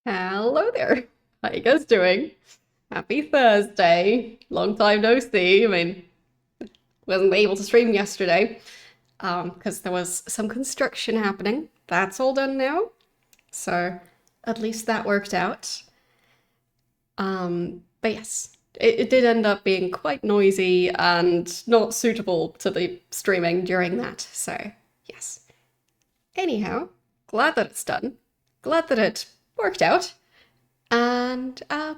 Hello there. How you guys doing? Happy Thursday. Long time no see. Wasn't able to stream yesterday because there was some construction happening. That's all done now. So at least that worked out. But yes, it did end up being quite noisy and not suitable to be streaming during that. So yes. Anyhow, glad that it's done. Glad that it worked out. And yeah,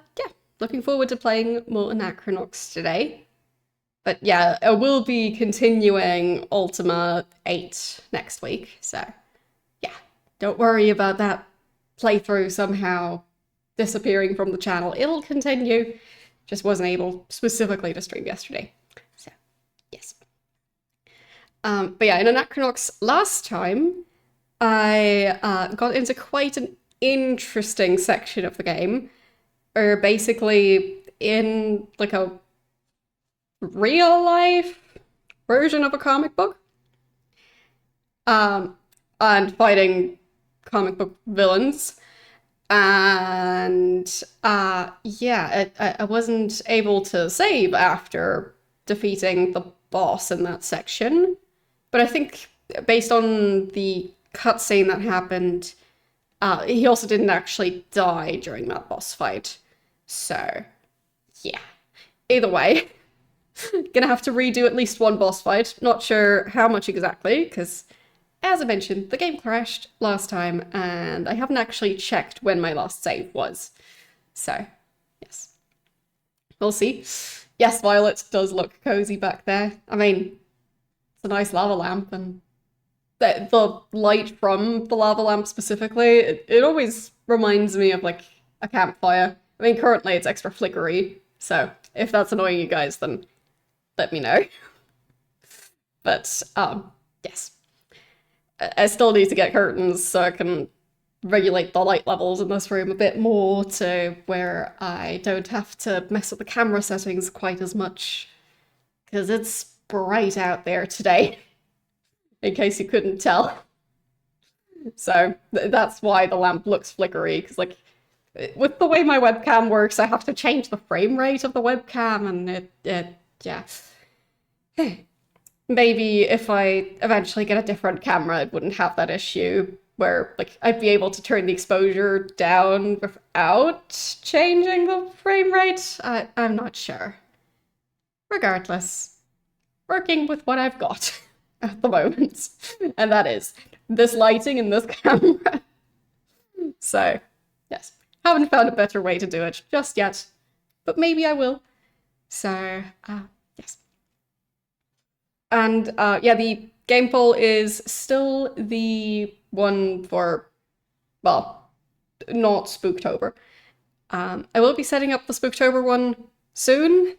looking forward to playing more Anachronox today. But yeah, I will be continuing Ultima 8 next week, so yeah, don't worry about that playthrough somehow disappearing from the channel. It'll continue, just wasn't able specifically to stream yesterday. So, yes. But yeah, in Anachronox last time, I got into quite an interesting section of the game, or basically in like a real life version of a comic book, and fighting comic book villains. And yeah, I wasn't able to save after defeating the boss in that section, but I think based on the cutscene that happened, he also didn't actually die during that boss fight. So, yeah. Either way, gonna have to redo at least one boss fight. Not sure how much exactly, because as I mentioned, the game crashed last time, and I haven't actually checked when my last save was. So, yes. We'll see. Yes, Violet does look cozy back there. I mean, it's a nice lava lamp, and the light from the lava lamp specifically, it always reminds me of like a campfire. I mean, currently it's extra flickery, so if that's annoying you guys, then let me know. But yes, I still need to get curtains so I can regulate the light levels in this room a bit more to where I don't have to mess with the camera settings quite as much, because it's bright out there today. In case you couldn't tell. So that's why the lamp looks flickery, because like with the way my webcam works, I have to change the frame rate of the webcam, and yeah. Maybe if I eventually get a different camera, it wouldn't have that issue where like I'd be able to turn the exposure down without changing the frame rate. I'm not sure. Regardless, working with what I've got at the moment, and that is this lighting and this camera. So, yes, haven't found a better way to do it just yet, but maybe I will. So, yes. And yeah, the game poll is still the one for, well, not Spooktober. I will be setting up the Spooktober one soon,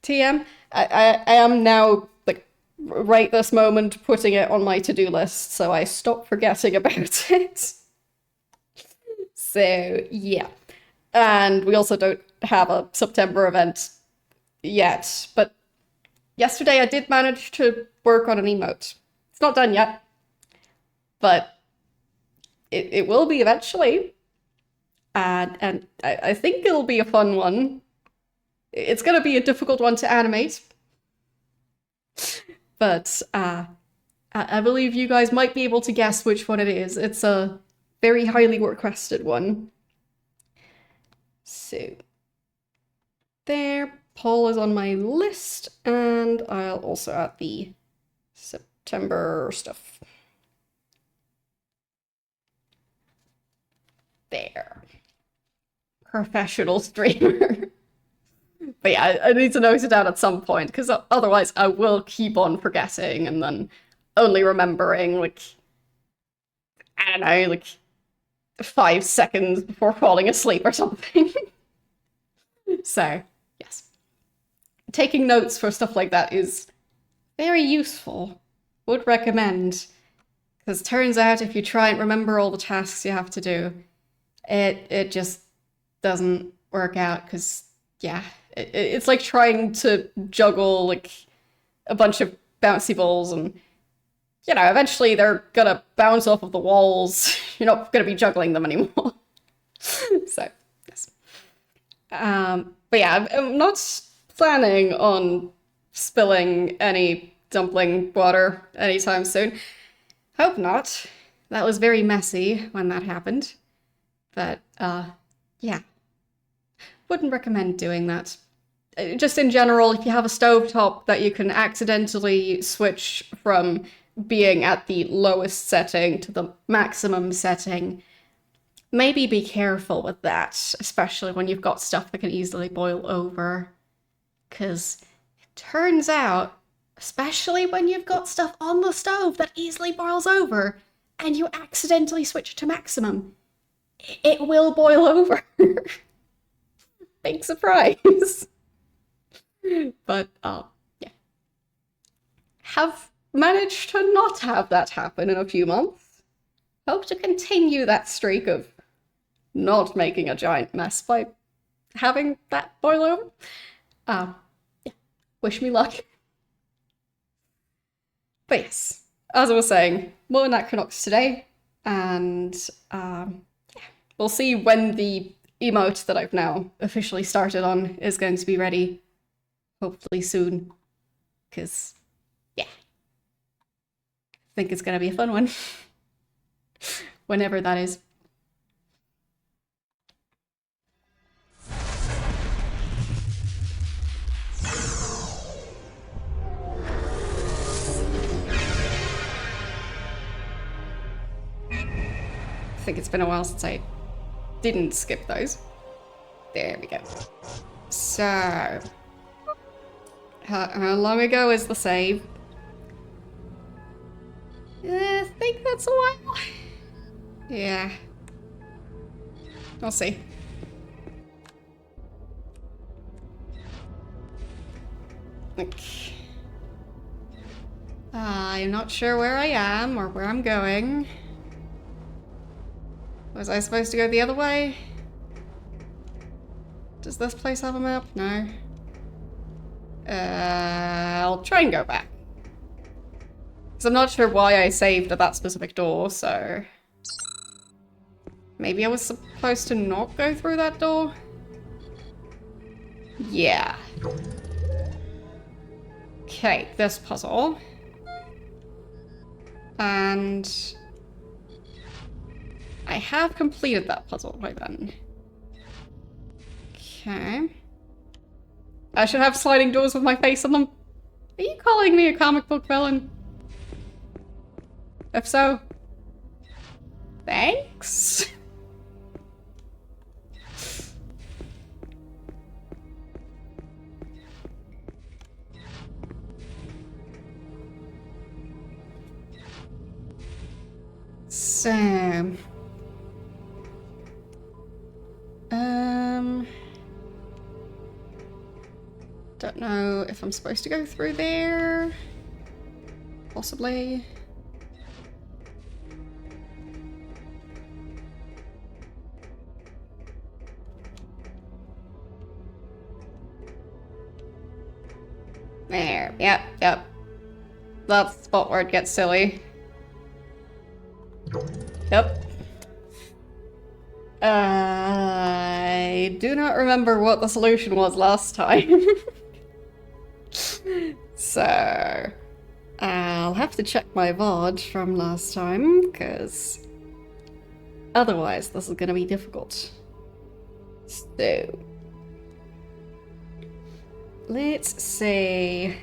TM. I am now, like, right this moment, putting it on my to-do list, so I stop forgetting about it. So, yeah. And we also don't have a September event yet, but yesterday I did manage to work on an emote. It's not done yet, but it will be eventually. And I think it'll be a fun one. It's going to be a difficult one to animate, but I believe you guys might be able to guess which one it is. It's a very highly requested one. So, there, poll is on my list, and I'll also add the September stuff. There. Professional streamer. But yeah, I need to note it down at some point, because otherwise I will keep on forgetting and then only remembering, like, I don't know, like 5 seconds before falling asleep or something. So, yes. Taking notes for stuff like that is very useful. Would recommend. Because it turns out if you try and remember all the tasks you have to do, it just doesn't work out, because, yeah, it's like trying to juggle, like, a bunch of bouncy balls, and, you know, eventually they're gonna bounce off of the walls. You're not gonna be juggling them anymore. But yeah, I'm not planning on spilling any dumpling water anytime soon. Hope not. That was very messy when that happened. But, yeah. Wouldn't recommend doing that. Just in general, if you have a stovetop that you can accidentally switch from being at the lowest setting to the maximum setting, maybe be careful with that, especially when you've got stuff that can easily boil over. Because it turns out, especially when you've got stuff on the stove that easily boils over, and you accidentally switch to maximum, it will boil over. Big surprise. But, yeah. Have managed to not have that happen in a few months. Hope to continue that streak of not making a giant mess by having that boil over. Yeah. Wish me luck. But yes, as I was saying, more Anachronox today, and yeah, we'll see when the emote that I've now officially started on is going to be ready. Hopefully soon, because yeah, I think it's gonna be a fun one. Whenever that is. I think it's been a while since I didn't skip those. There we go. So, how long ago is the save? I think that's a while. Yeah. I'll see. Okay. I'm not sure where I am or where I'm going. Was I supposed to go the other way? Does this place have a map? No. I'll try and go back. Because I'm not sure why I saved at that specific door, so... Maybe I was supposed to not go through that door? Yeah. Okay, this puzzle. And... I have completed that puzzle by then. Okay. I should have sliding doors with my face on them. Are you calling me a comic book villain? If so, thanks. So, don't know if I'm supposed to go through there. Possibly. There, yep. That's the spot where it gets silly. Yep. I do not remember what the solution was last time. So, I'll have to check my VOD from last time, because otherwise this is going to be difficult. So, let's see.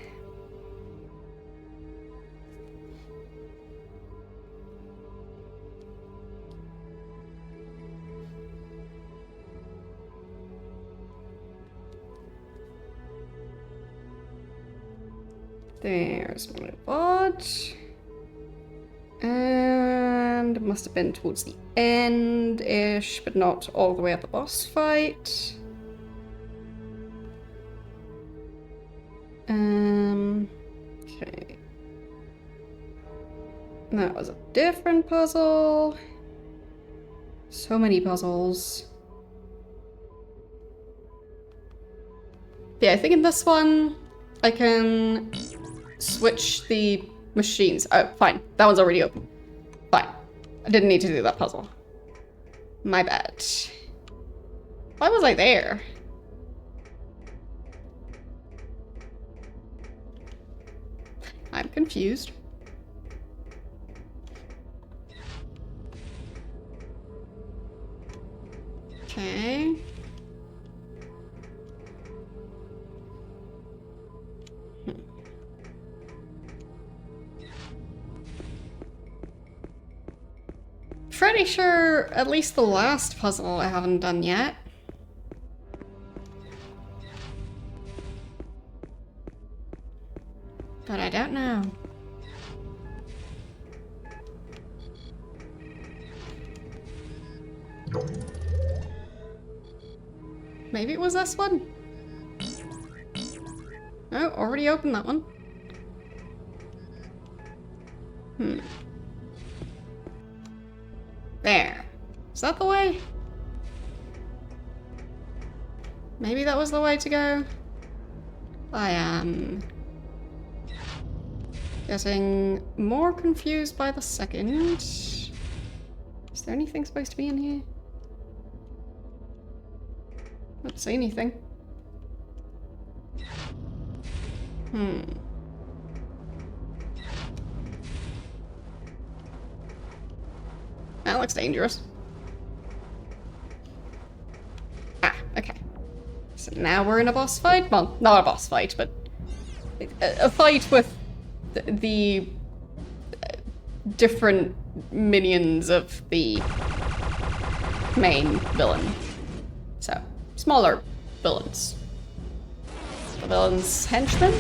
There's my VOD. And it must have been towards the end-ish, but not all the way at the boss fight. Okay. That was a different puzzle. So many puzzles. Yeah, I think in this one, I can switch the machines. Oh, fine. That one's already open. Fine. I didn't need to do that puzzle. My bad. Why was I there? bit confused. Okay. Pretty sure at least the last puzzle I haven't done yet. But I don't know. Maybe it was this one? Oh, already opened that one. There. Is that the way? Maybe that was the way to go? I am getting more confused by the second. Is there anything supposed to be in here? I don't see anything. That looks dangerous. Ah, okay. So now we're in a boss fight? Well, not a boss fight, but a fight with the different minions of the main villain. So, smaller villains. The villain's henchmen?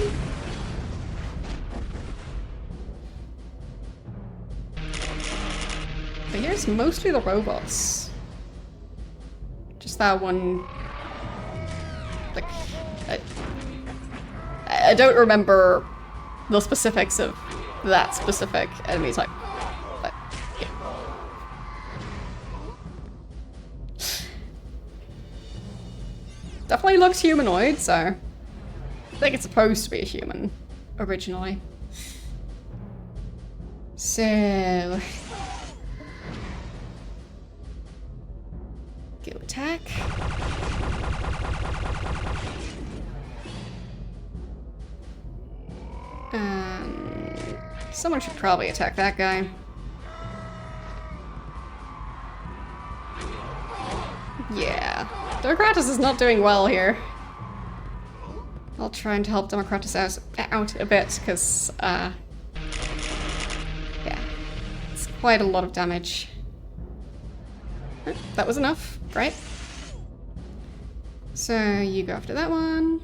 But here's mostly the robots. Just that one... Like... I don't remember the specifics of that specific enemy type. But, yeah. Definitely looks humanoid, so... I think it's supposed to be a human, originally. So... Go attack. Someone should probably attack that guy. Yeah. Democratus is not doing well here. I'll try and help Democratus out a bit, because, yeah. It's quite a lot of damage. Oh, that was enough, right? So, you go after that one.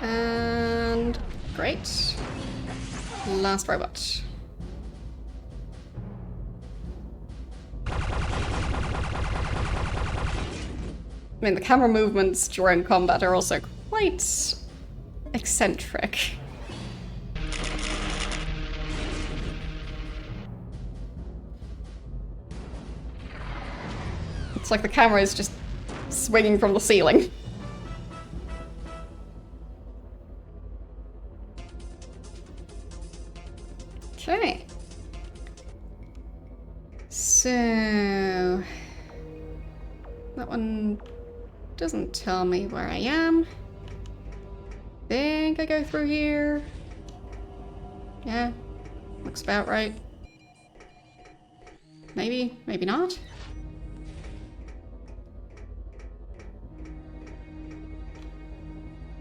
And... great. Last robot. I mean, the camera movements during combat are also quite eccentric. It's like the camera is just swinging from the ceiling. Okay. So... that one doesn't tell me where I am. Think I go through here. Yeah, looks about right. Maybe, maybe not.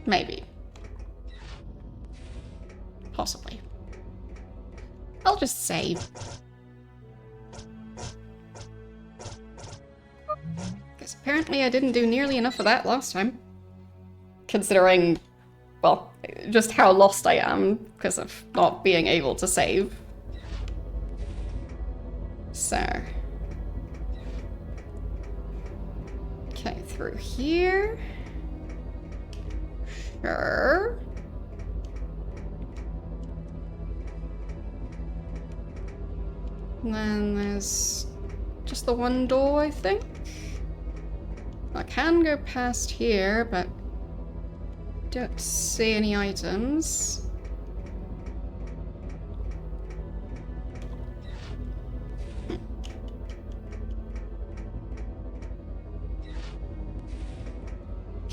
Maybe. Possibly. I'll just save. Because apparently I didn't do nearly enough of that last time. Considering, well, just how lost I am because of not being able to save. So. Okay, through here. Sure. And then there's just the one door, I think. I can go past here, but don't see any items.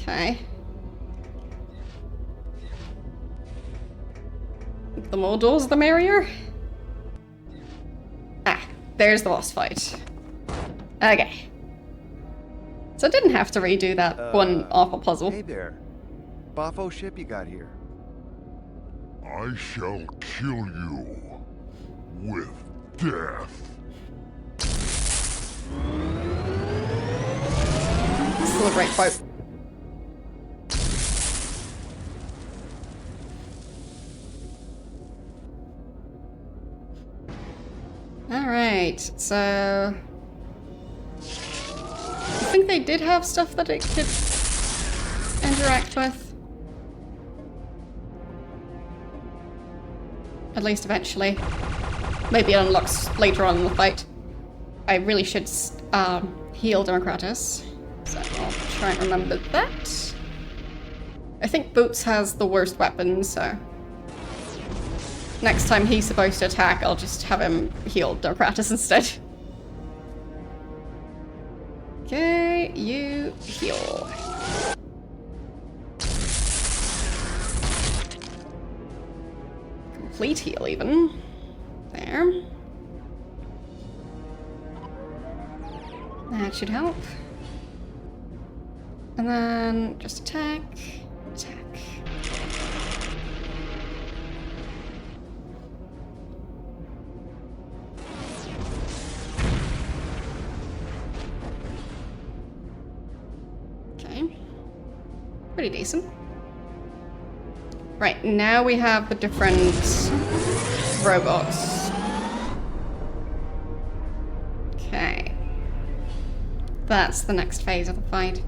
Okay. The more doors, the merrier. Ah, there's the boss fight. Okay. So I didn't have to redo that one awful puzzle. Hey there. Boffo ship you got here? I shall kill you with death. Still a great quote. Alright, so... I think they did have stuff that it could interact with. At least eventually. Maybe it unlocks later on in the fight. I really should heal Democratus. So I'll try and remember that. I think Boots has the worst weapon, so... Next time he's supposed to attack, I'll just have him heal Democratus instead. Okay, you heal. Complete heal, even. There. That should help. And then just attack, attack. Okay. Pretty decent. Right, now we have the different robots. Okay. That's the next phase of the fight.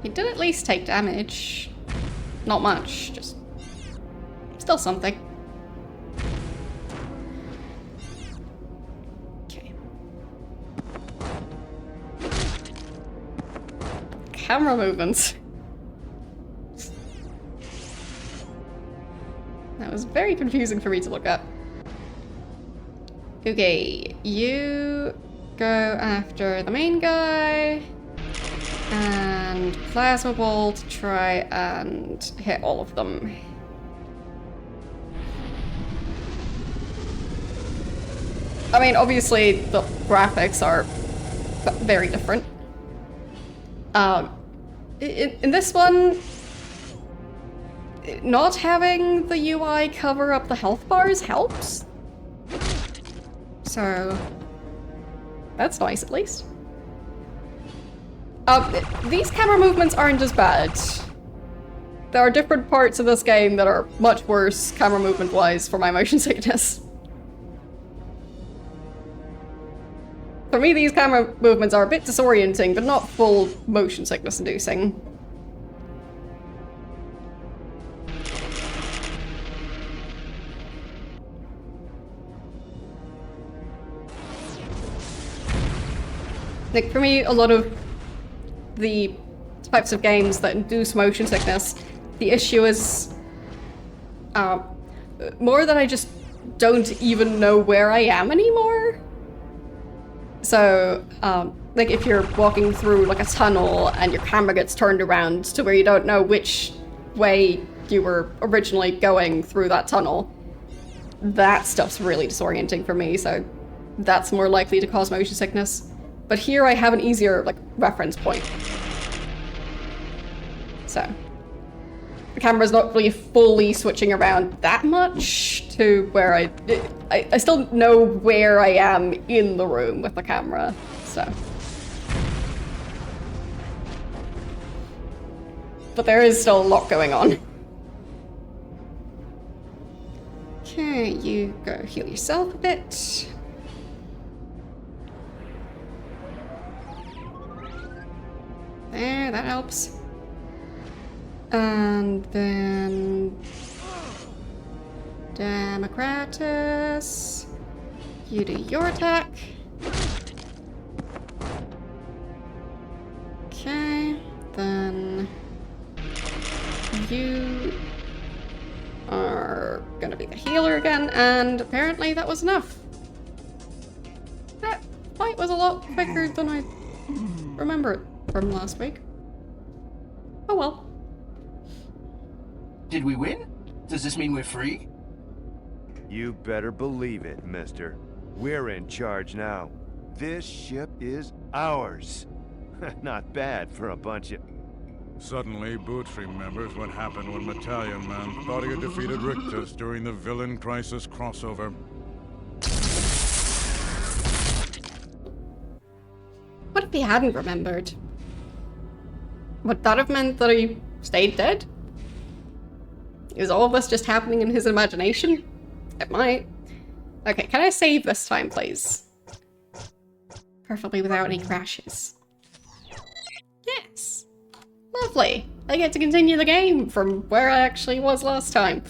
He did at least take damage. Not much, just still something. Okay. Camera movements. That was very confusing for me to look up. Okay, you go after the main guy. And plasma ball to try and hit all of them. I mean, obviously the graphics are very different. In this one, not having the UI cover up the health bars helps. So that's nice, at least. These camera movements aren't as bad. There are different parts of this game that are much worse camera movement-wise for my motion sickness. For me, these camera movements are a bit disorienting, but not full motion sickness-inducing. Like, for me, a lot of the types of games that induce motion sickness, the issue is more that I just don't even know where I am anymore. So, like if you're walking through like a tunnel and your camera gets turned around to where you don't know which way you were originally going through that tunnel, that stuff's really disorienting for me, so that's more likely to cause motion sickness. But here I have an easier, like, reference point. So, the camera's not really fully switching around that much to where I still know where I am in the room with the camera, so. But there is still a lot going on. Okay, you go heal yourself a bit. There, that helps. And then... Democratus. You do your attack. Okay, then... You are heal her again, and apparently that was enough. That fight was a lot quicker than I remember it from last week. Oh well. Did we win? Does this mean we're free? You better believe it, mister. We're in charge now. This ship is ours. Not bad for a bunch of... Suddenly, Boots remembers what happened when Battalion Man thought he had defeated Rictus during the Villain Crisis crossover. What if he hadn't remembered? Would that have meant that he stayed dead? Is all of this just happening in his imagination? It might. Okay, can I save this time, please? Preferably without any crashes. Yes! Lovely! I get to continue the game from where I actually was last time.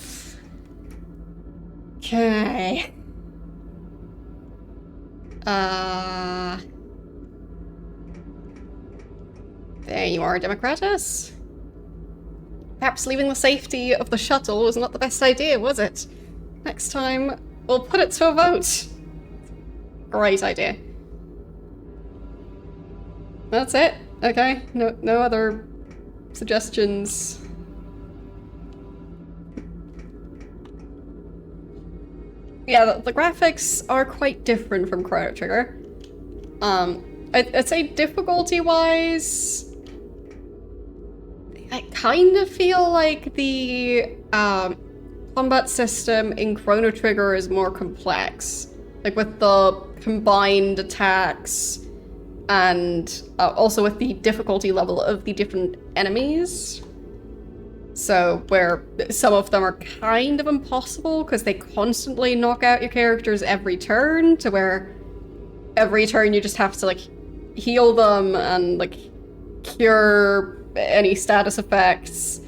Okay. There you are, Democratus. Perhaps leaving the safety of the shuttle was not the best idea, was it? Next time, we'll put it to a vote. Great idea. That's it? Okay, no other suggestions. Yeah, the graphics are quite different from Chrono Trigger. I'd say difficulty-wise, I kind of feel like the combat system in Chrono Trigger is more complex. Like with the combined attacks and also with the difficulty level of the different enemies. So where some of them are kind of impossible because they constantly knock out your characters every turn, to where every turn you just have to like heal them and like cure any status effects.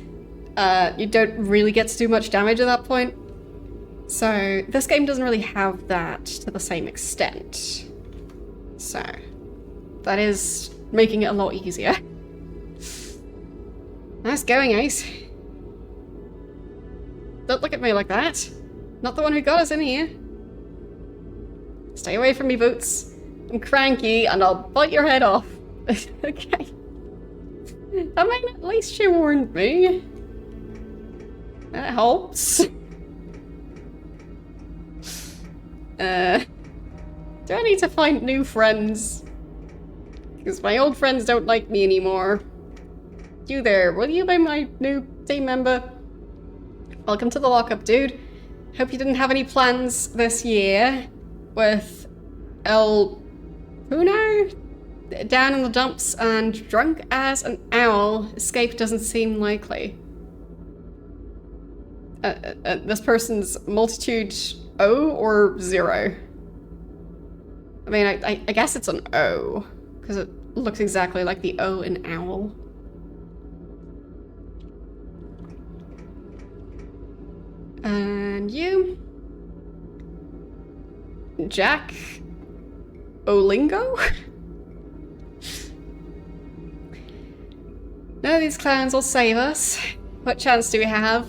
You don't really get to do much damage at that point. So this game doesn't really have that to the same extent. So that is making it a lot easier. Nice going, Ace. Don't look at me like that. Not the one who got us in here. Stay away from me, Boots. I'm cranky and I'll bite your head off. Okay. I mean, at least you warned me. That helps. Do I need to find new friends? Because my old friends don't like me anymore. You there, will you be my new team member? Welcome to the lockup, dude. Hope you didn't have any plans this year with El Puno down in the dumps and drunk as an owl. Escape doesn't seem likely. This person's multitude O or 0? I mean, I guess it's an O, because it looks exactly like the O in owl. And you? Jack Olingo? None of these clowns will save us. What chance do we have?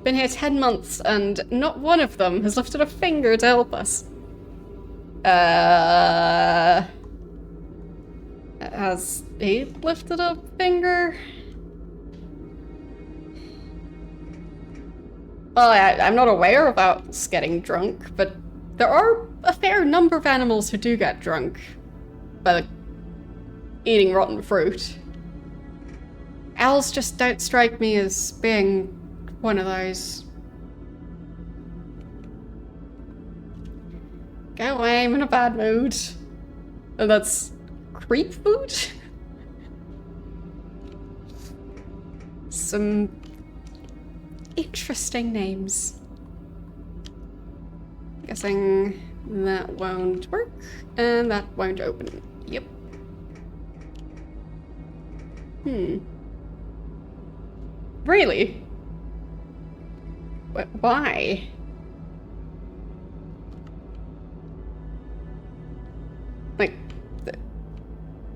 Been here 10 months and not one of them has lifted a finger to help us. Has he lifted a finger? Well, I'm not aware about us getting drunk, but there are a fair number of animals who do get drunk by like, eating rotten fruit. Owls just don't strike me as being one of those. Go away, I'm in a bad mood. And that's creep food? Some interesting names. Guessing that won't work, and that won't open. Yep. Really? Why? Like,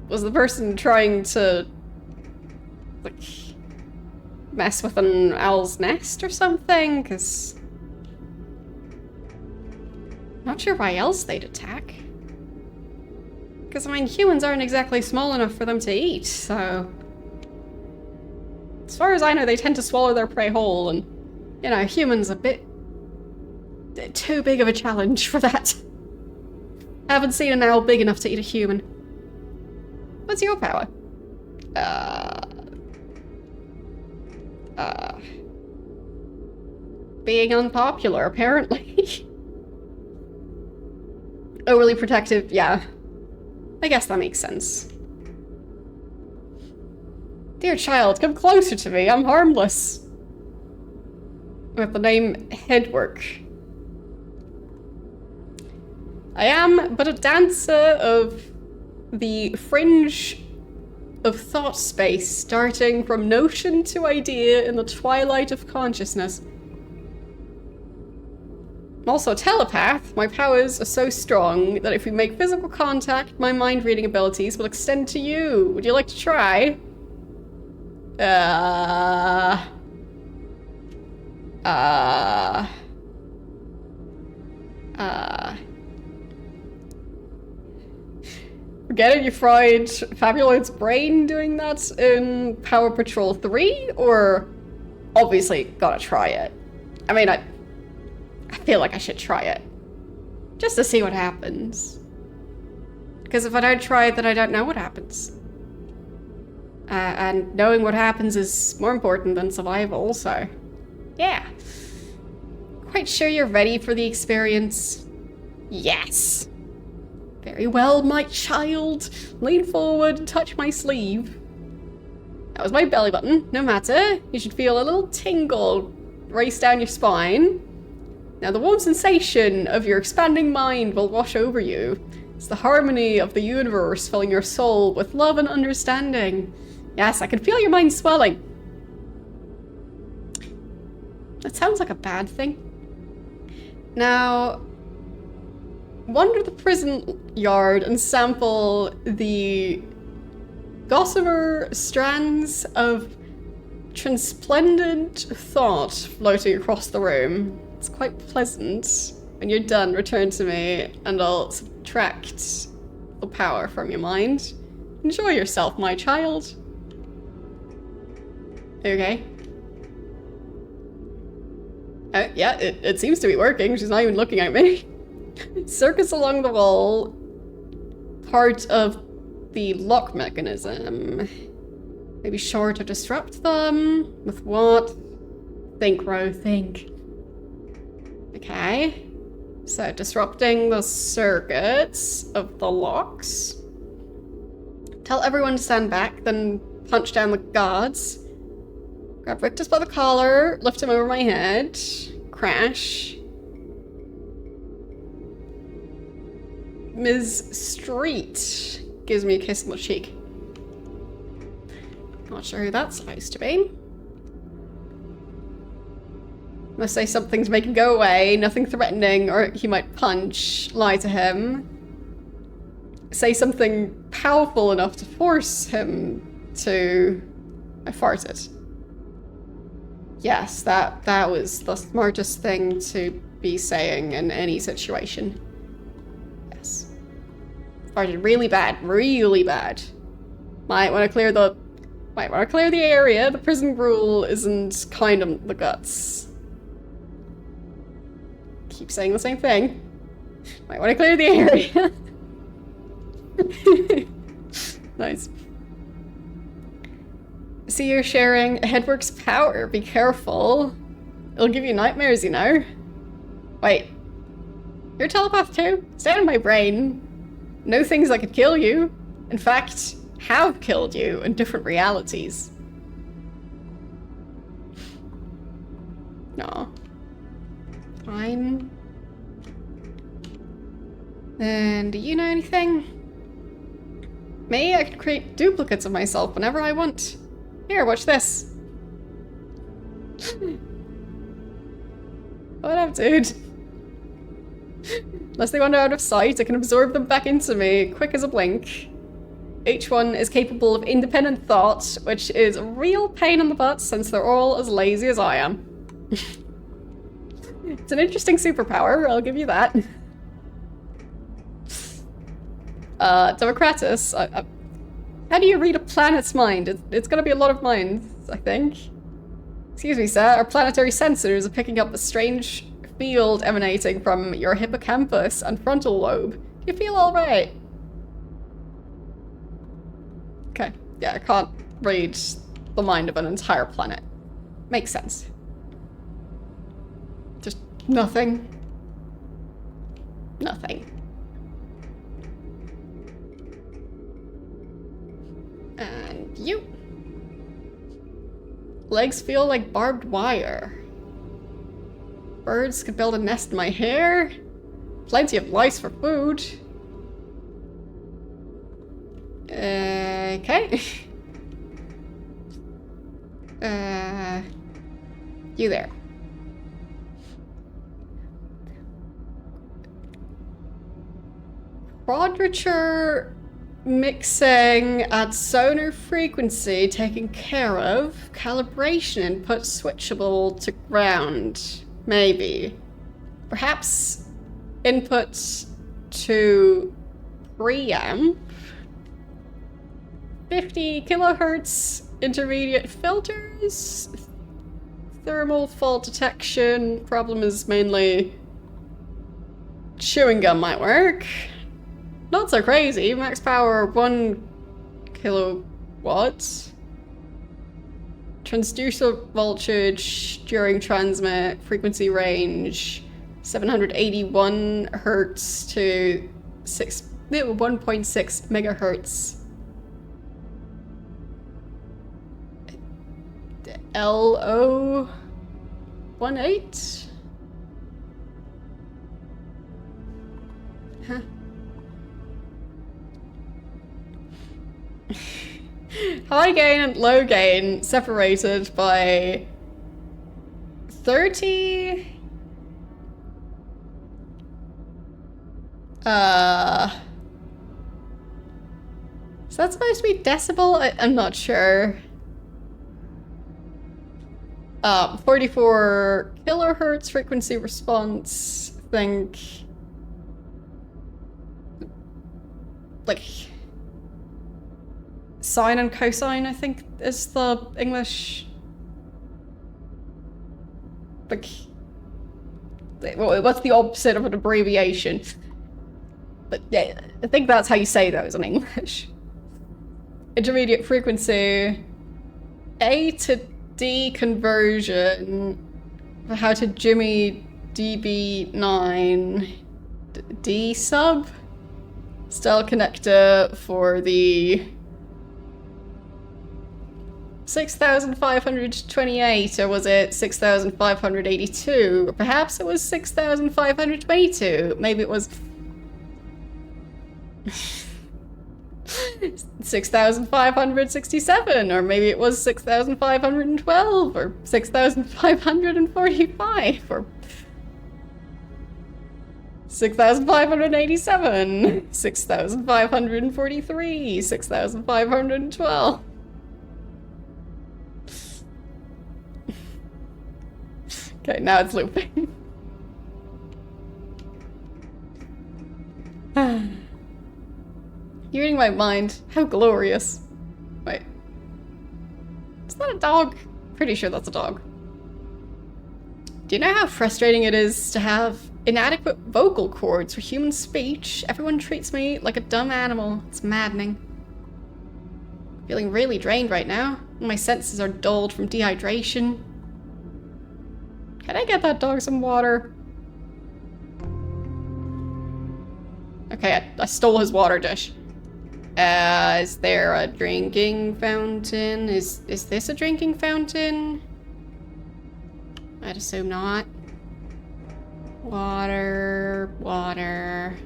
was the person trying to, like, mess with an owl's nest or something? Because Not sure why else they'd attack. Because, I mean, humans aren't exactly small enough for them to eat, so... As far as I know, they tend to swallow their prey whole, and, you know, humans a bit... too big of a challenge for that. I haven't seen an owl big enough to eat a human. What's your power? Being unpopular, apparently. Overly protective, yeah. I guess that makes sense. Dear child, come closer to me, I'm harmless. With the name Headwork. I am but a dancer of the fringe of thought space, starting from notion to idea in the twilight of consciousness. I'm also a telepath. My powers are so strong that if we make physical contact, my mind-reading abilities will extend to you. Would you like to try? Forget it, you fried Fabuloid's brain doing that in Power Patrol 3? Or obviously gotta try it? I mean, I feel like I should try it. Just to see what happens. Because if I don't try it, then I don't know what happens. And knowing what happens is more important than survival, so... yeah. Quite sure you're ready for the experience? Yes! Very well, my child. Lean forward and touch my sleeve. That was my belly button. No matter. You should feel a little tingle race down your spine. Now the warm sensation of your expanding mind will wash over you. It's the harmony of the universe filling your soul with love and understanding. Yes, I can feel your mind swelling. That sounds like a bad thing. Now, wander the prison yard and sample the gossamer strands of transplendent thought floating across the room. It's quite pleasant. When you're done, return to me and I'll subtract the power from your mind. Enjoy yourself, my child. Okay. Yeah, it seems to be working. She's not even looking at me. Circuits along the wall. Part of the lock mechanism. Maybe short or disrupt them. With what? Think, Ro, think. Okay. So, disrupting the circuits of the locks. Tell everyone to stand back, then punch down the guards. Grab Rictus by the collar, lift him over my head. Crash. Ms. Street gives me a kiss on the cheek. Not sure who that's supposed to be. Must say something to make him go away, nothing threatening, or he might punch, lie to him. Say something powerful enough to force him to... I farted. Yes, that was the smartest thing to be saying in any situation. Yes. Farted really bad, really bad. Might want to clear the area. The prison rule isn't kind on the guts. Keep saying the same thing. Might want to clear the area. Nice. See, you're sharing Headwork's power. Be careful. It'll give you nightmares, you know. Wait. You're a telepath too? Stay out of my brain. Know things that could kill you. In fact, have killed you in different realities. No. Fine. And do you know anything? Me? I can create duplicates of myself whenever I want. Here, watch this. What up, dude? Unless they wander out of sight, I can absorb them back into me, quick as a blink. Each one is capable of independent thought, which is a real pain in the butt since they're all as lazy as I am. It's an interesting superpower, I'll give you that. Democratus, how do you read a planet's mind? It's gonna be a lot of minds, I think. Excuse me, sir, our planetary sensors are picking up a strange field emanating from your hippocampus and frontal lobe. Do you feel alright? Okay, yeah, I can't read the mind of an entire planet. Makes sense. Just nothing. Nothing. And you. Legs feel like barbed wire. Birds could build a nest in my hair. Plenty of lice for food. Okay. You there. Quadrature mixing at sonar frequency taken care of. Calibration input switchable to ground. Maybe. Perhaps input to preamp. 50 kilohertz intermediate filters. Thermal fault detection. Problem is mainly chewing gum might work. Not so crazy. Max power 1 kilowatt. Transducer voltage during transmit. Frequency range 781 hertz to 1.6 megahertz. LO18? Huh. High gain and low gain separated by 30? Is that supposed to be decibel? I'm not sure. 44 kilohertz frequency response, I think. Like, sine and cosine, I think, is the English. Like, what's the opposite of an abbreviation? But yeah, I think that's how you say those in English. Intermediate frequency, A to D conversion, how to Jimmy DB9 D sub style connector for the 6,528, or was it 6,582? Or perhaps it was 6,522. Maybe it was 6,567, or maybe it was 6,512, or 6,545, or 6,587, 6,543, 6,512. Okay, now it's looping. You're reading my mind. How glorious. Wait. Is that a dog? Pretty sure that's a dog. Do you know how frustrating it is to have inadequate vocal cords for human speech? Everyone treats me like a dumb animal. It's maddening. Feeling really drained right now. My senses are dulled from dehydration. Can I get that dog some water? Okay, I stole his water dish. Is there a drinking fountain? Is this a drinking fountain? I'd assume not. Water, water.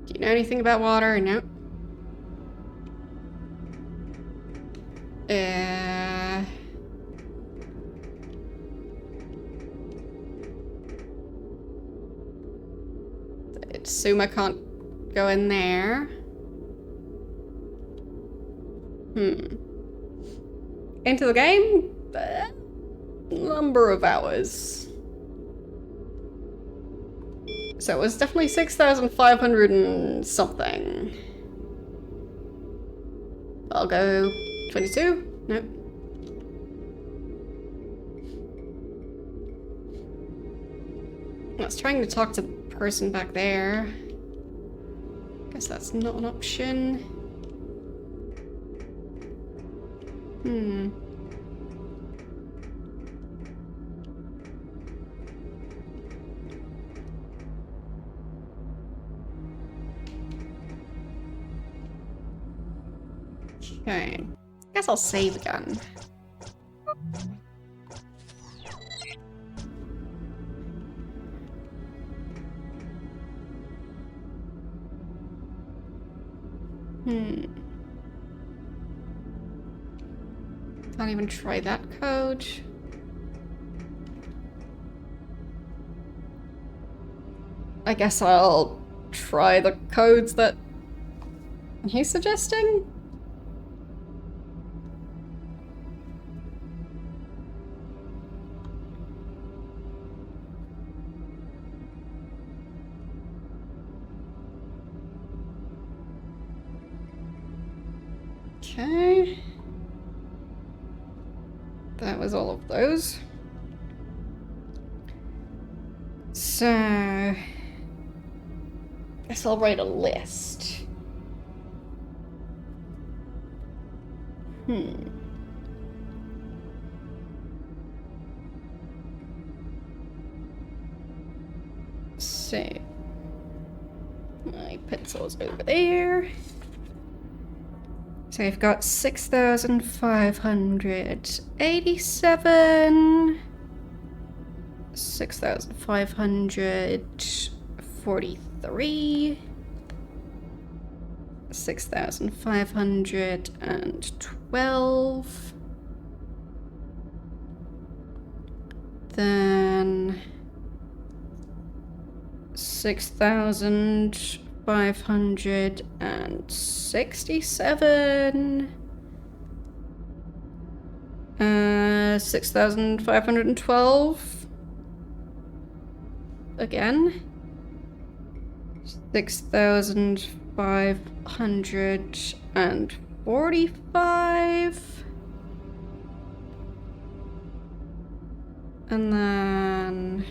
Do you know anything about water? No. I'd assume I can't go in there. Into the game? Number of hours. So it was definitely 6,500 and something. I'll go 22? Nope. I was trying to talk to the person back there. Guess that's not an option. Okay. Guess I'll save again. Can't even try that code. I guess I'll try the codes that he's suggesting. Okay. That was all of those. So, guess I'll write a list. So, my pencil's over there. So we've got 6,587, 6,543, 6,512, then 6,567, 6,512 again, 6,545, and then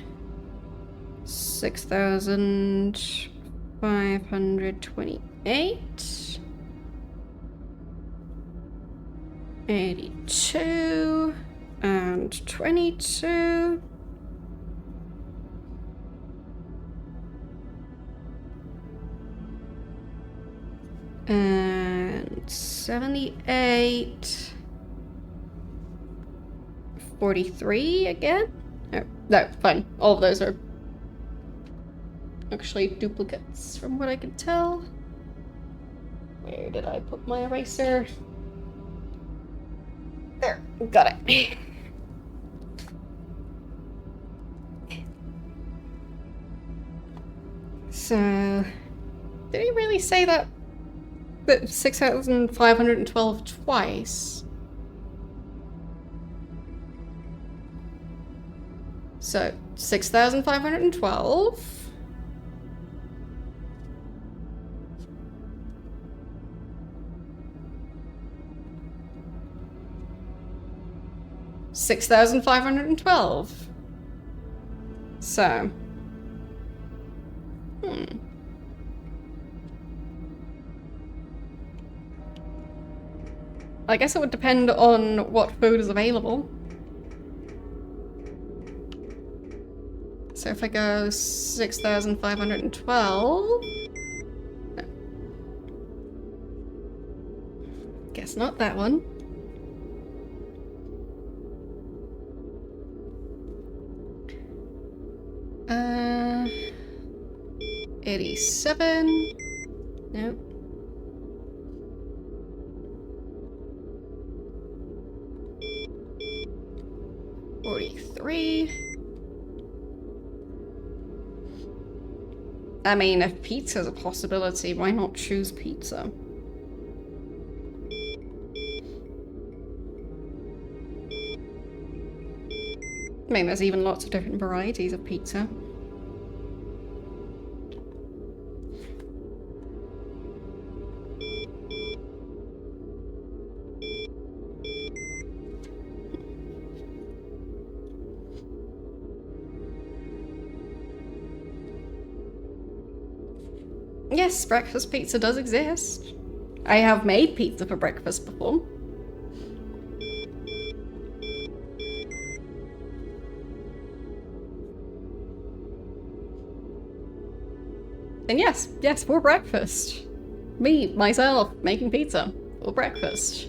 6,528, 82, and 22, and 78, 43 again? Oh, no, fine. All of those are actually duplicates from what I can tell. Where did I put my eraser? There, got it. So, did he really say that 6,512 twice? So, 6,512. 6,512. So. I guess it would depend on what food is available. So if I go 6,512. No. Guess not that one. 87. Nope. 43. I mean, if pizza's a possibility, why not choose pizza? I mean, there's even lots of different varieties of pizza. yes, breakfast pizza does exist. I have made pizza for breakfast before. And yes, for breakfast. Me, myself, making pizza for breakfast.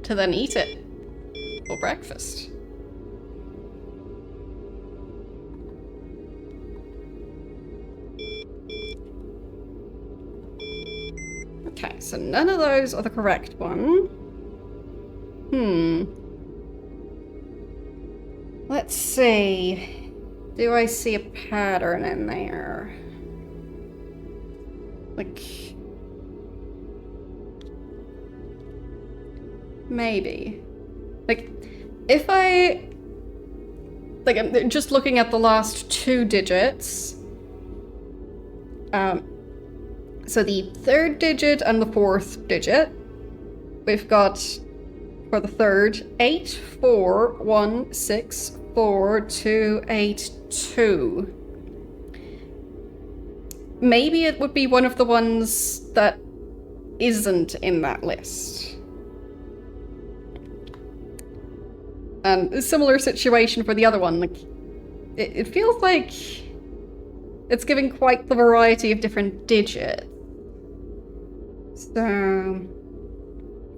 To then eat it for breakfast. Okay, so none of those are the correct one. Let's see. Do I see a pattern in there? Like... maybe. Like, if I... like, I'm just looking at the last 2 digits. So the 3rd digit and the 4th digit. We've got, for the 3rd, 8416428 2. Maybe it would be one of the ones that isn't in that list. And a similar situation for the other one. Like, it feels like it's giving quite the variety of different digits. So,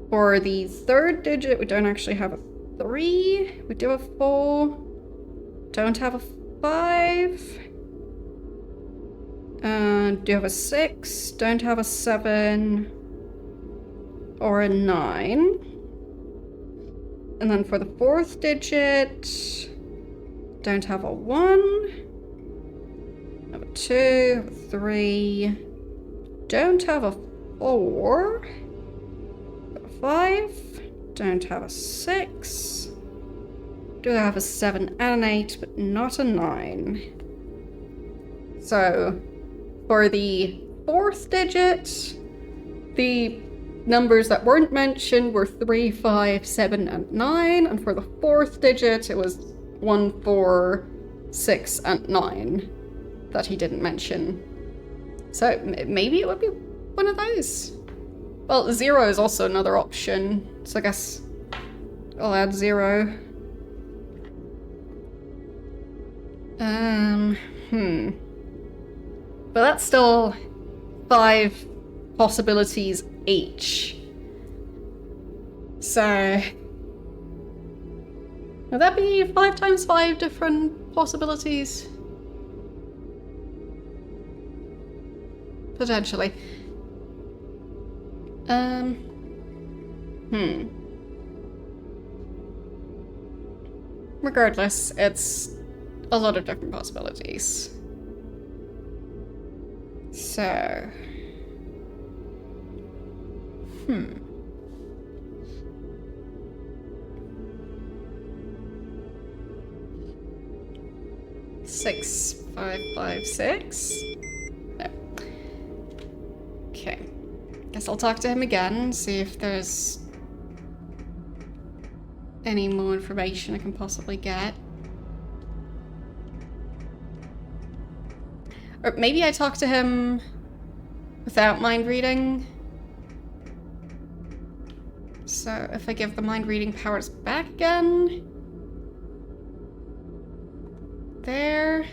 for the 3rd digit, we don't actually have a 3. We do have 4. Don't have a 5. Do have a 6. Don't have a 7. Or a 9. And then for the 4th digit, don't have a 1. Have a 2, have a 3. Don't have a 4. Got a 5. Don't have a 6. Do have a 7 and an 8, but not a 9. So, for the 4th digit, the numbers that weren't mentioned were 3, 5, 7, and 9, and for the 4th digit, it was 1, 4, 6, and 9 that he didn't mention. So maybe it would be one of those. Well, 0 is also another option, so I guess I'll add 0. But that's still 5 possibilities each. So would that be 5 times 5 different possibilities? Potentially. Regardless, it's a lot of different possibilities. So... 6, 5, 5, 6. No. Okay. Guess I'll talk to him again, see if there's any more information I can possibly get. Or maybe I talk to him without mind reading. So if I give the mind reading powers back again. There.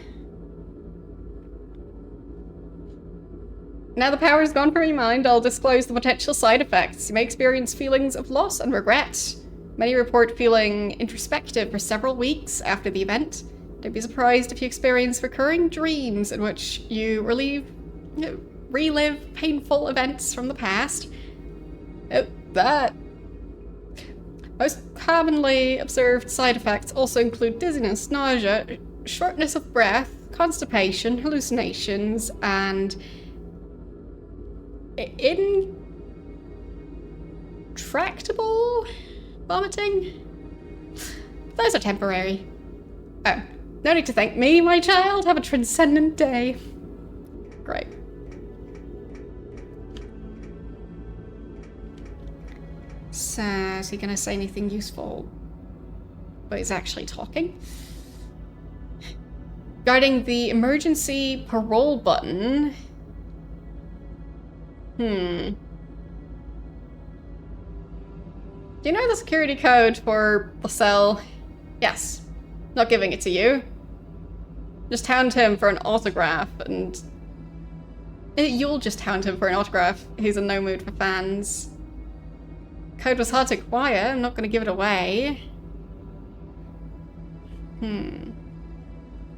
Now the power is gone from your mind, I'll disclose the potential side effects. You may experience feelings of loss and regret. Many report feeling introspective for several weeks after the event. Don't be surprised if you experience recurring dreams in which you relive painful events from the past. That. Most commonly observed side effects also include dizziness, nausea, shortness of breath, constipation, hallucinations, and intractable vomiting. Those are temporary. Oh, no need to thank me, my child. Have a transcendent day. Great. So, is he gonna say anything useful? But he's actually talking. Regarding the emergency parole button, Do you know the security code for the cell? Yes. Not giving it to you. Just hound him for an autograph, and... You'll just hound him for an autograph. He's in no mood for fans. Code was hard to acquire. I'm not going to give it away.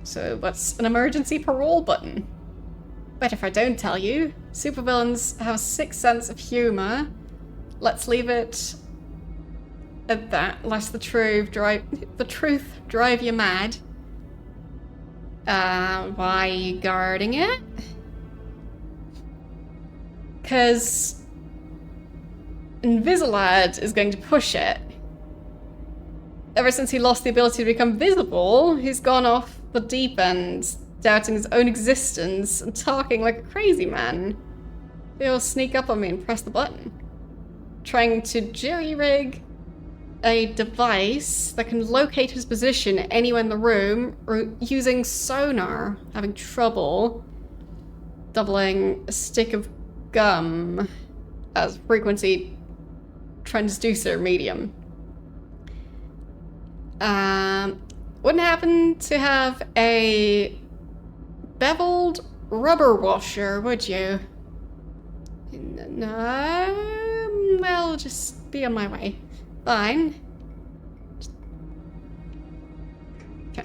So that's an emergency parole button. But if I don't tell you, supervillains have a sick sense of humor. Let's leave it at that, lest the truth drive you mad. Why are you guarding it? Because Invisalad is going to push it. Ever since he lost the ability to become visible, he's gone off the deep end, doubting his own existence and talking like a crazy man. He'll sneak up on me and press the button, trying to jury-rig a device that can locate his position anywhere in the room, or using sonar, having trouble doubling a stick of gum as frequency transducer medium. Wouldn't happen to have a beveled rubber washer, would you? No, well, just be on my way. Fine. Okay.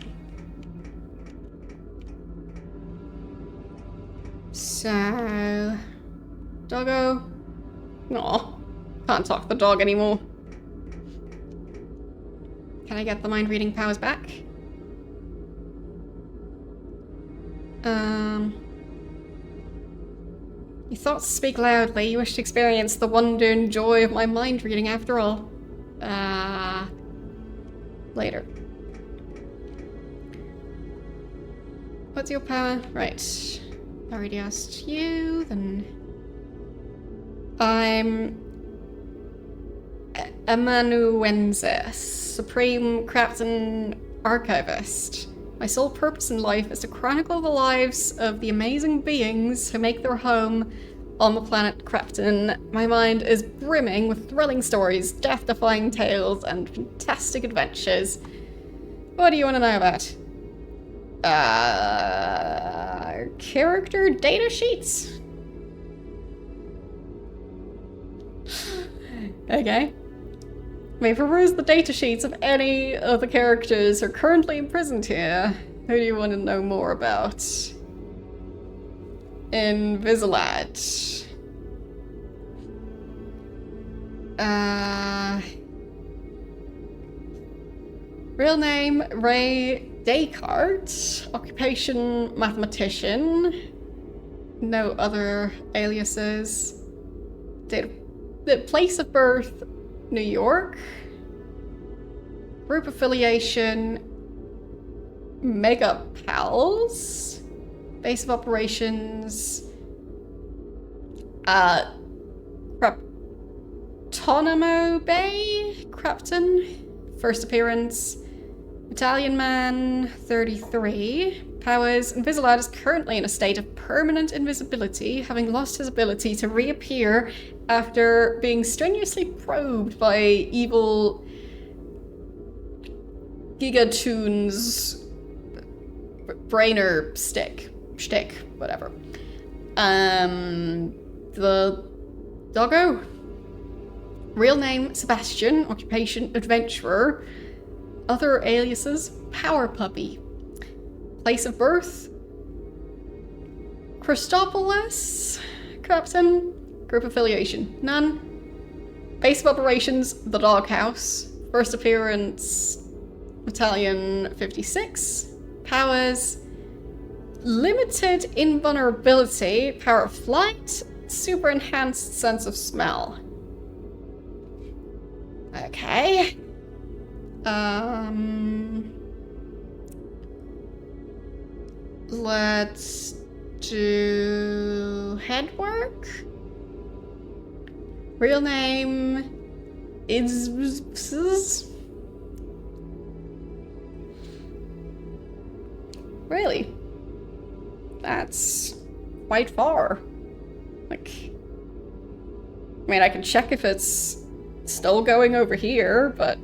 So... Doggo? Aw, can't talk to the dog anymore. Can I get the mind-reading powers back? You thought to speak loudly. You wish to experience the wonder and joy of my mind-reading after all. Later. What's your power? Right. I already asked you, then... I'm... Amanuensis, Supreme Captain Archivist. My sole purpose in life is to chronicle the lives of the amazing beings who make their home on the planet Krypton. My mind is brimming with thrilling stories, death-defying tales, and fantastic adventures. What do you want to know about? Character data sheets? Okay. May peruse the data sheets of any of the characters who are currently imprisoned here. Who do you want to know more about? Invisalad. Real name, Ray Descartes. Occupation, mathematician. No other aliases. The place of birth, New York. Group affiliation, Mega Pals. Base of operations, Kraptonimo Bay, Krypton. First appearance, Italian Man, 33. Powers, Invisalad is currently in a state of permanent invisibility, having lost his ability to reappear after being strenuously probed by evil Gigatoon's brainer shtick, whatever. The doggo? Real name, Sebastian. Occupation, adventurer. Other aliases, Power Puppy. Place of birth, Christopolis, Captain. Group affiliation, none. Base of operations, the Doghouse. First appearance, Battalion 56. Powers, limited invulnerability, power of flight, super enhanced sense of smell. Okay. Let's do head work. Real name is really? That's quite far. Like, I mean, I can check if it's still going over here, but...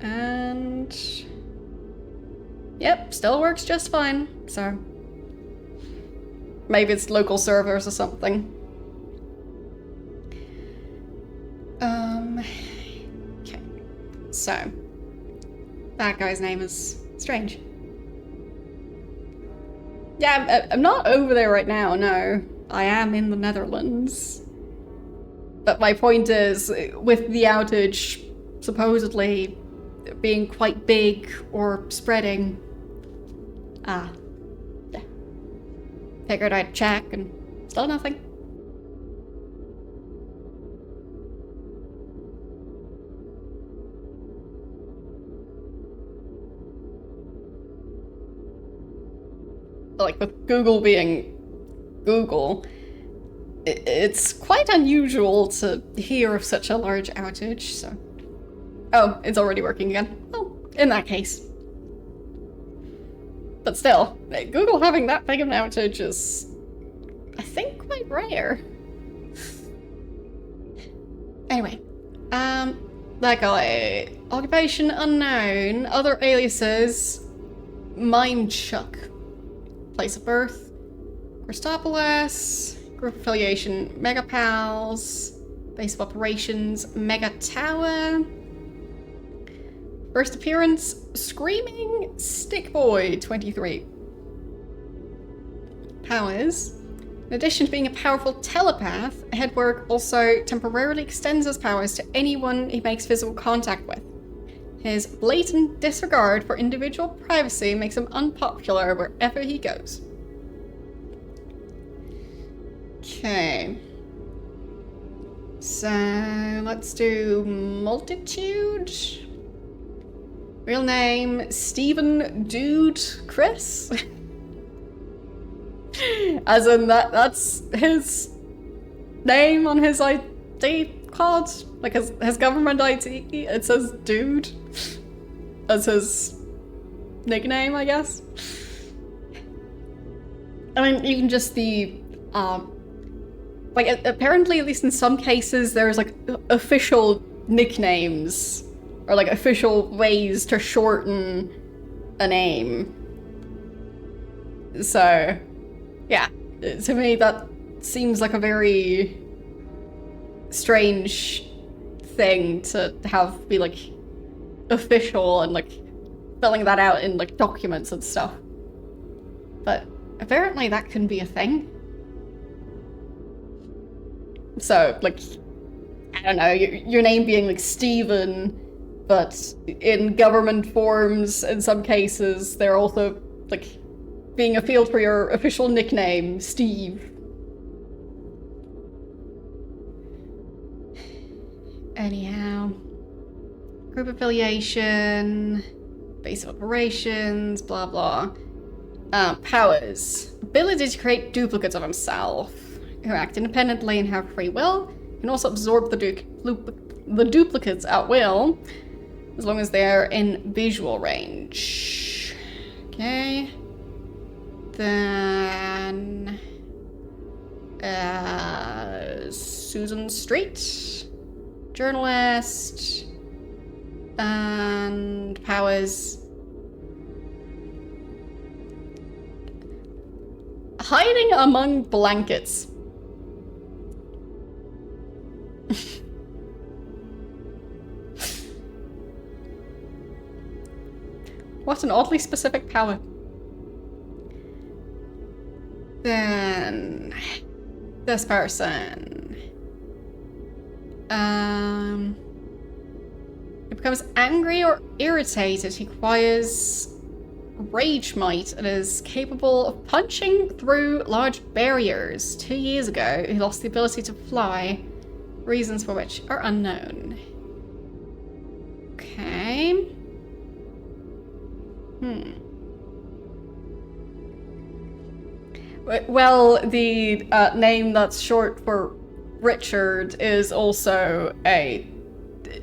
And... Yep, still works just fine, so... Maybe it's local servers or something. Okay. So... That guy's name is strange. Yeah, I'm not over there right now, no. I am in the Netherlands. But my point is, with the outage supposedly being quite big or spreading, yeah. Figured I'd check and still nothing. Like, with Google being Google, it's quite unusual to hear of such a large outage, so... Oh, it's already working again. Oh, in that case. But still, Google having that big of an outage is, I think, quite rare. Anyway, that guy. Occupation unknown, other aliases, Mime Chuck. Place of birth, Christopolis, group affiliation, Mega Pals, base of operations, Mega Tower. First appearance, Screaming Stick Boy 23. Powers. In addition to being a powerful telepath, Headwork also temporarily extends his powers to anyone he makes physical contact with. His blatant disregard for individual privacy makes him unpopular wherever he goes. Okay. So, let's do Multitude. Real name, Stephen Dude Chris. As in that's his name on his ID card. Like his government ID, it says Dude as his nickname, I guess. I mean, even just the, like, apparently, at least in some cases, there's, like, official nicknames, or, like, official ways to shorten a name. So, yeah, to me, that seems like a very strange thing to have be, like, official and, like, spelling that out in, like, documents and stuff. But apparently that can be a thing. So, like, I don't know, your name being, like, Steven, but in government forms, in some cases, they're also, like, being a field for your official nickname, Steve. Anyhow. Group affiliation, base of operations, blah blah. Powers. Ability to create duplicates of himself, who act independently and have free will. Can also absorb the duplicates at will, as long as they're in visual range. Okay. Then... Susan Street. Journalist. And Powers. Hiding among blankets. What an oddly specific power. Then this person. It becomes angry or irritated. He acquires Rage Might and is capable of punching through large barriers. 2 years ago, he lost the ability to fly, reasons for which are unknown. Okay. Well, the name that's short for Richard is also a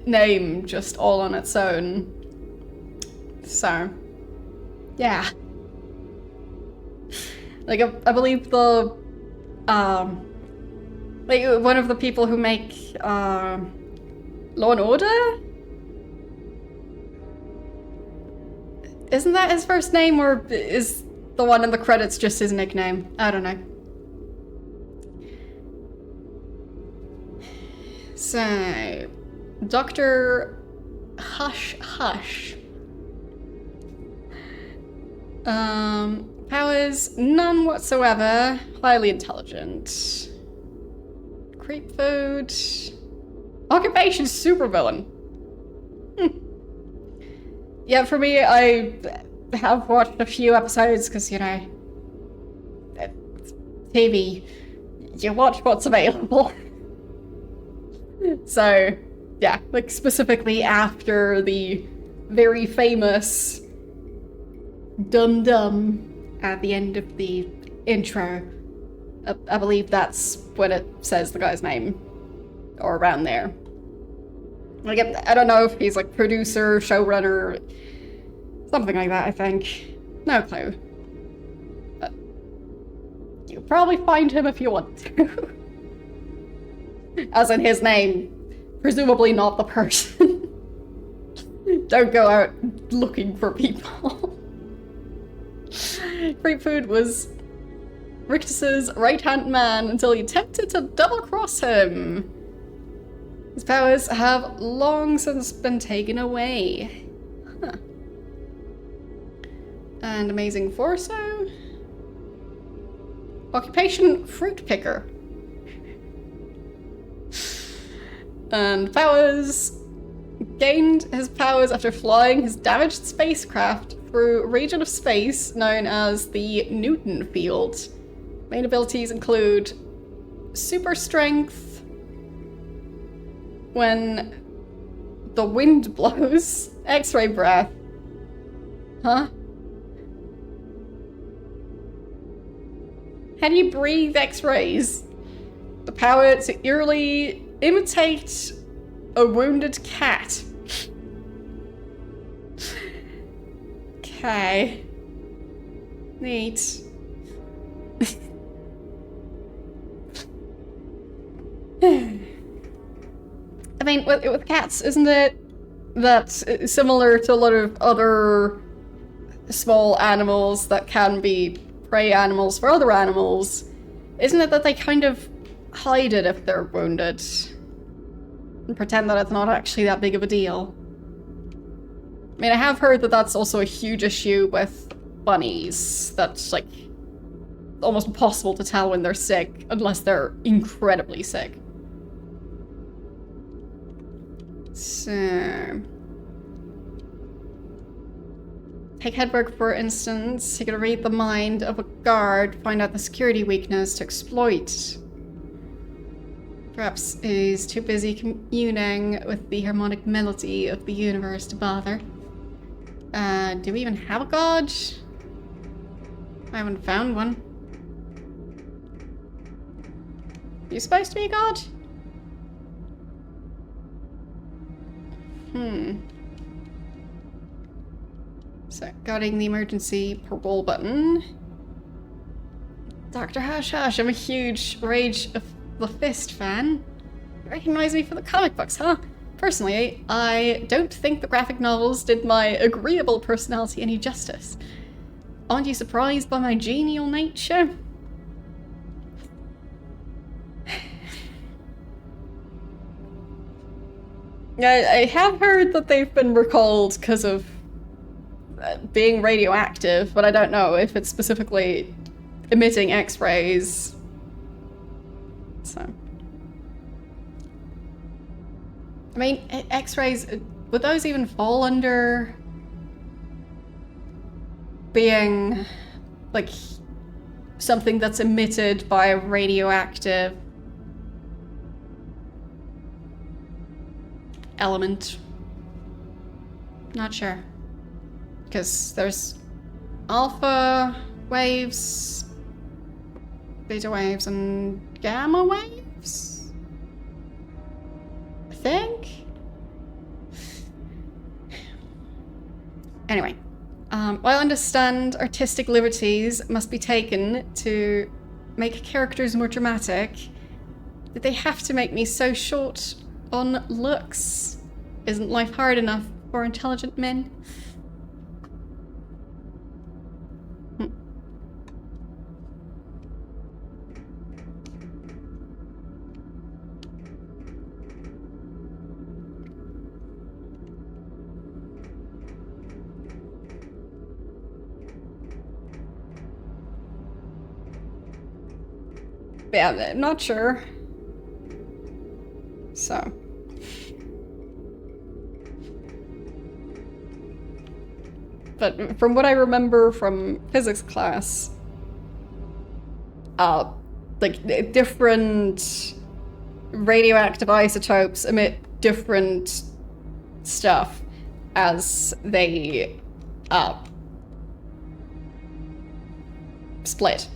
name just all on its own. So, yeah. Like, I believe the Like one of the people who make Law and Order? Isn't that his first name, or is the one in the credits just his nickname? I don't know. So, Dr. Hush Hush. Powers, none whatsoever. Highly intelligent. Creep food. Occupation, supervillain. Yeah, for me, I have watched a few episodes because, you know, TV, you watch what's available. So, yeah, like specifically after the very famous Dum Dum at the end of the intro. I believe that's when it says the guy's name, or around there. Like, I don't know if he's like producer, showrunner, something like that, I think. No clue. But you'll probably find him if you want to. As in his name, presumably not the person. Don't go out looking for people. Creep Food was Rictus's right-hand man until he attempted to double-cross him. His powers have long since been taken away. Huh. And Amazing Forso. Occupation, fruit picker. And powers. Gained his powers after flying his damaged spacecraft through a region of space known as the Newton field. Main abilities include super strength when the wind blows, X-ray breath. Huh? How do you breathe X-rays? The power to eerily imitate a wounded cat. Okay. Neat. I mean, with cats, isn't it that similar to a lot of other small animals that can be prey animals for other animals? Isn't it that they kind of hide it if they're wounded? And pretend that it's not actually that big of a deal? I mean, I have heard that that's also a huge issue with bunnies. That's, like, almost impossible to tell when they're sick, unless they're incredibly sick. So... Take Hedberg, for instance. He could read the mind of a guard, find out the security weakness to exploit. Perhaps he's too busy communing with the harmonic melody of the universe to bother. Do we even have a god? I haven't found one. You supposed to be a god? So, guarding the emergency parole button. Dr. Hush Hush, I'm a huge Rage of the Fist fan. You recognize me from the comic books, huh? Personally, I don't think the graphic novels did my agreeable personality any justice. Aren't you surprised by my genial nature? I have heard that they've been recalled because of being radioactive, but I don't know if it's specifically emitting X-rays. So... I mean, X-rays, would those even fall under being, like, something that's emitted by a radioactive element? Not sure. Because there's alpha waves, beta waves, and gamma waves? I think? Anyway, while I understand artistic liberties must be taken to make characters more dramatic, did they have to make me so short on looks? Isn't life hard enough for intelligent men? Yeah, I'm not sure. So. But from what I remember from physics class, like different radioactive isotopes emit different stuff as they split.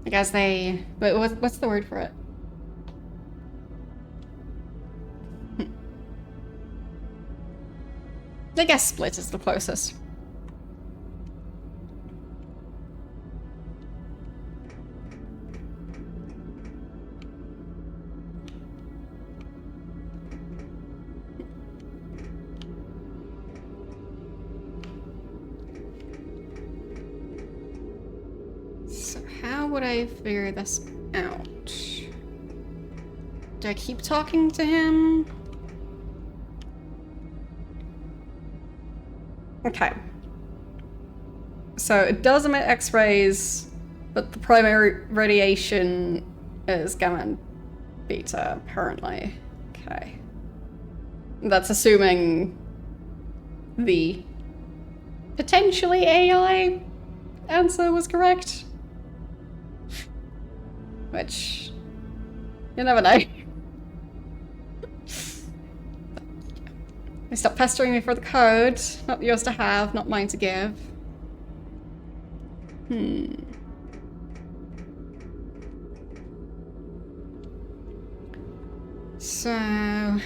I guess they... what's the word for it? I guess split is the closest. So how would I figure this out? Do I keep talking to him? Okay. So it does emit X-rays, but the primary radiation is gamma and beta, apparently. Okay. That's assuming the potentially AI answer was correct. Which, you never know. Stop pestering me for the code. Not yours to have, not mine to give. So,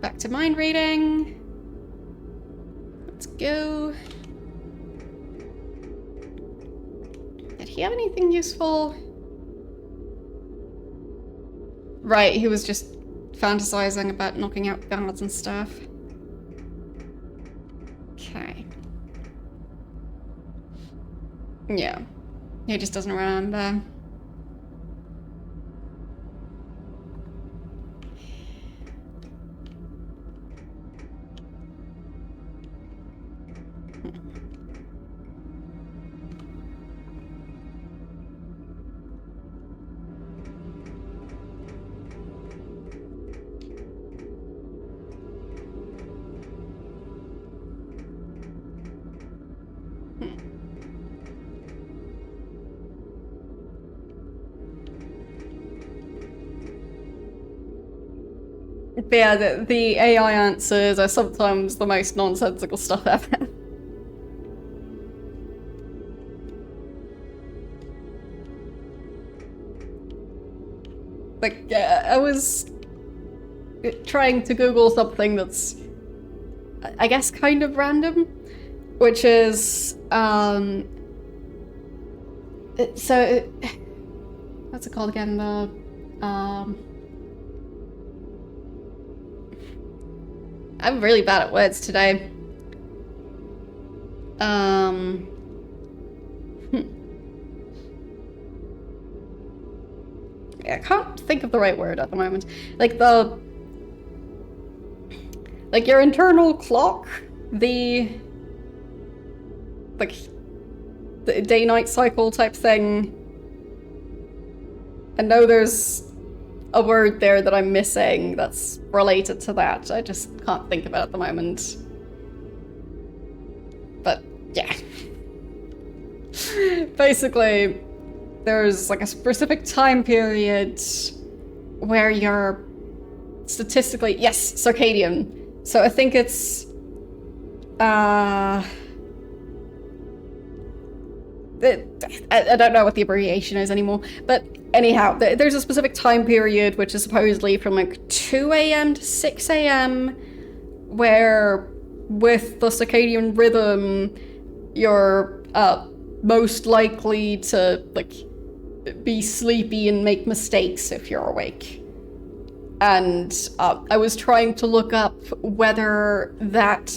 back to mind reading. Let's go. Did he have anything useful? Right, he was just fantasizing about knocking out guards and stuff. Okay. Yeah. He just doesn't remember. But yeah, the AI answers are sometimes the most nonsensical stuff ever. Like, I was trying to Google something that's, I guess, kind of random, which is, what's it called again? I'm really bad at words today. I can't think of the right word at the moment. Like your internal clock, the day-night cycle type thing. I know there's a word there that I'm missing that's related to that. I just can't think of it at the moment. But yeah. Basically, there's like a specific time period where you're statistically, yes, circadian. So I think it's I don't know what the abbreviation is anymore, but anyhow, there's a specific time period which is supposedly from like 2 a.m. to 6 a.m. where with the circadian rhythm, your most likely to, like, be sleepy and make mistakes if you're awake. And I was trying to look up whether that,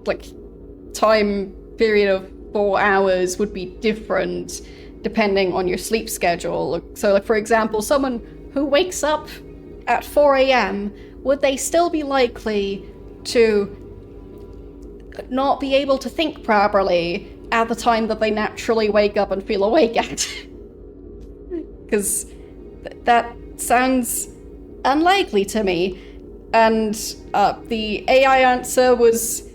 like, time period of 4 hours would be different depending on your sleep schedule. So, like, for example, someone who wakes up at 4 a.m., would they still be likely to not be able to think properly at the time that they naturally wake up and feel awake at? Because that sounds unlikely to me. And the AI answer was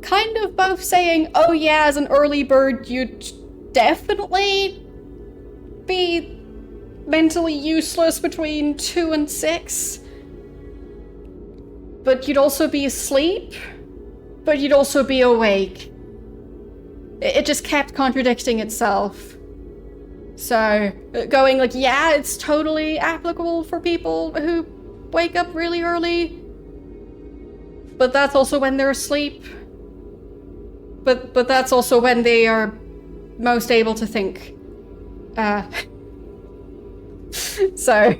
kind of both saying, oh yeah, as an early bird, you'd definitely be mentally useless between 2 and 6. But you'd also be asleep, but you'd also be awake. It just kept contradicting itself. So, going like, yeah, it's totally applicable for people who wake up really early, but that's also when they're asleep. But that's also when they are most able to think. So...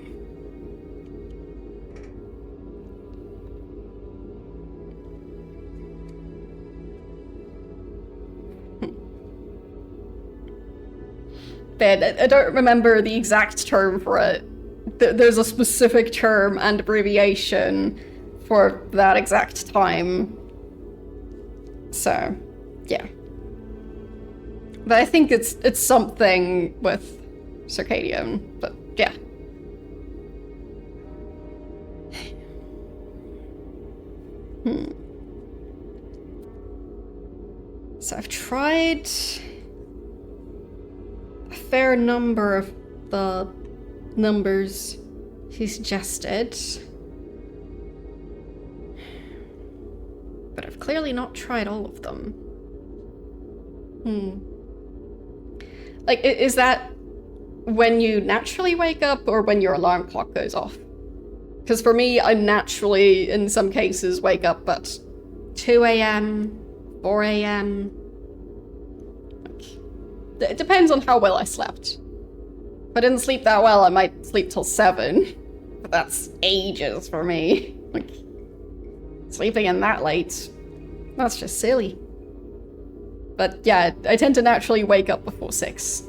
I don't remember the exact term for it. There's a specific term and abbreviation for that exact time. So, yeah. But I think it's something with circadian, but yeah. So I've tried a fair number of the numbers he suggested, but I've clearly not tried all of them. Like, is that when you naturally wake up or when your alarm clock goes off? Because for me, I naturally, in some cases, wake up at 2 a.m., 4 a.m. It depends on how well I slept. If I didn't sleep that well, I might sleep till 7. But that's ages for me. Like, sleeping in that late, that's just silly. But yeah, I tend to naturally wake up before 6.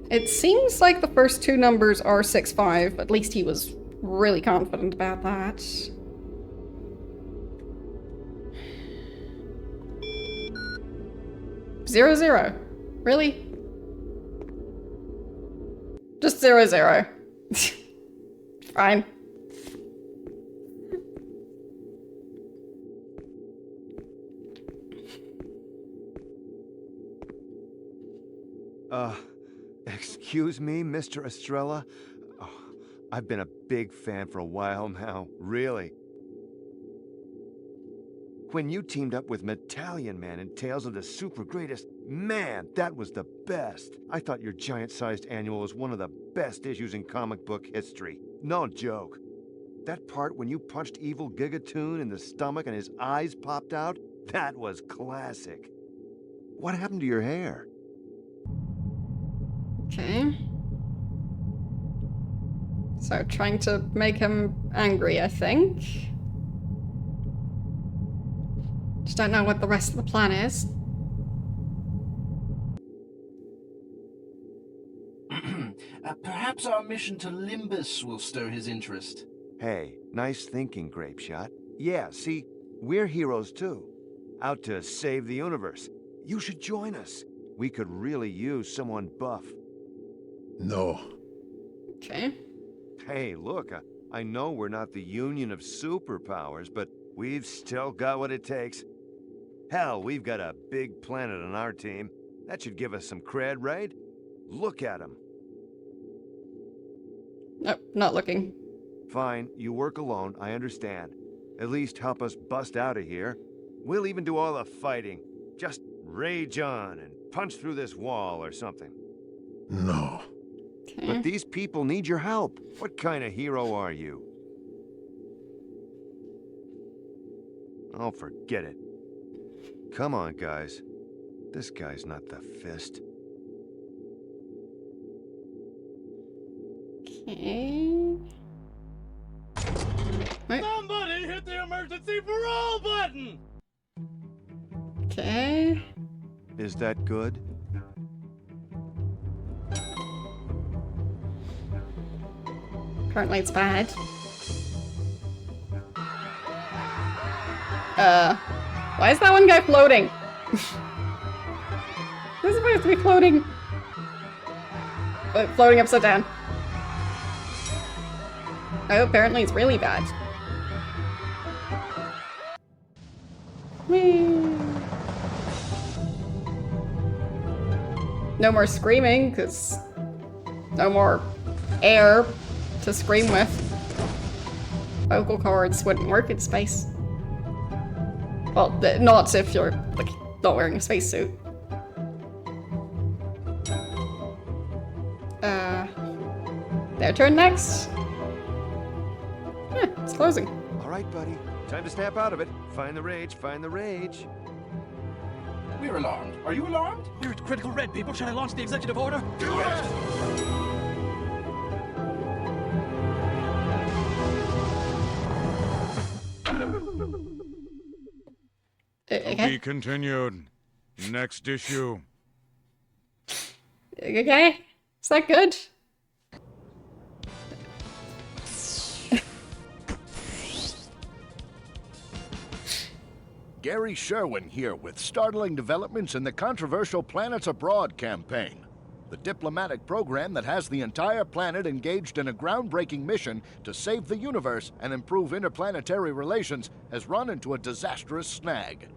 It seems like the first 2 numbers are 6-5. At least he was really confident about that. Zero, zero. Really? Just 0, 0. Fine. Excuse me, Mr. Estrella? Oh, I've been a big fan for a while now, really. When you teamed up with Metallion Man in Tales of the Super Greatest, man, that was the best. I thought your giant-sized annual was one of the best issues in comic book history. No joke. That part when you punched evil Gigatoon in the stomach and his eyes popped out, that was classic. What happened to your hair? Okay. So, trying to make him angry, I think. Just don't know what the rest of the plan is. Perhaps our mission to Limbus will stir his interest. Hey, nice thinking, Grapeshot. Yeah, see, we're heroes too. Out to save the universe. You should join us. We could really use someone buff. No. Okay. Hey, look, I know we're not the Union of Superpowers, but we've still got what it takes. Hell, we've got a big planet on our team. That should give us some cred, right? Look at him. Nope, not looking. Fine, you work alone, I understand. At least help us bust out of here. We'll even do all the fighting. Just rage on and punch through this wall or something. No. Okay. But these people need your help. What kind of hero are you? Oh, forget it. Come on, guys. This guy's not the Fist. Okay. Wait. Somebody hit the emergency parole button! Okay. Is that good? Apparently it's bad. Why is that one guy floating? This is supposed to be floating. Floating upside down. Oh, apparently it's really bad. Whee! No more screaming, because no more air to scream with. Vocal cords wouldn't work in space. Well, not if you're, like, not wearing a spacesuit. Their turn next. Yeah, it's closing. All right, buddy. Time to snap out of it. Find the rage, find the rage. We're alarmed. Are you alarmed? We're at critical red, people. Should I launch the executive order? Do it! To Okay. be continued. Next issue. Okay. Is that good? Gary Sherwin here with startling developments in the controversial Planets Abroad campaign. The diplomatic program that has the entire planet engaged in a groundbreaking mission to save the universe and improve interplanetary relations has run into a disastrous snag.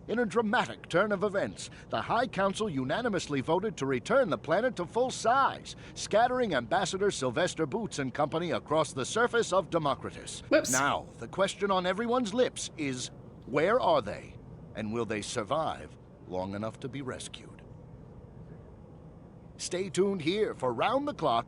In a dramatic turn of events, the High Council unanimously voted to return the planet to full size, scattering Ambassador Sylvester Boots and company across the surface of Democritus. Whoops. Now, the question on everyone's lips is, where are they? And will they survive long enough to be rescued? Stay tuned here for Round the Clock.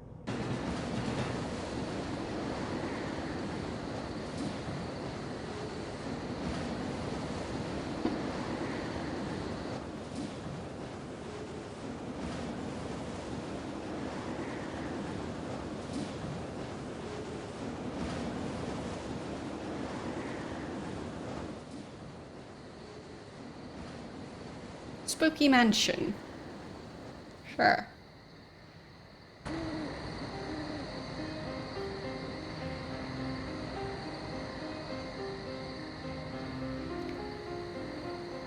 Spooky mansion. Sure.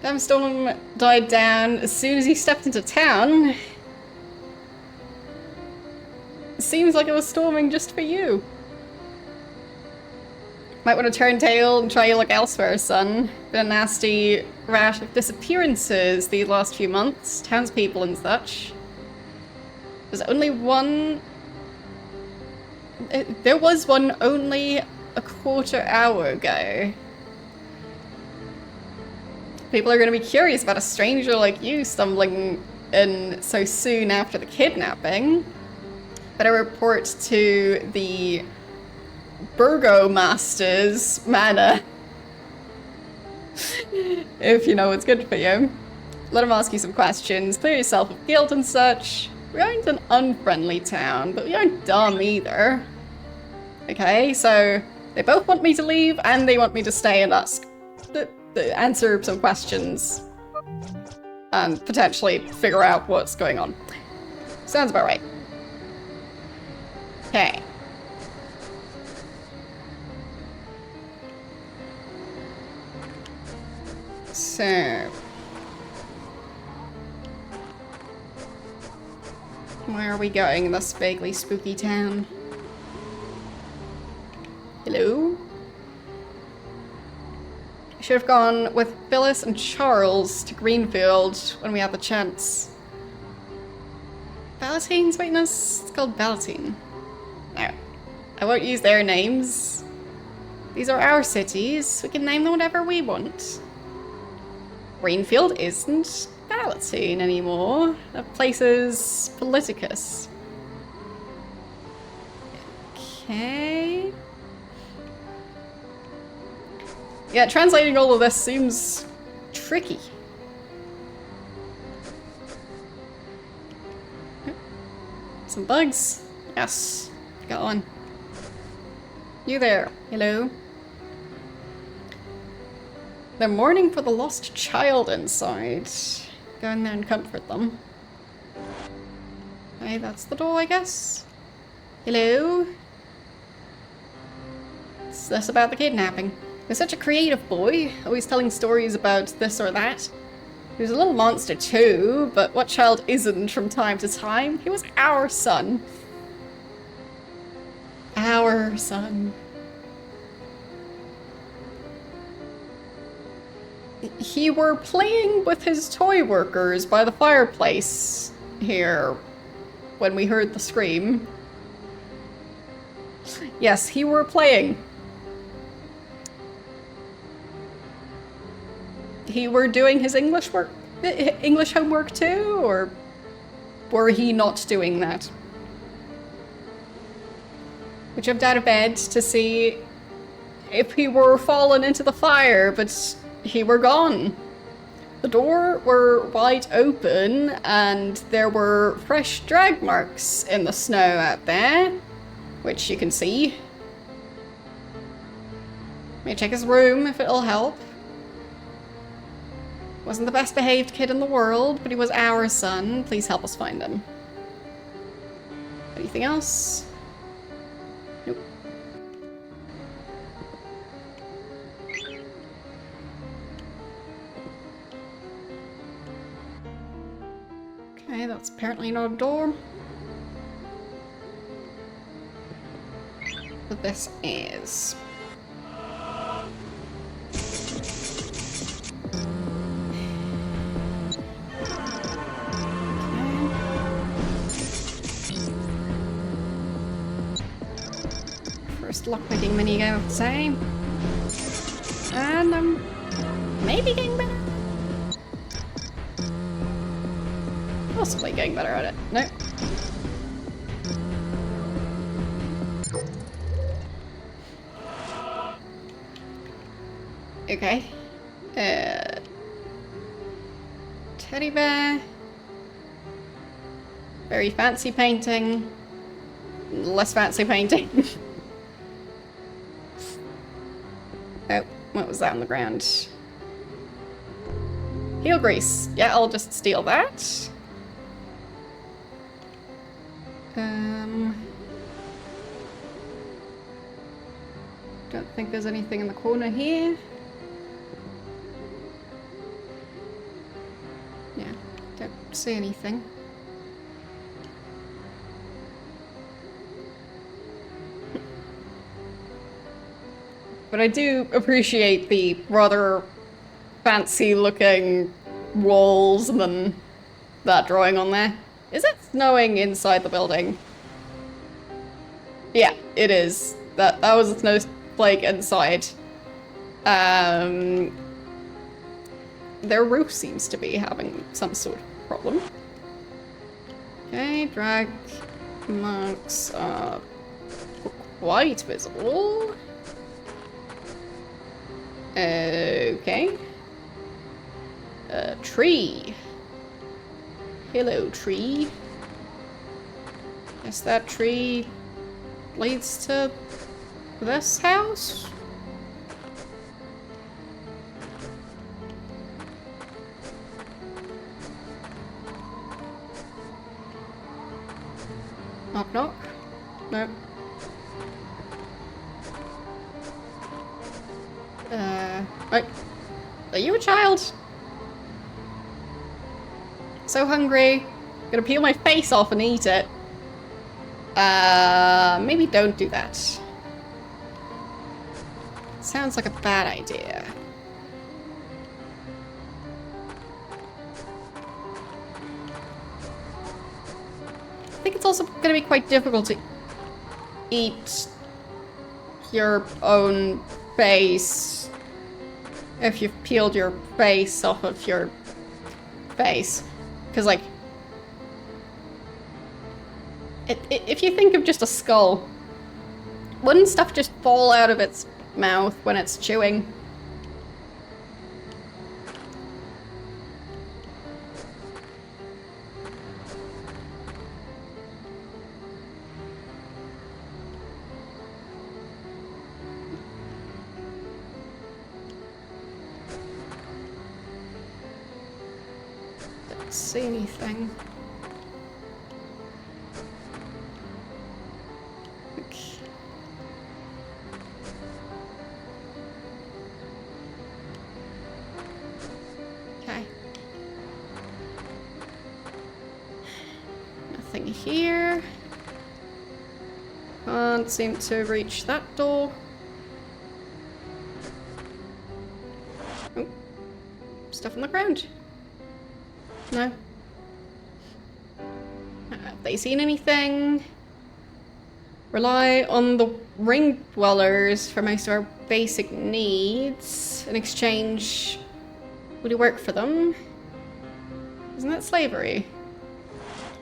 Damn storm died down as soon as he stepped into town. Seems like it was storming just for you. Might want to turn tail and try your luck elsewhere, son. Been a nasty rash of disappearances these last few months, townspeople and such. There's only one... There was one only a quarter hour ago. People are going to be curious about a stranger like you stumbling in so soon after the kidnapping. Better report to the Burgomaster's manor. If you know what's good for you. Let him ask you some questions, clear yourself of guilt and such. We aren't an unfriendly town, but we aren't dumb either. Okay, so they both want me to leave and they want me to stay and ask, answer some questions and potentially figure out what's going on. Sounds about right. Okay. So, where are we going in this vaguely spooky town? Hello? I should have gone with Phyllis and Charles to Greenfield when we had the chance. Ballatine's witness? It's called Ballatine. No, I won't use their names. These are our cities. We can name them whatever we want. Greenfield isn't Ballatine anymore. That place is Politicus. Okay. Yeah, translating all of this seems tricky. Some bugs. Yes. Got one. You there. Hello. They're mourning for the lost child inside. Go in there and comfort them. Okay, that's the door, I guess. Hello? Is this about the kidnapping? He was such a creative boy, always telling stories about this or that. He was a little monster too, but what child isn't from time to time? He was our son. Our son. He were playing with his toy workers by the fireplace here when we heard the scream. Yes, he were playing. He were doing his English homework too, or were he not doing that? We jumped out of bed to see if he were fallen into the fire, but he were gone. The door were wide open and there were fresh drag marks in the snow out there, which you can see. May check his room if it'll help. Wasn't the best behaved kid in the world, but he was our son. Please help us find him. Anything else? Nope. Okay, that's apparently not a door. But this is. First lockpicking minigame of the same. And I'm maybe getting better. Possibly getting better at it. No. Okay. Teddy bear. Very fancy painting. Less fancy painting. Oh, what was that on the ground? Heel grease. Yeah, I'll just steal that. Don't think there's anything in the corner here. Yeah, don't see anything. But I do appreciate the rather fancy looking walls and then that drawing on there. Is it snowing inside the building? Yeah, it is. That was a snowflake inside. Their roof seems to be having some sort of problem. Okay, drag marks are quite visible. Okay. Tree. Hello, tree. Guess that tree leads to this house? Knock knock? No. Wait. Are you a child? So hungry. Gonna peel my face off and eat it. Maybe don't do that. Sounds like a bad idea. I think it's also gonna be quite difficult to eat your own face if you've peeled your face off of your face. Because, like, if you think of just a skull Wouldn't stuff just fall out of its mouth when it's chewing? Don't see anything. Okay. Nothing here. Can't seem to reach that door. Oh. Stuff on the ground. No. Have they seen anything? Rely on the ring dwellers for most of our basic needs. In exchange, would you work for them? Isn't that slavery?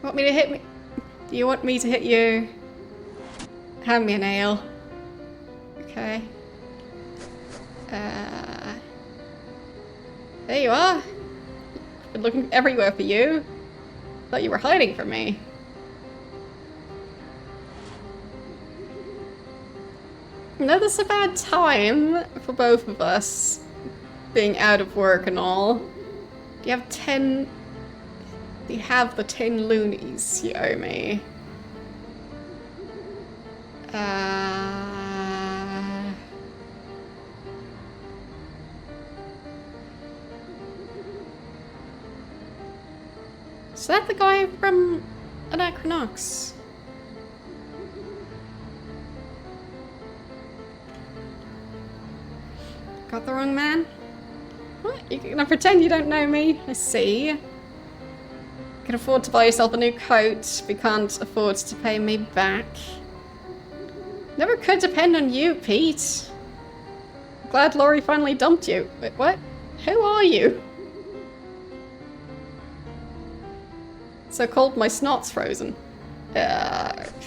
Want me to hit me? Do you want me to hit you? Hand me a nail. Okay. There you are. Been looking everywhere for you. Thought you were hiding from me. No, this is a bad time for both of us. Being out of work and all. Do you have 10... Do you have the 10 loonies you owe me? Is that the guy from Anachronox? Got the wrong man? What? You're gonna pretend you don't know me? I see. You can afford to buy yourself a new coat, but you can't afford to pay me back. Never could depend on you, Pete. Glad Laurie finally dumped you. Wait, what? Who are you? So cold my snot's frozen.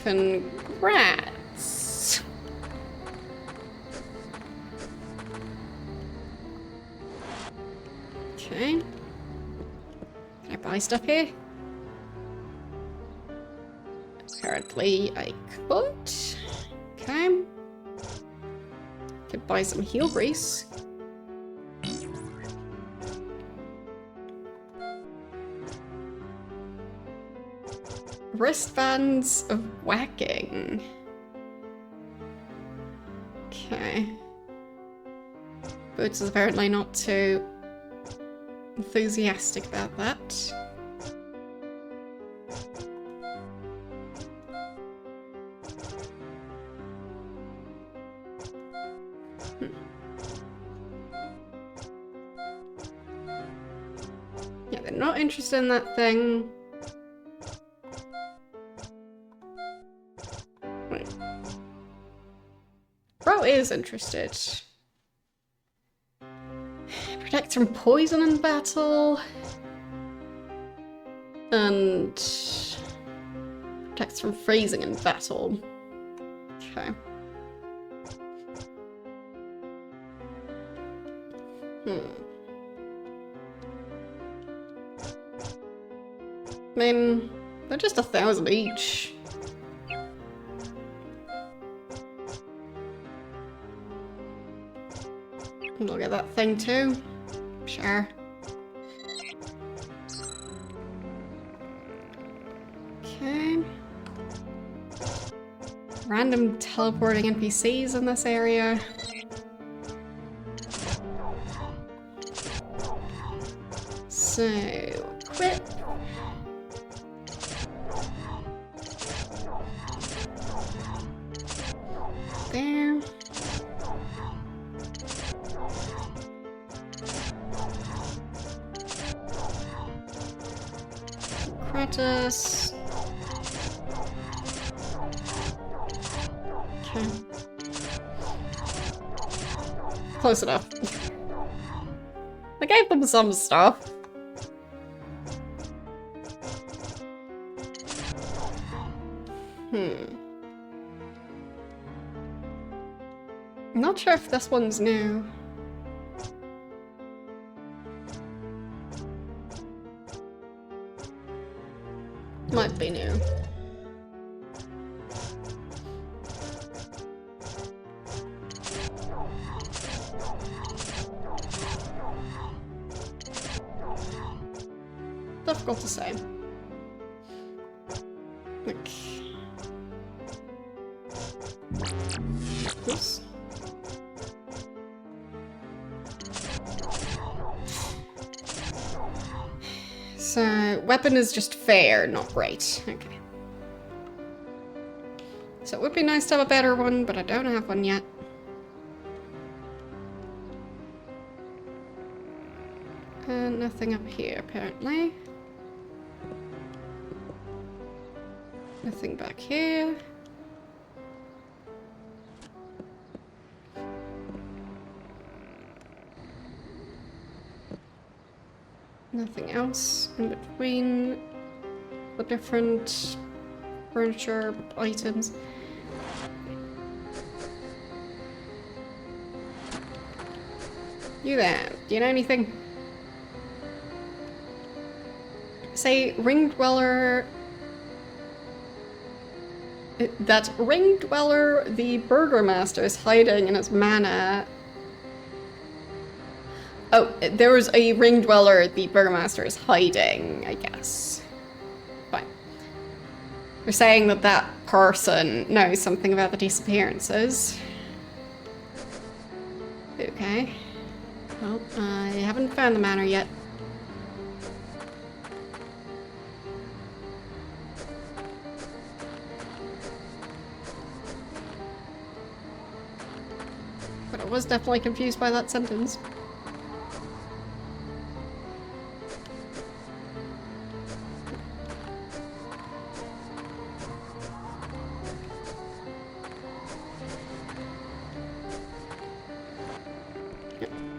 Congrats. Okay. Can I buy stuff here? Apparently I could. Okay. Could buy some heel grease. Wristbands of whacking. Okay. Boots is apparently not too enthusiastic about that. Yeah, they're not interested in that thing. Wait. Bro is interested. Protects from poison in battle. And protects from freezing in battle. Okay. I mean, they're just 1,000 each. We'll get that thing too. Sure. Okay. Random teleporting NPCs in this area. So, equip. There. Kratos. Okay. Close enough. I gave them some stuff. I'm not sure if this one's new. Might be new. Difficult to say. Okay. Oops. So, weapon is just fair, not great. Okay. So it would be nice to have a better one, but I don't have one yet. And nothing up here, apparently. Nothing back here. Nothing else in between the different furniture items. You there, do you know anything? Say ring dweller. That ring dweller the burgomaster is hiding in his manor. Oh, there was a ring dweller the burgomaster is hiding, I guess. Fine. They're saying that that person knows something about the disappearances. Okay. Well, I haven't found the manor yet. But I was definitely confused by that sentence.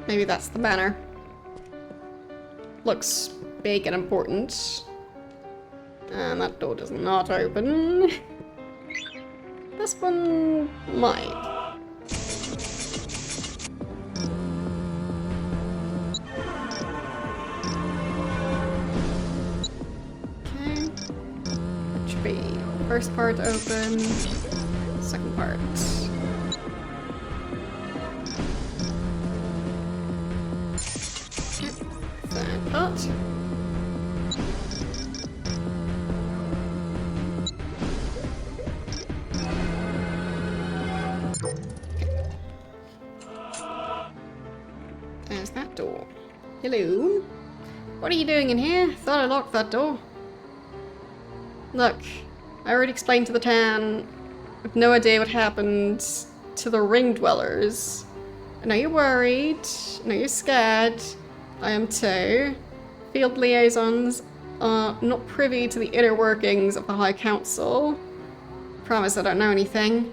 Maybe that's the banner. Looks big and important. And that door does not open. This one might. Okay. That should be first part open, second part. Part. There's that door. Hello? What are you doing in here? Thought I locked that door. Look, I already explained to the town. I have no idea what happened to the ring dwellers. I know you're worried. I know you're scared. I am too. Field liaisons are not privy to the inner workings of the High Council. Promise I don't know anything.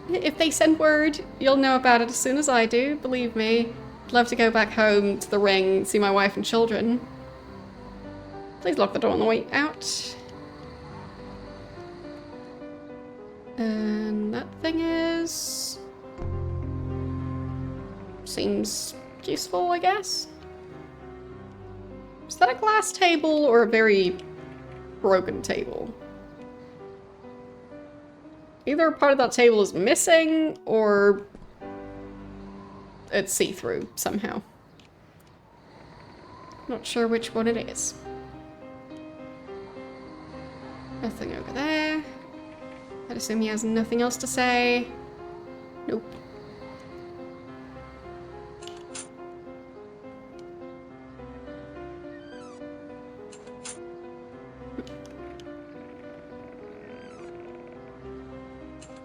If they send word, you'll know about it as soon as I do, believe me. I'd love to go back home to the ring, see my wife and children. Please lock the door on the way out. And that thing is... seems useful, I guess. Is that a glass table or a very broken table? Either a part of that table is missing or it's see-through somehow. Not sure which one it is. Nothing over there. I'd assume he has nothing else to say. Nope.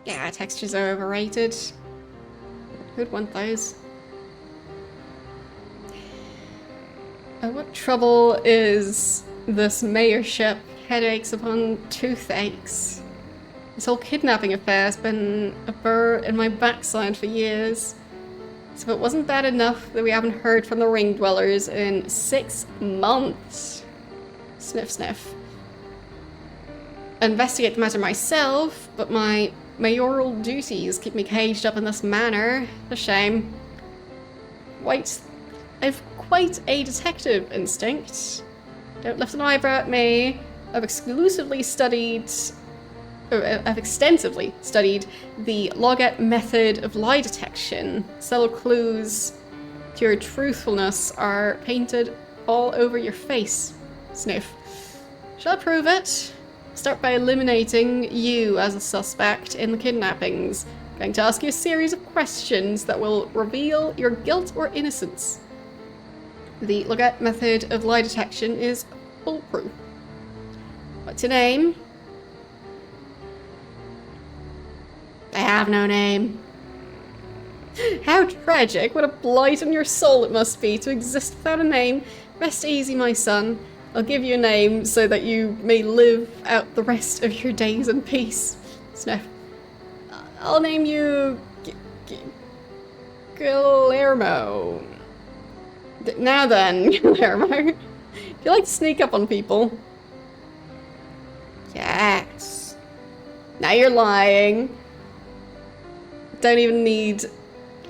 Yeah, textures are overrated. Who'd want those? What trouble is this mayorship? Headaches upon toothaches. This whole kidnapping affair has been a burr in my backside for years. So it wasn't bad enough that we haven't heard from the ring dwellers in 6 months. Sniff, sniff. I investigate the matter myself, but my mayoral duties keep me caged up in this manor. A shame. I've quite a detective instinct. Don't lift an eyebrow at me. I've extensively studied the Logat method of lie detection. Subtle clues to your truthfulness are painted all over your face. Sniff. Shall I prove it? Start by eliminating you as a suspect in the kidnappings. I'm going to ask you a series of questions that will reveal your guilt or innocence. The Logat method of lie detection is foolproof. What's your name? I have no name. How tragic, what a blight on your soul it must be to exist without a name. Rest easy, my son. I'll give you a name so that you may live out the rest of your days in peace. Sniff. I'll name you Guillermo. Now then, Guillermo. Do you like to sneak up on people? Yes. Now you're lying. Don't even need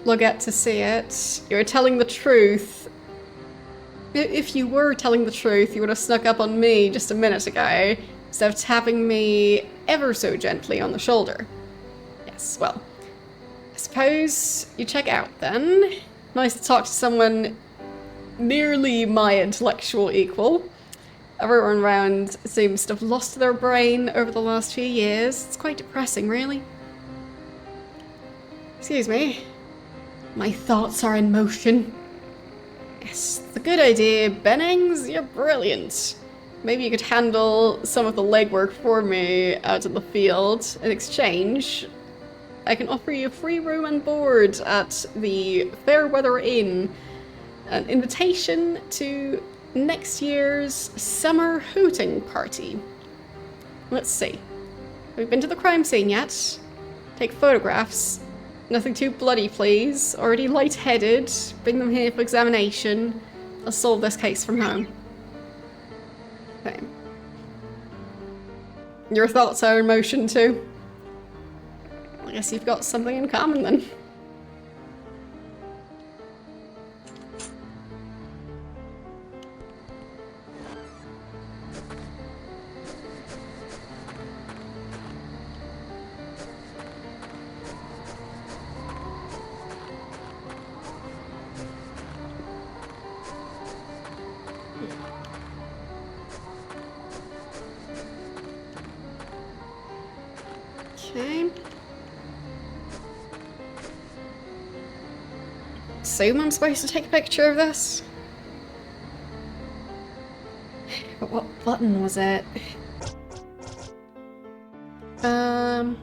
Logat to see it. You're telling the truth. If you were telling the truth, you would have snuck up on me just a minute ago, instead of tapping me ever so gently on the shoulder. Yes, well, I suppose you check out then. Nice to talk to someone nearly my intellectual equal. Everyone around seems to have lost their brain over the last few years. It's quite depressing, really. Excuse me. My thoughts are in motion. Yes, it's a good idea, Bennings. You're brilliant. Maybe you could handle some of the legwork for me out in the field. In exchange, I can offer you free room and board at the Fairweather Inn. An invitation to next year's summer hooting party. Let's see. Have you been to the crime scene yet? Take photographs. Nothing too bloody, please. Already lightheaded. Bring them here for examination. I'll solve this case from home. Okay. Your thoughts are in motion too. I guess you've got something in common then. Okay. Assume I'm supposed to take a picture of this? But what button was it? Find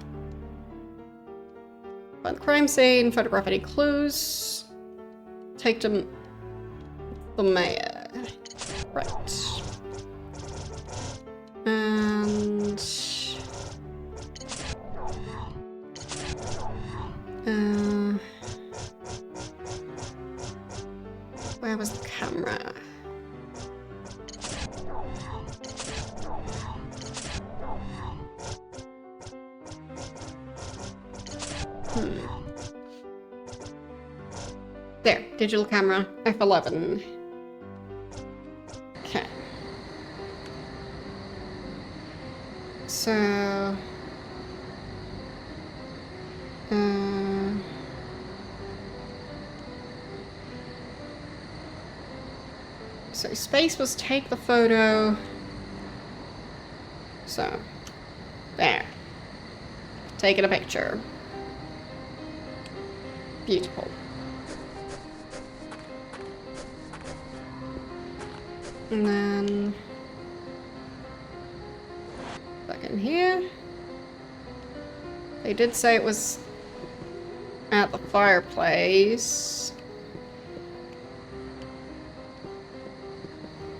the crime scene, photograph any clues. Take them the mayor. Right. And where was the camera? There, digital camera, F11. Okay. So... So space was take the photo. So, there. Taking a picture. Beautiful. And then back in here. They did say it was at the fireplace.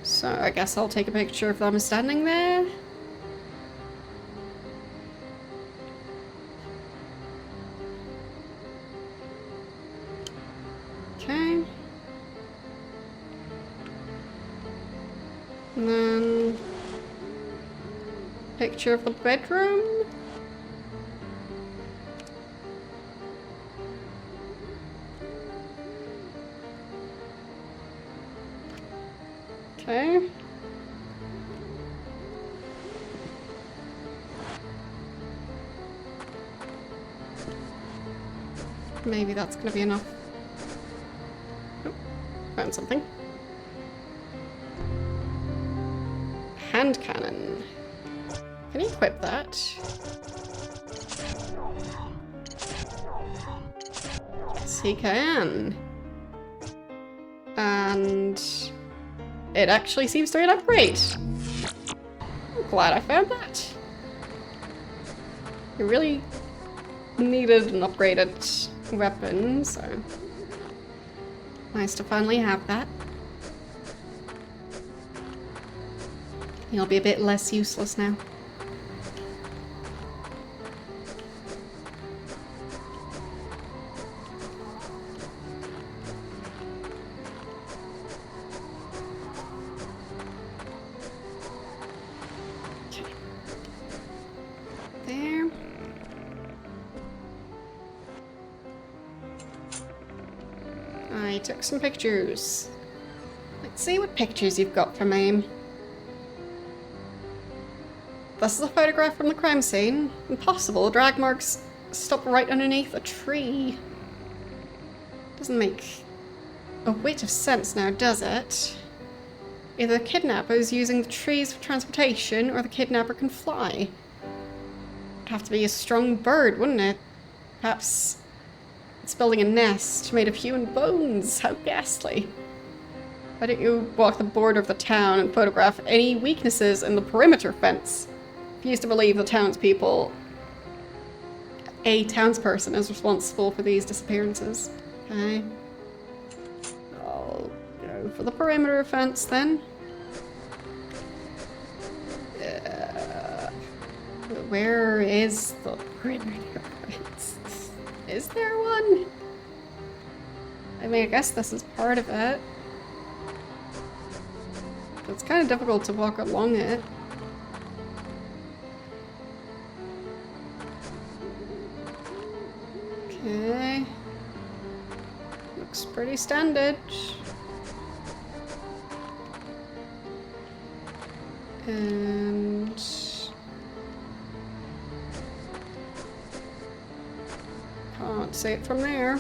So I guess I'll take a picture of them standing there. Okay. And then picture of the bedroom. Okay. Maybe that's gonna be enough. Oh, found something. Hand cannon. Can you equip that? Yes, he can. And it actually seems to be an upgrade. I'm glad I found that. I really needed an upgraded weapon, so nice to finally have that. He'll be a bit less useless now. Okay. There. I took some pictures. Let's see what pictures you've got for me. This is a photograph from the crime scene. Impossible. Drag marks stop right underneath a tree. Doesn't make a whit of sense now, does it? Either the kidnapper is using the trees for transportation, or the kidnapper can fly. It'd have to be a strong bird, wouldn't it? Perhaps it's building a nest made of human bones. How ghastly. Why don't you walk the border of the town and photograph any weaknesses in the perimeter fence? Refuse to believe the townspeople. A townsperson is responsible for these disappearances. Okay. I'll go for the perimeter fence then. Where is the perimeter fence? Is there one? I mean, I guess this is part of it. It's kind of difficult to walk along it. Okay. Looks pretty standard. And can't see it from there.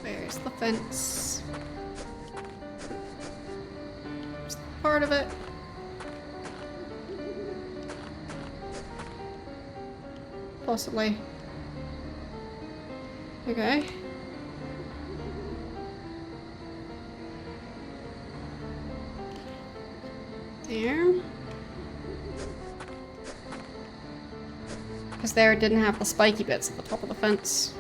There's the fence. It's part of it. Possibly. Okay. There. Because there it didn't have the spiky bits at the top of the fence.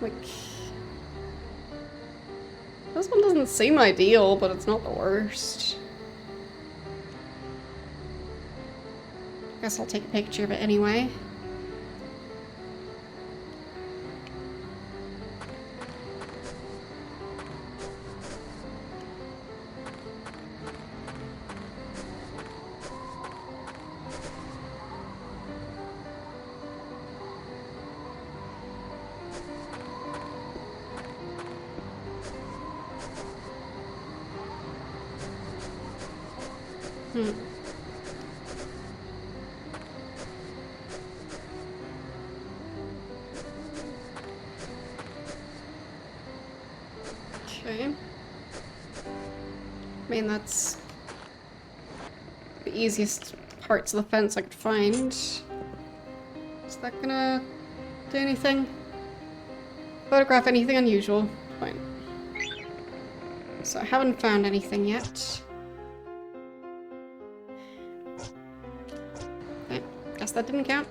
Like, this one doesn't seem ideal, but it's not the worst. Guess I'll take a picture of it anyway. Okay. I mean, that's the easiest parts of the fence I could find. Is that gonna do anything? Photograph anything unusual? Fine. So I haven't found anything yet. Okay, guess that didn't count.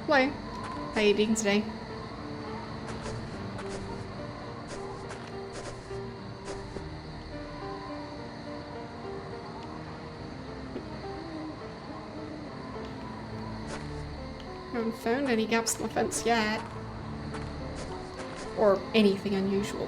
Hello. How are you doing today? Haven't found any gaps in the fence yet. Or anything unusual.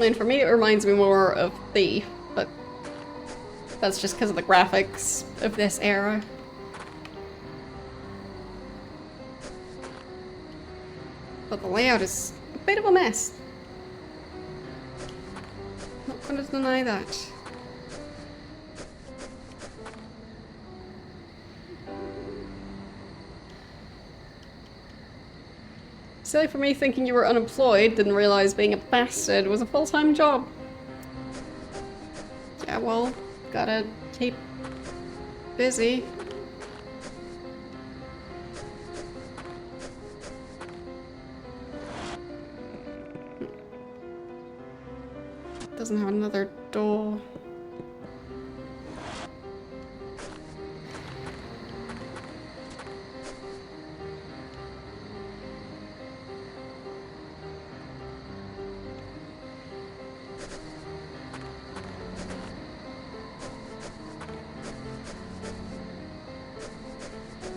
And for me, it reminds me more of Thief, but that's just because of the graphics of this era. But the layout is a bit of a mess. Not gonna deny that. Silly for me thinking you were unemployed, didn't realize being a bastard was a full-time job. Yeah, well, gotta keep busy. Doesn't have another door.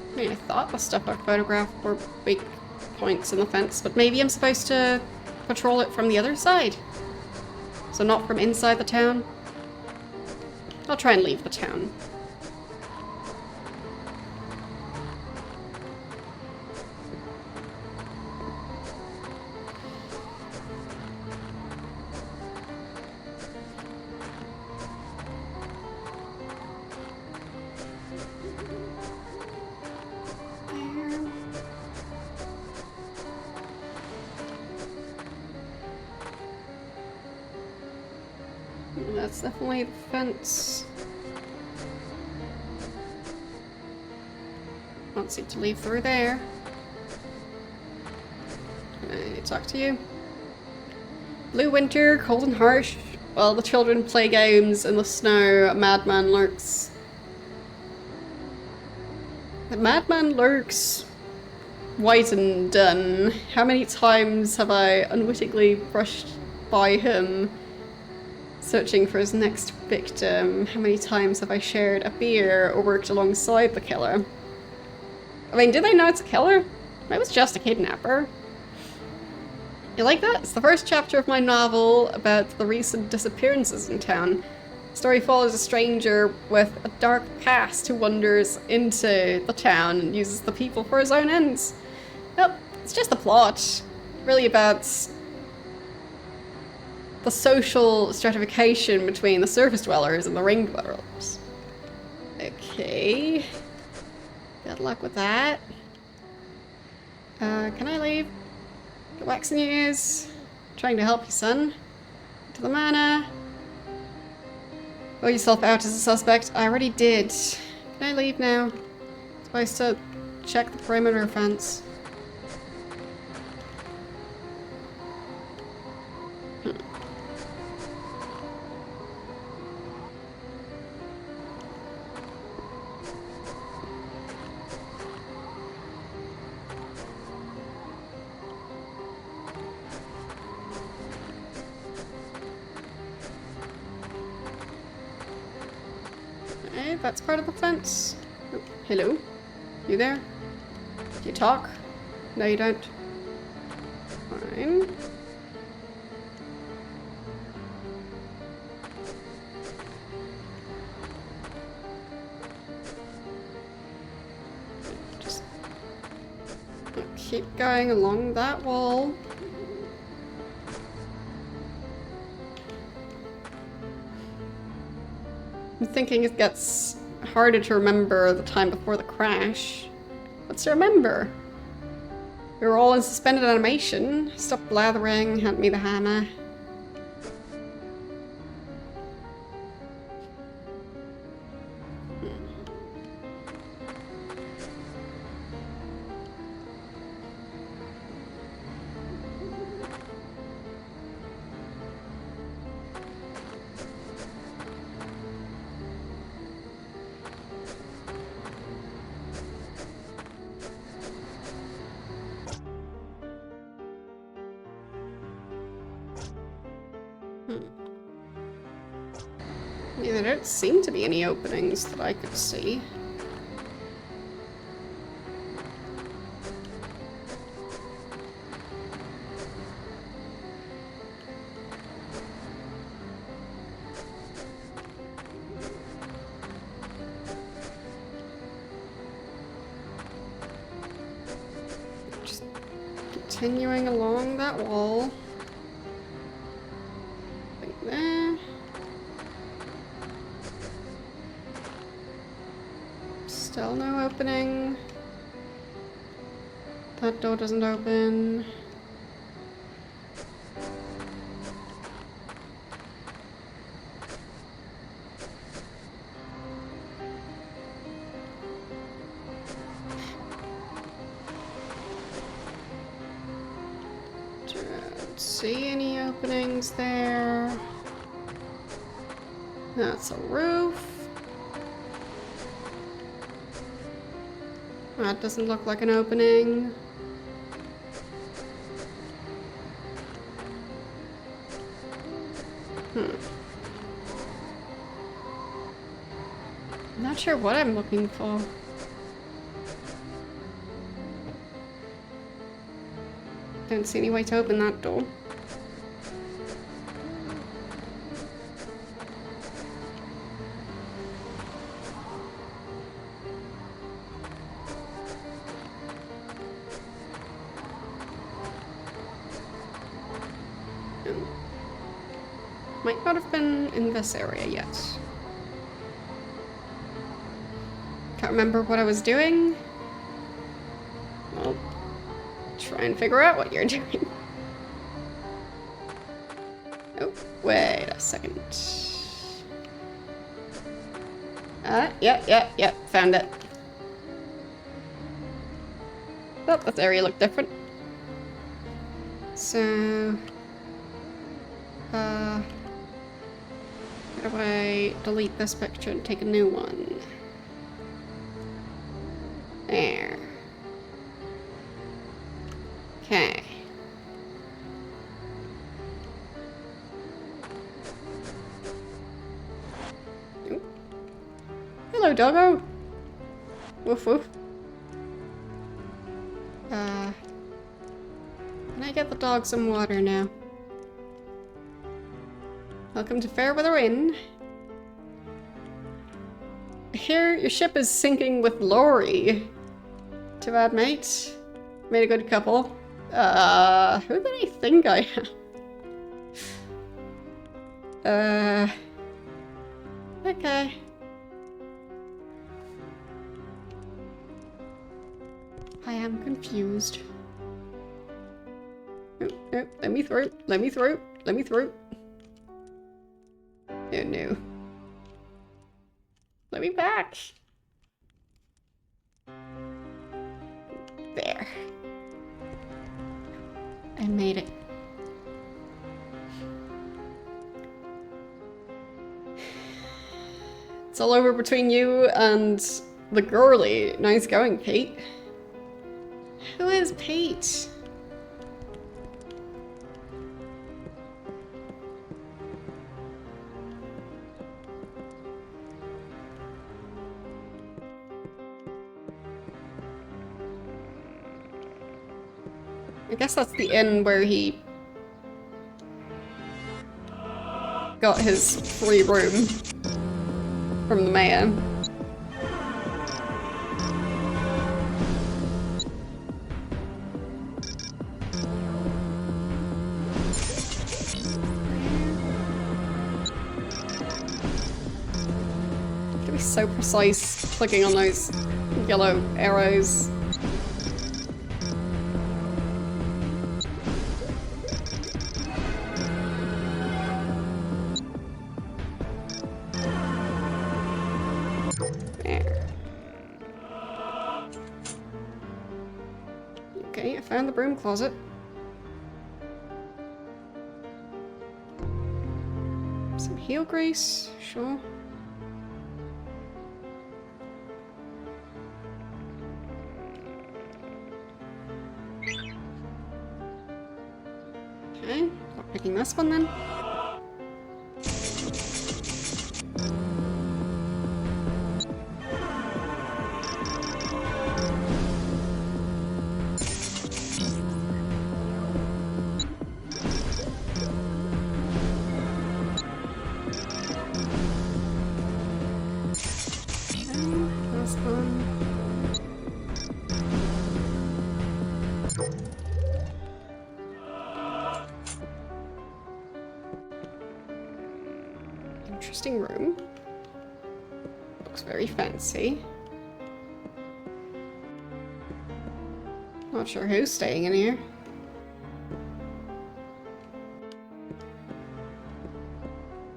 I mean, I thought the stuff I photographed were weak points in the fence, but maybe I'm supposed to patrol it from the other side. So not from inside the town. I'll try and leave the town. That's definitely the fence. Can't seem to leave through there. Can I talk to you? Blue winter, cold and harsh. While the children play games in the snow, a madman lurks. The madman lurks. White and done. How many times have I unwittingly brushed by him, searching for his next victim? How many times have I shared a beer or worked alongside the killer? I mean, do they know it's a killer? I was just a kidnapper. You like that? It's the first chapter of my novel about the recent disappearances in town. The story follows a stranger with a dark past who wanders into the town and uses the people for his own ends. Well, it's just the plot. Really about the social stratification between the surface dwellers and the ring dwellers. Okay. Good luck with that. Can I leave? Get wax in your ears. Trying to help you, son. To the manor. Vote yourself out as a suspect. I already did. Can I leave now? Supposed to check the perimeter fence. Okay, that's part of the fence. Oh, hello? You there? Do you talk? No, you don't. Fine. keep going along that wall. I'm thinking it gets harder to remember the time before the crash. What's to remember? We were all in suspended animation. Stop blathering, hand me the hammer. Yeah, there don't seem to be any openings that I could see. Just continuing along that wall. Right there. Still no opening. That door doesn't open. Don't see any openings there. That's a roof. That doesn't look like an opening. I'm not sure what I'm looking for. Don't see any way to open that door. Might not have been in this area yet. Can't remember what I was doing. Well, try and figure out what you're doing. Oh, wait a second. Yep, found it. Oh, this area looked different. So... how do I delete this picture and take a new one? There. Okay. Ooh. Hello, doggo. Woof woof. Can I get the dog some water now? Welcome to Fairweather Inn. I hear your ship is sinking with Lori. Too bad, mate. Made a good couple. Who did I think I am? Okay. I am confused. Oh, oh, let me through, let me through, let me through. Oh no. Let me back. There. I made it. It's all over between you and the girly. Nice going, Pete. Who is Pete? I guess that's the inn where he got his free room from the mayor. so precise clicking on those yellow arrows. There. Okay, I found the broom closet. Some heel grease, sure. Okay, not picking this one then. Last one. Interesting room. Looks very fancy. Not sure who's staying in here.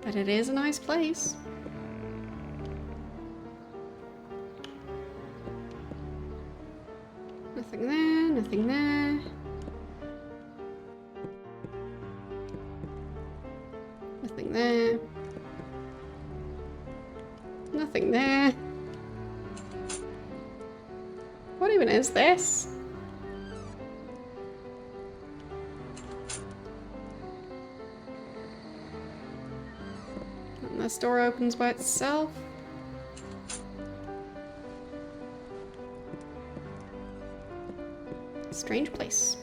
But it is a nice place. Nothing there, nothing there. Nothing there. Nothing there. What even is this? And this door opens by itself. Strange place.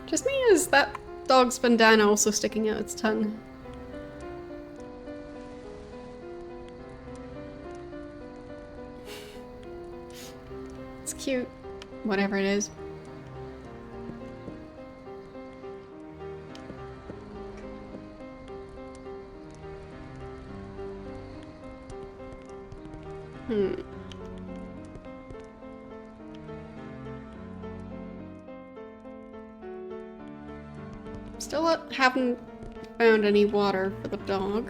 Just me, is that dog's bandana also sticking out its tongue? It's cute, whatever it is. Still haven't found any water for the dog.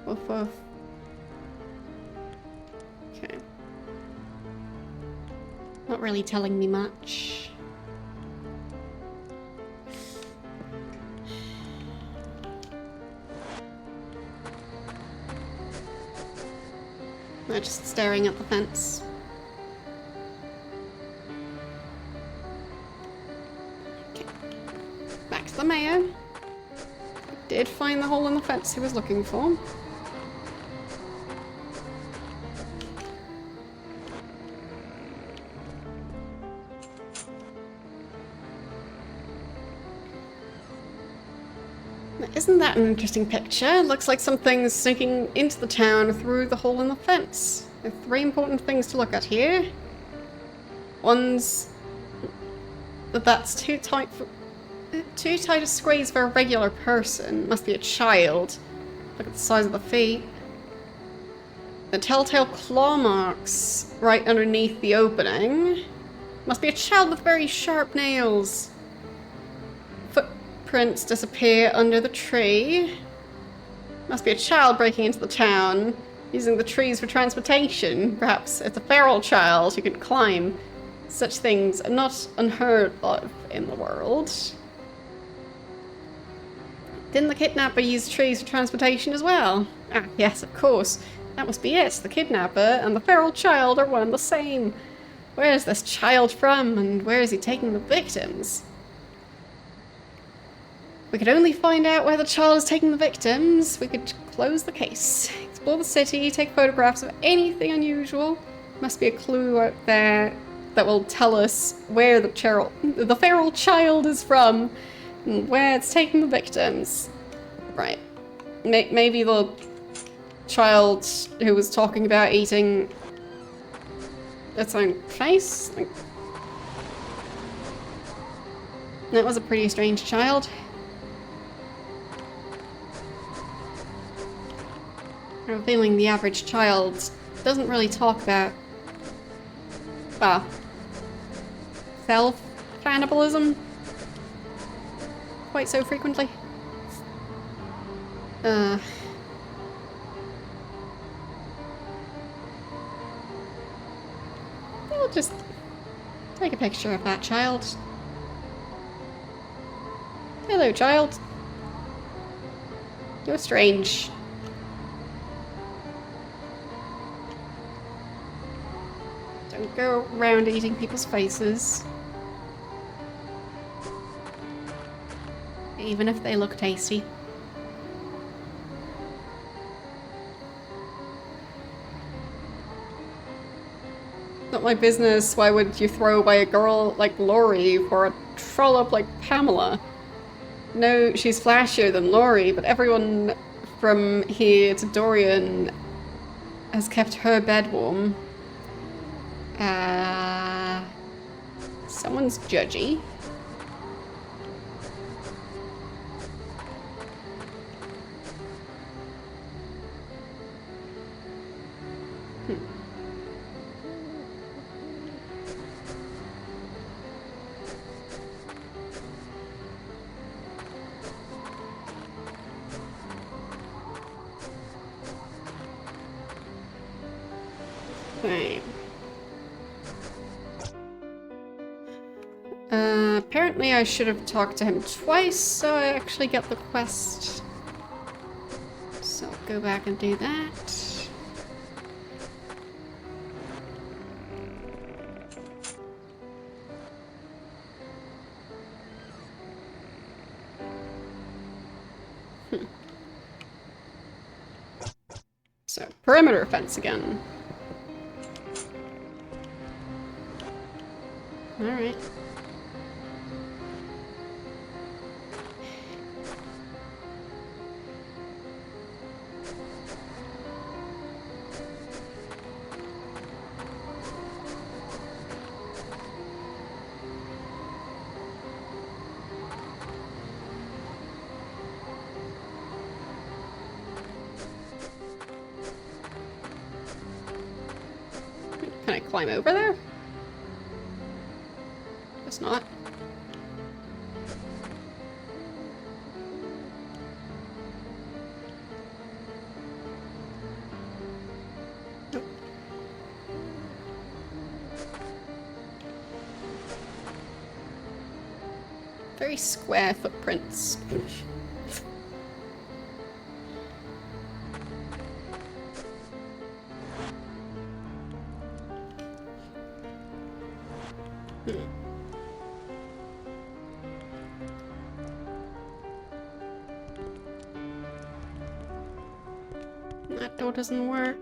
Woof woof. Okay. Not really telling me much. They're just staring at the fence. Back to the mayor. Did find the hole in the fence he was looking for. Now, isn't that an interesting picture? Looks like something's sneaking into the town through the hole in the fence. There are three important things to look at here. One's that's too tight a squeeze for a regular person. Must be a child. Look at the size of the feet. The telltale claw marks right underneath the opening. Must be a child with very sharp nails. Footprints disappear under the tree. Must be a child breaking into the town, using the trees for transportation. Perhaps it's a feral child who can climb. Such things are not unheard of in the world. Didn't the kidnapper use trees for transportation as well? Ah, yes, of course. That must be it. The kidnapper and the feral child are one and the same. Where is this child from, and where is he taking the victims? we could only find out where the child is taking the victims, we could close the case. Explore the city, take photographs of anything unusual. Must be a clue out there that will tell us where the feral child is from and where it's taking the victims. Right. Maybe the child who was talking about eating its own face? Like, that was a pretty strange child. I have a feeling the average child doesn't really talk about, well, self-cannibalism quite so frequently. I'll just take a picture of that child. Hello, child. You're strange. Don't go around eating people's faces. Even if they look tasty. Not my business. Why would you throw away a girl like Laurie for a trollop like Pamela? No, she's flashier than Laurie, but everyone from here to Dorian has kept her bed warm. Someone's judgy. Right. Apparently I should have talked to him twice, so I actually get the quest. So I'll go back and do that. So, perimeter fence again. Alright. Can I climb over there? Guess not. Nope. Very square footprints. That door doesn't work.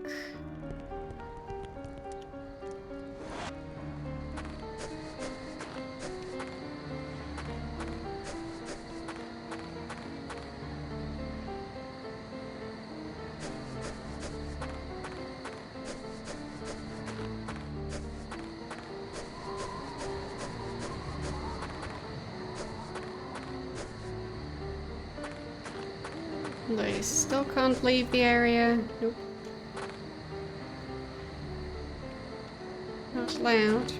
They still can't leave the area. Nope. Not allowed.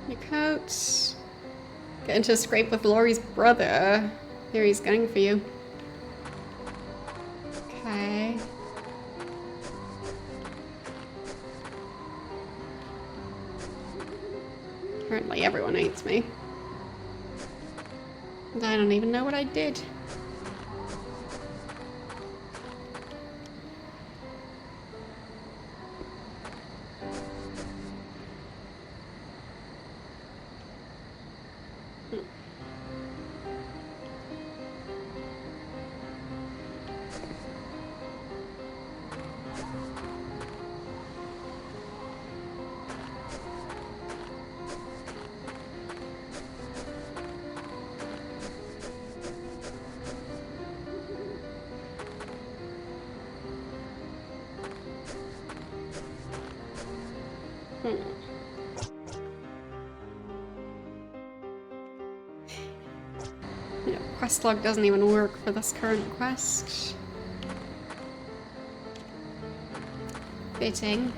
Your coats. Get into a scrape with Laurie's brother. Here he's gunning for you. Okay. Apparently everyone hates me. And I don't even know what I did. Yeah, quest log doesn't even work for this current quest. Fitting.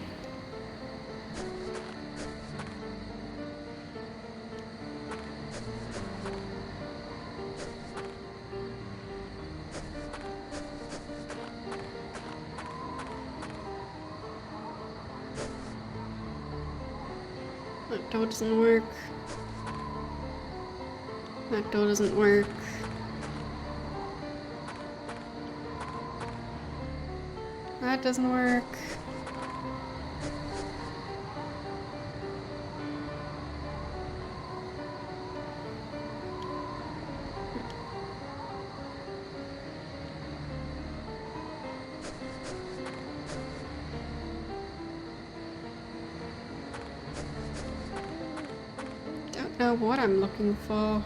That door doesn't work. That door doesn't work. That doesn't work. Don't know what I'm looking for.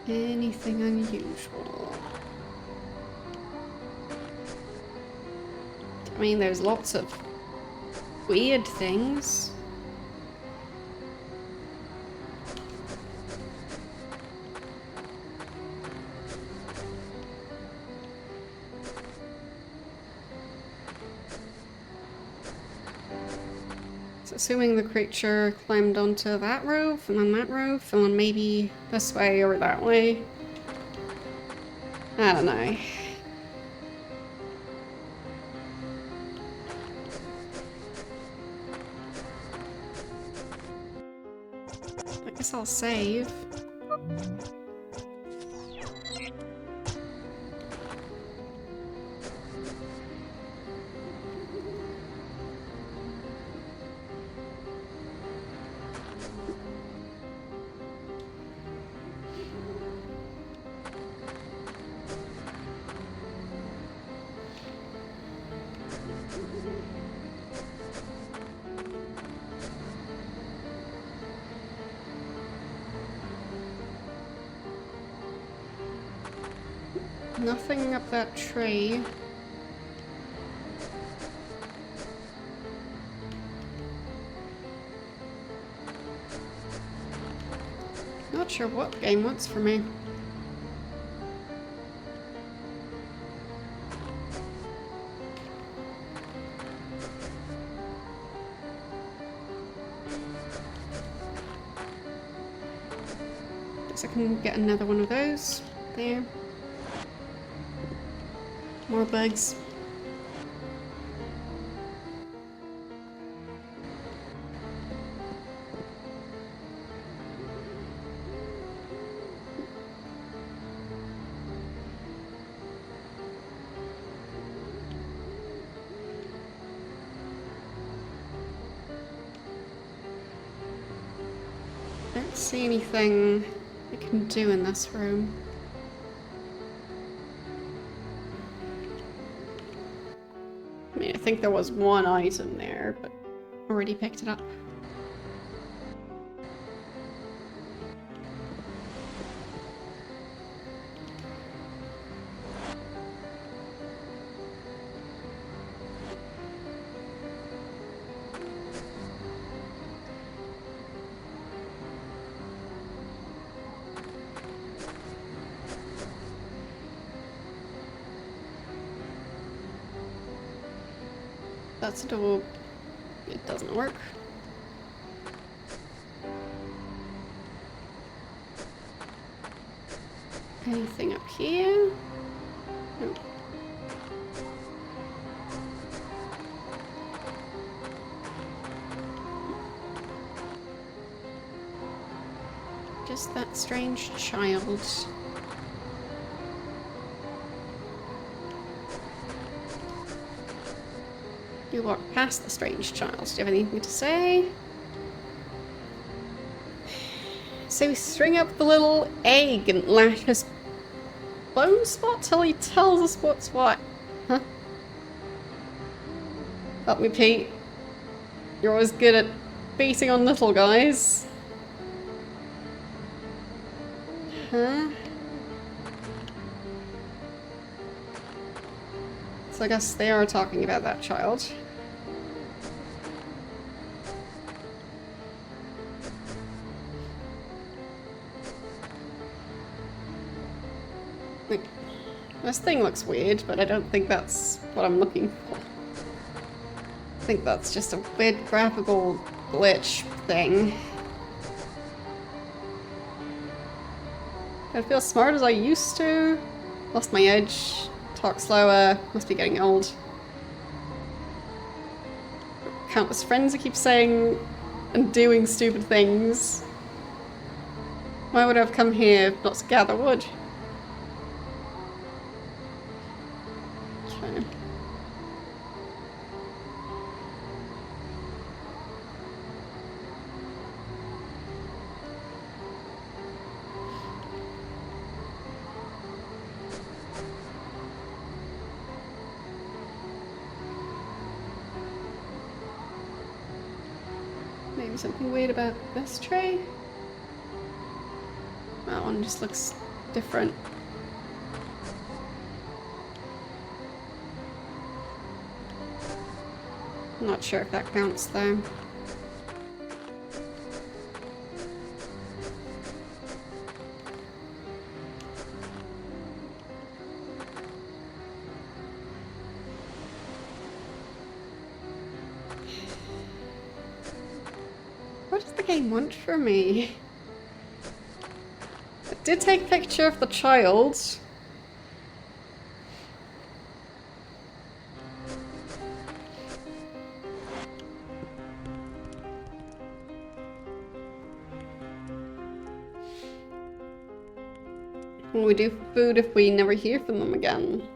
Anything unusual? I mean, there's lots of weird things. So assuming the creature climbed onto that roof, and then that roof, and then maybe this way or that way. I don't know. I guess I'll save. Nothing up that tree. Not sure what game wants for me. Guess I can get another one of those. There. More bugs. Don't see anything I can do in this room. I mean, I think there was one item there, but already picked it up. That's a door. It doesn't work. Anything up here? Nope. Just that strange child. You walk past the strange child. Do you have anything to say? So we string up the little egg and lash his bone spot till he tells us what's what. Huh? Help me, Pete. You're always good at beating on little guys. Huh? So I guess they are talking about that child. Like, this thing looks weird, but I don't think that's what I'm looking for. I think that's just a weird graphical glitch thing. Don't feel smart as I used to. Lost my edge. Talk slower. Must be getting old. Countless friends who keep saying and doing stupid things. Why would I have come here if not to gather wood? Okay. Maybe something weird about this tray? That one just looks different. I'm not sure if that counts though. What does the game want from me? I did take a picture of the child. What will we do for food if we never hear from them again?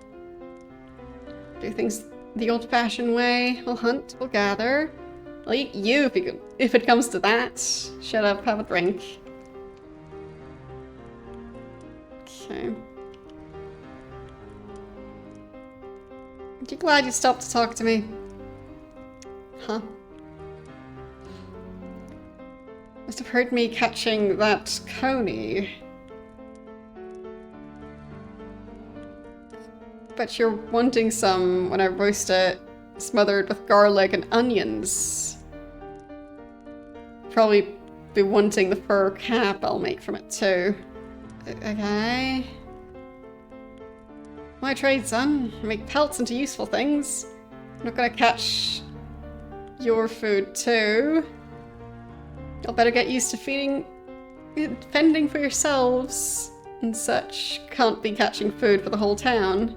Do things the old-fashioned way. We'll hunt, we'll gather. I'll eat you if it comes to that. Shut up, have a drink. Okay. Aren't you glad you stopped to talk to me? Huh? Must have heard me catching that coney. Bet you're wanting some when I roast it, smothered with garlic and onions. Probably be wanting the fur cap I'll make from it too. Okay. My trade, son. Make pelts into useful things. I'm not gonna catch your food too. You'll better get used to fending for yourselves and such. Can't be catching food for the whole town.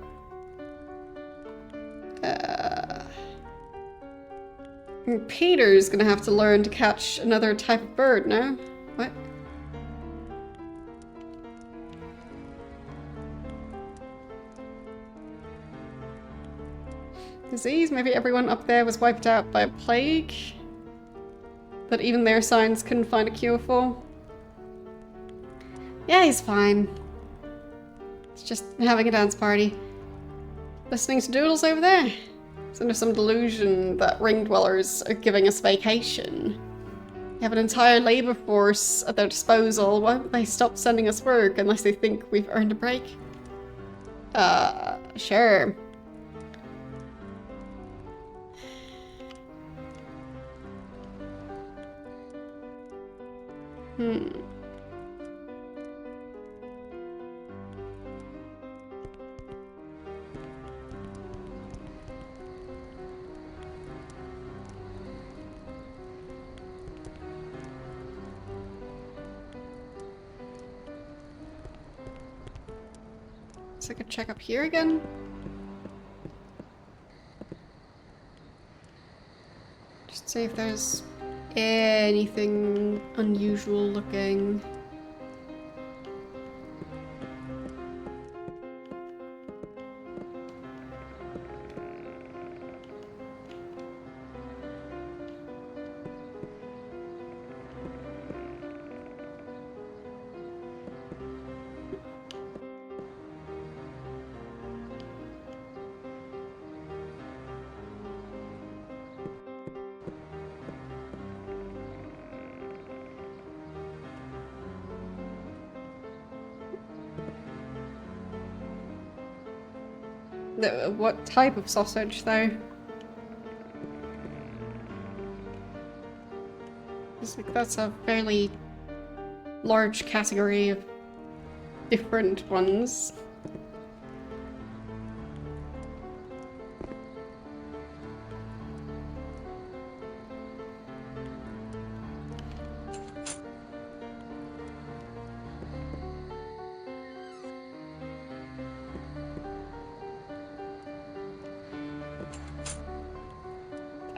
Peter's gonna have to learn to catch another type of bird, no? What? Disease? Maybe everyone up there was wiped out by a plague that even their science couldn't find a cure for. Yeah, he's fine. It's just having a dance party. Listening to Doodles over there. It's under some delusion that ring dwellers are giving us vacation. They have an entire labor force at their disposal. Why would they stop sending us work unless they think we've earned a break? Sure. So I could check up here again. Just see if there's anything unusual looking. What type of sausage, though? It's like that's a fairly large category of different ones.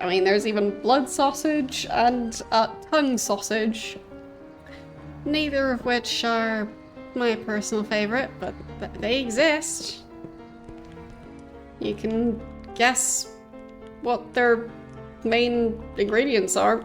I mean, there's even blood sausage and tongue sausage. Neither of which are my personal favorite, but they exist. You can guess what their main ingredients are.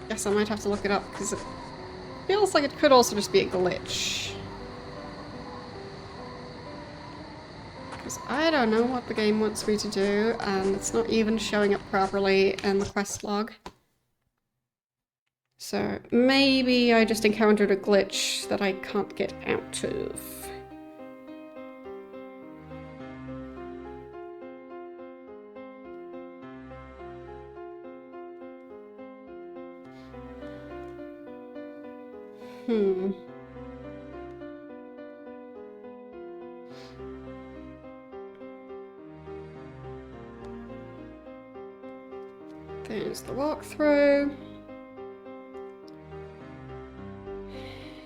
Guess I might have to look it up, because it feels like it could also just be a glitch. Because I don't know what the game wants me to do, and it's not even showing up properly in the quest log. So maybe I just encountered a glitch that I can't get out of. There's the walkthrough.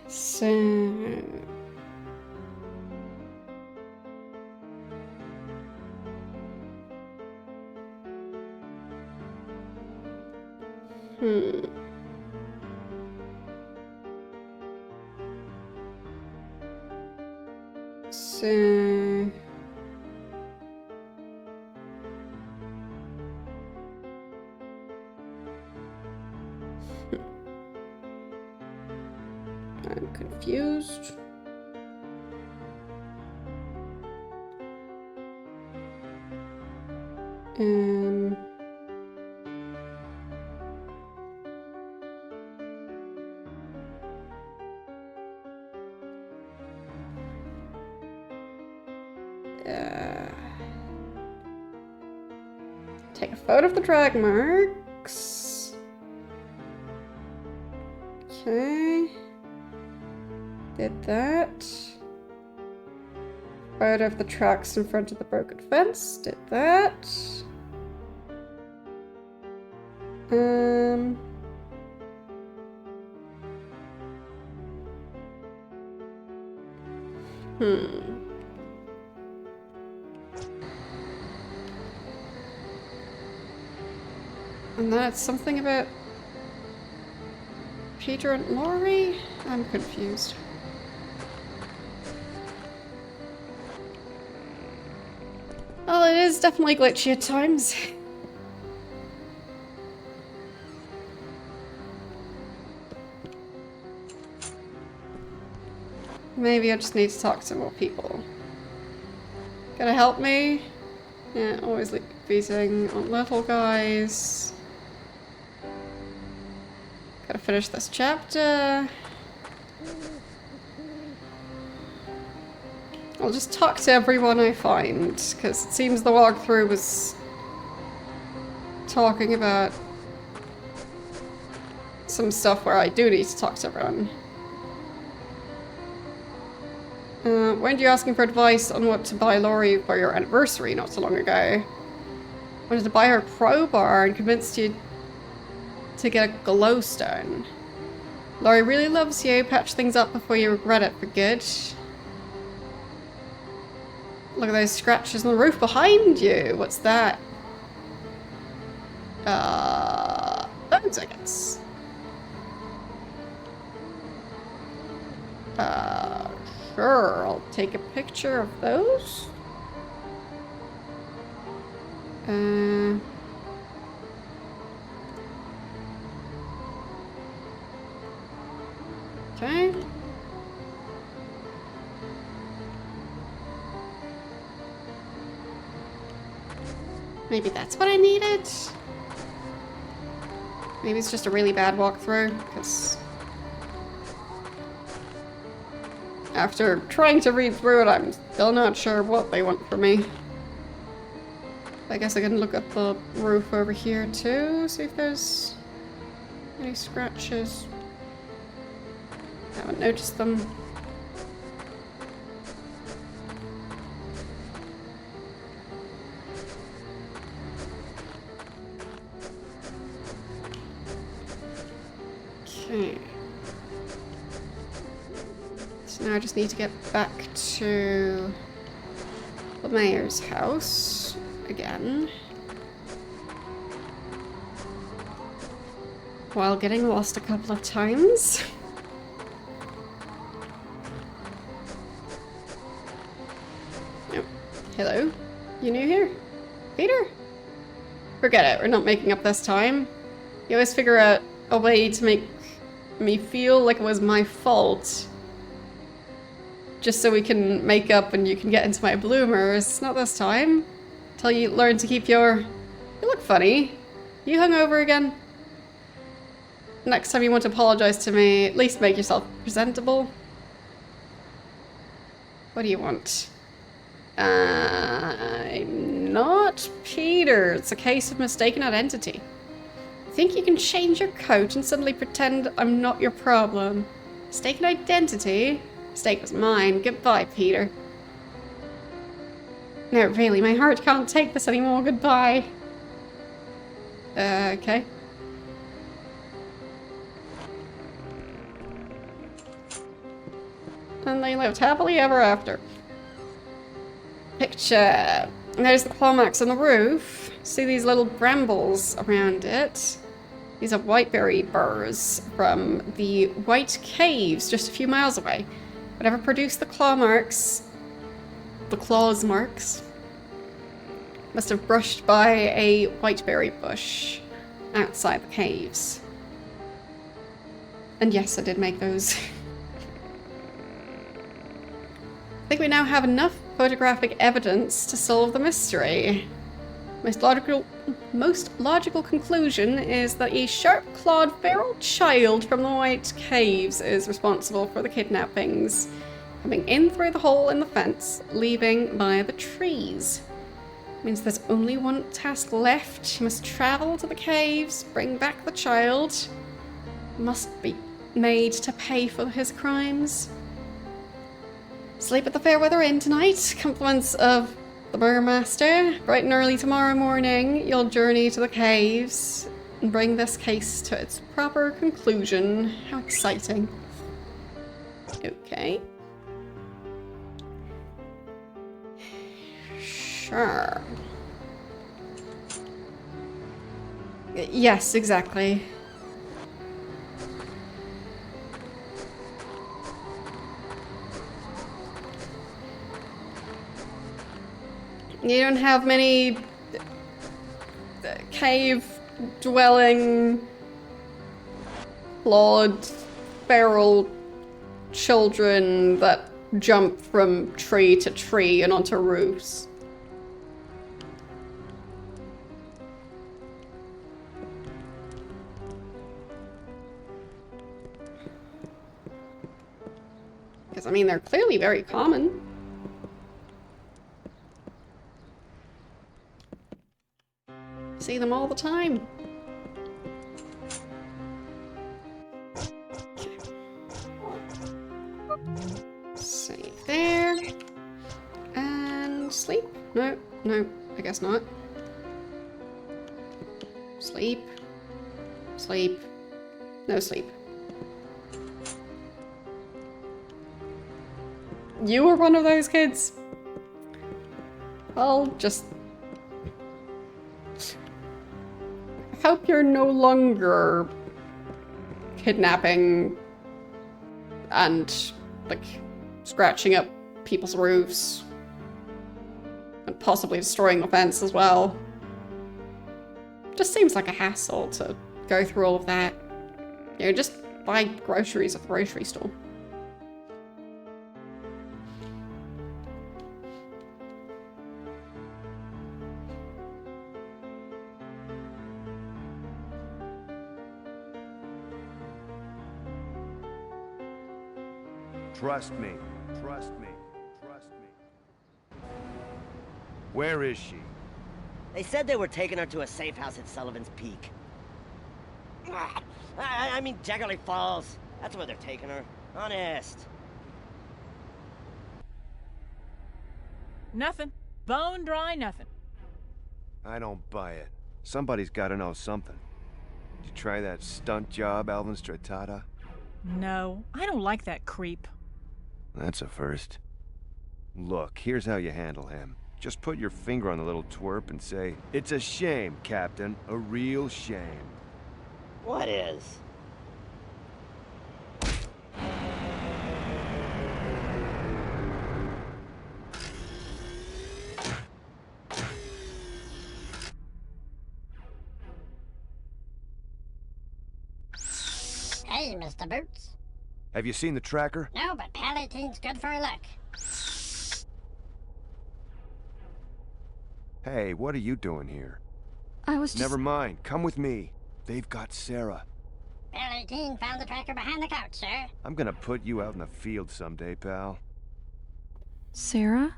So... So... I'm confused. Take a photo of the drag marks. Okay. Did that. Photo of the tracks in front of the broken fence. Did that. And that's something about Peter and Laurie? I'm confused. Well, it is definitely glitchy at times. Maybe I just need to talk to more people. Gonna help me? Yeah, always beating on level, guys. Gotta finish this chapter. I'll just talk to everyone I find, because it seems the walkthrough was talking about some stuff where I do need to talk to everyone. Weren't you asking for advice on what to buy Laurie for your anniversary not so long ago? Wanted to buy her a crowbar and convinced you to get a glowstone. Laurie really loves you. Patch things up before you regret it for good. Look at those scratches on the roof behind you. What's that? Bones, I guess. Sure, I'll take a picture of those. Okay. Maybe that's what I needed? Maybe it's just a really bad walkthrough, because after trying to read through it, I'm still not sure what they want from me. I guess I can look at the roof over here too, see if there's any scratches. Haven't noticed them. Okay. So now I just need to get back to the mayor's house again. While getting lost a couple of times. Oh, hello. You new here? Peter? Forget it, we're not making up this time. You always figure out a way to make me feel like it was my fault. Just so we can make up and you can get into my bloomers. Not this time. Till you learn to keep your... You look funny. You hungover again? Next time you want to apologize to me, at least make yourself presentable. What do you want? I'm not Peter. It's a case of mistaken identity. Think you can change your coat and suddenly pretend I'm not your problem? Mistaken identity? Mistake was mine. Goodbye, Peter. No, really, my heart can't take this anymore. Goodbye. Okay. And they lived happily ever after. Picture. And there's the claw marks on the roof. See these little brambles around it? These are whiteberry burrs from the White Caves just a few miles away. Whatever produced the claw marks, the claws marks, must have brushed by a whiteberry bush outside the caves. And yes, I did make those. I think we now have enough photographic evidence to solve the mystery. Most logical conclusion is that a sharp-clawed feral child from the White Caves is responsible for the kidnappings, coming in through the hole in the fence, leaving via the trees. Means there's only one task left. He must travel to the caves, bring back the child. Must be made to pay for his crimes. Sleep at the Fairweather Inn tonight. Compliments of the Burmaster. Bright and early tomorrow morning, you'll journey to the caves and bring this case to its proper conclusion. How exciting. Okay. Sure. Yes, exactly. You don't have many cave-dwelling, clawed, feral children that jump from tree to tree and onto roofs. Because, I mean, they're clearly very common. See them all the time. Okay. Save there. And sleep? No, I guess not. Sleep. Sleep. No sleep. You were one of those kids? I'll just hope you're no longer kidnapping and, like, scratching up people's roofs. And possibly destroying the fence as well. Just seems like a hassle to go through all of that. You know, just buy groceries at the grocery store. Trust me. Trust me. Trust me. Where is she? They said they were taking her to a safe house at Sullivan's Peak. I mean Jaggerly Falls. That's where they're taking her. Honest. Nothing. Bone dry nothing. I don't buy it. Somebody's got to know something. Did you try that stunt job, Alvin Stratata? No, I don't like that creep. That's a first. Look, here's how you handle him. Just put your finger on the little twerp and say, "It's a shame, Captain. A real shame." What is? Hey, Mr. Boots. Have you seen the tracker? No, but Palatine's good for a look. Hey, what are you doing here? I was just... Never mind. Come with me. They've got Sarah. Palatine found the tracker behind the couch, sir. I'm gonna put you out in the field someday, pal. Sarah?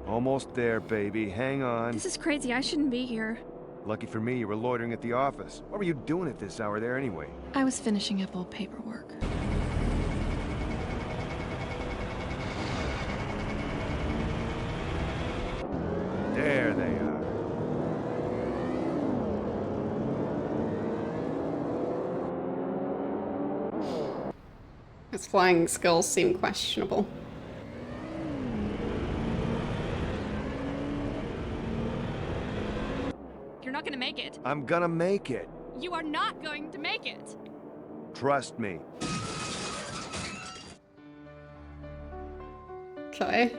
Almost there, baby. Hang on. This is crazy. I shouldn't be here. Lucky for me, you were loitering at the office. What were you doing at this hour there anyway? I was finishing up old paperwork. There they are. His flying skills seem questionable. You're not gonna make it. I'm gonna make it. You are not going to make it. Trust me. Okay.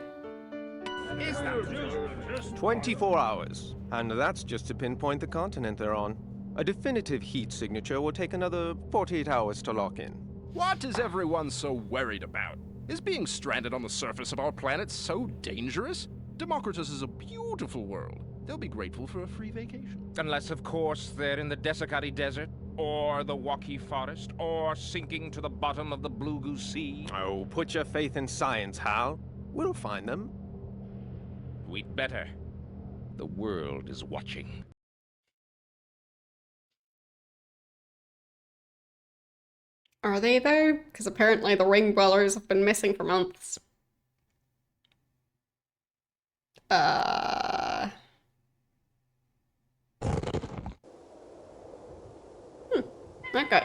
24 hours, and that's just to pinpoint the continent they're on. A definitive heat signature will take another 48 hours to lock in. What is everyone so worried about? Is being stranded on the surface of our planet so dangerous? Democritus is a beautiful world. They'll be grateful for a free vacation. Unless, of course, they're in the Desicati Desert, or the Waki Forest, or sinking to the bottom of the Blue Goose Sea. Oh, put your faith in science, Hal. We'll find them. We'd better. The world is watching. Are they, though? Because apparently the ring dwellers have been missing for months. Okay.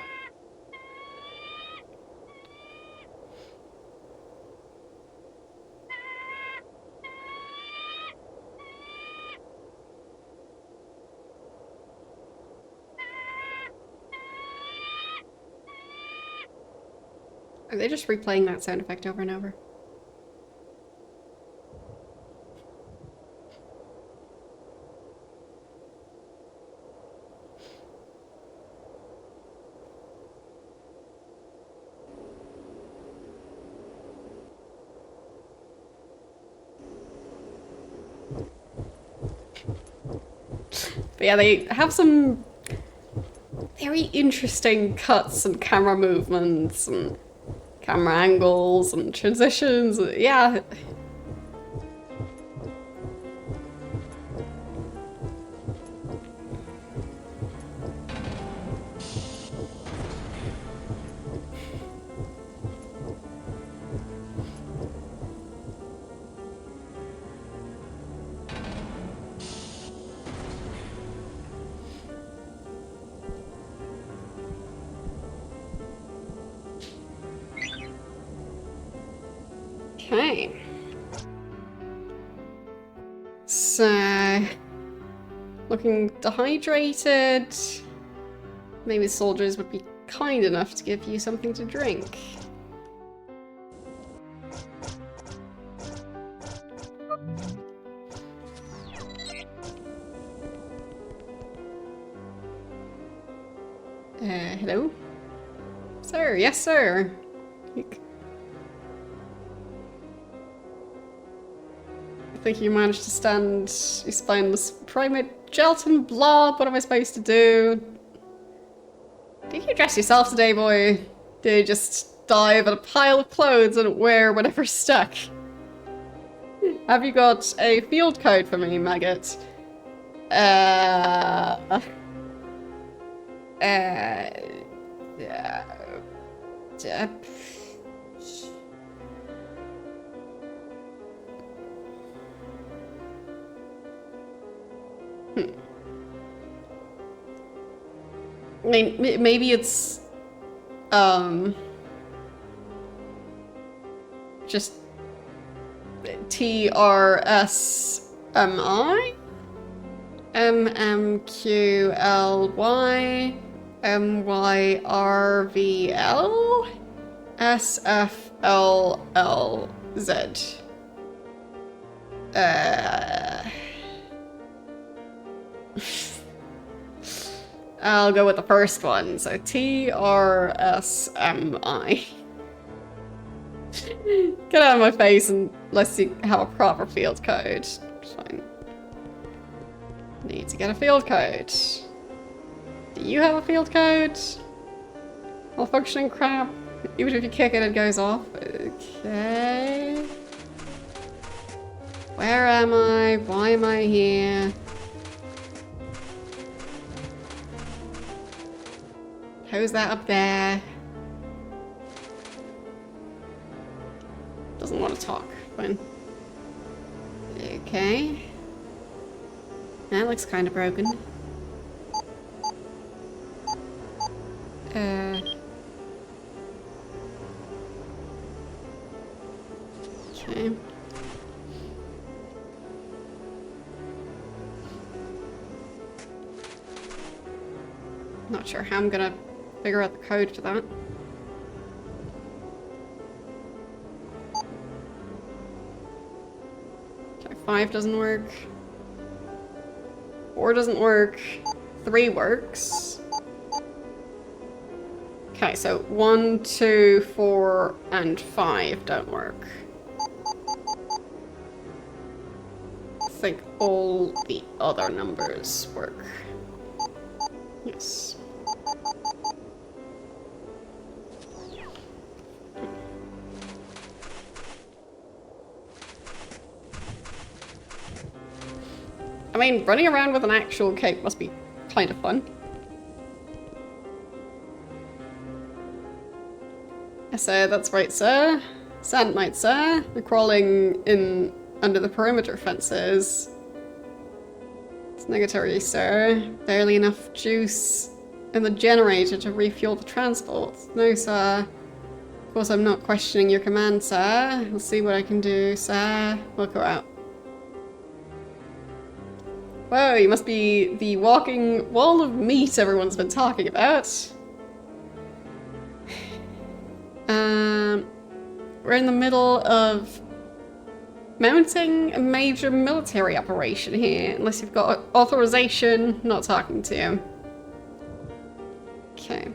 Are they just replaying that sound effect over and over? But yeah, they have some very interesting cuts and camera movements and camera angles and transitions. Yeah. Okay. So, looking dehydrated. Maybe soldiers would be kind enough to give you something to drink. Hello? Sir, yes sir. I think you managed to stand, you spineless primate gelatin blob. What am I supposed to do? Did you dress yourself today, boy? Did you just dive in a pile of clothes and wear whatever's stuck? Have you got a field code for me, maggot? I mean, maybe it's, just TRSMI? MMQLY MYRVL SFLLZ. I'll go with the first one, so TRSMI. Get out of my face unless you have a proper field code. Fine. Need to get a field code. Do you have a field code? Malfunctioning crap. Even if you kick it, it goes off. Okay. Where am I? Why am I here? Who's that up there? Doesn't want to talk. Fine. Okay. That looks kind of broken. Okay. Not sure how I'm gonna figure out the code for that. Okay, 5 doesn't work. 4 doesn't work. 3 works. Okay, so 1, 2, 4, and 5 don't work. I think all the other numbers work. Yes. I mean, running around with an actual cape must be kind of fun. Yes, sir, that's right, sir. Sand knight, sir. We're crawling in under the perimeter fences. It's negatory, sir. Barely enough juice in the generator to refuel the transport. No, sir. Of course, I'm not questioning your command, sir. I'll see what I can do, sir. We'll go out. Whoa, you must be the walking wall of meat everyone's been talking about. We're in the middle of mounting a major military operation here. Unless you've got authorization, not talking to you. Okay.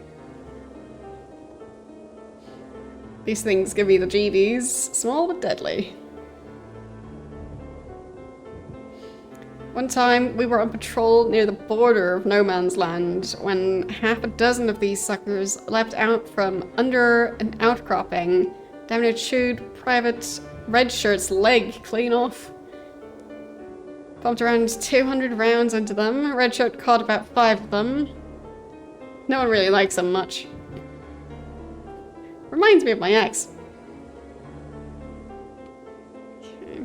These things give me the GBs. Small but deadly. One time, we were on patrol near the border of no man's land when half a dozen of these suckers leapt out from under an outcropping. Damn near chewed Private Redshirt's leg clean off. Pumped around 200 rounds into them. Redshirt caught about 5 of them. No one really likes them much. Reminds me of my ex. Okay.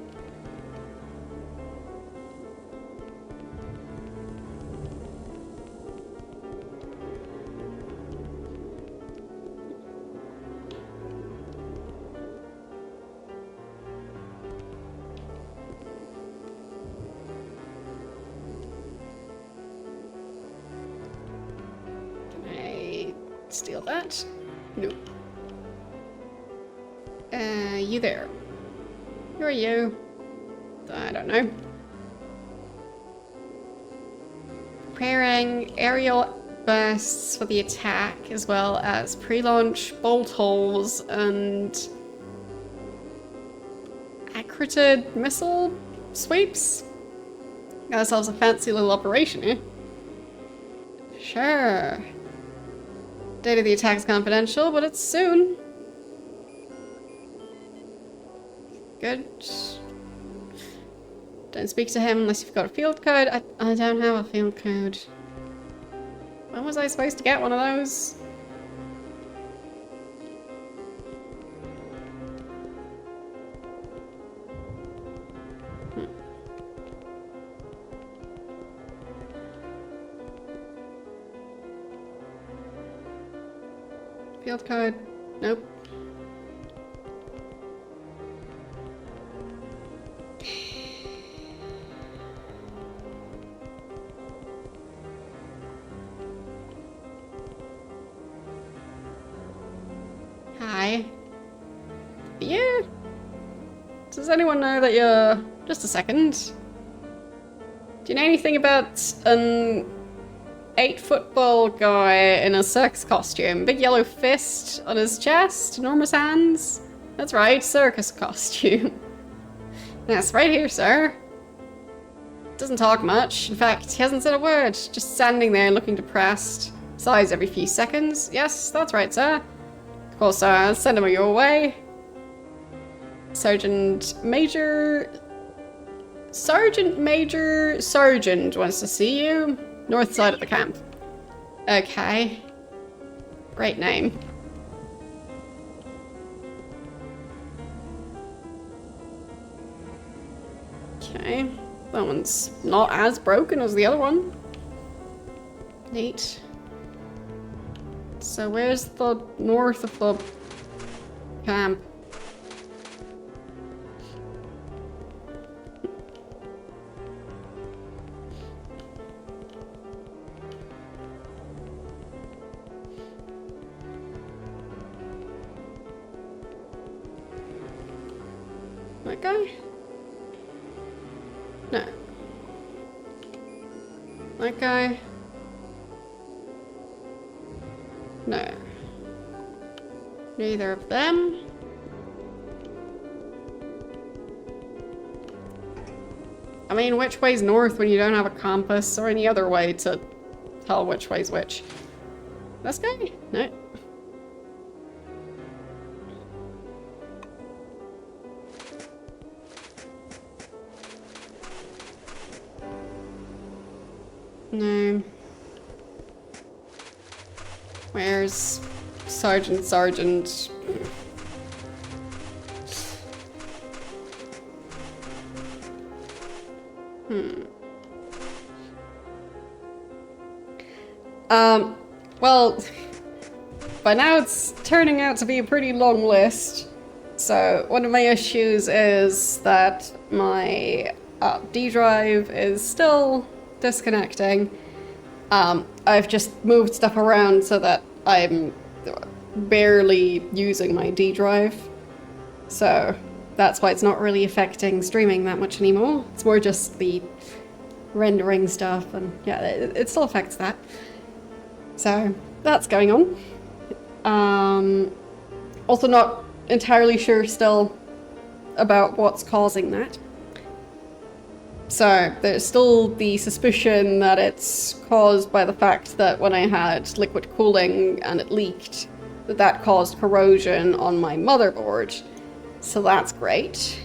Steal that. No. You there. Who are you? I don't know. Preparing aerial bursts for the attack, as well as pre-launch bolt holes and accreted missile sweeps. Got ourselves a fancy little operation here. Sure. Date of the attack is confidential, but it's soon. Good. Don't speak to him unless you've got a field code. I don't have a field code. When was I supposed to get one of those? Field code? Nope. Hi. Yeah. Does anyone know that you're... Just a second. Do you know anything about an 8-football guy in a circus costume? Big yellow fist on his chest, enormous hands? That's right, circus costume. Yes, right here, sir. Doesn't talk much. In fact, he hasn't said a word. Just standing there looking depressed. Sighs every few seconds. Yes, that's right, sir. Of course, send him your way. Sergeant Major Sargent wants to see you. North side of the camp. Okay. Great name. Okay. That one's not as broken as the other one. Neat. So where's the north of the camp? That guy? No. That guy? No. Neither of them. I mean, which way's north when you don't have a compass or any other way to tell which way's which? This guy? No. No. Where's Sargent? Well, by now it's turning out to be a pretty long list. So one of my issues is that my D drive is still disconnecting. I've just moved stuff around so that I'm barely using my D drive. So that's why it's not really affecting streaming that much anymore. It's more just the rendering stuff, and yeah, it still affects that. So that's going on. Also not entirely sure still about what's causing that. So there's still the suspicion that it's caused by the fact that when I had liquid cooling and it leaked, that caused corrosion on my motherboard. So that's great.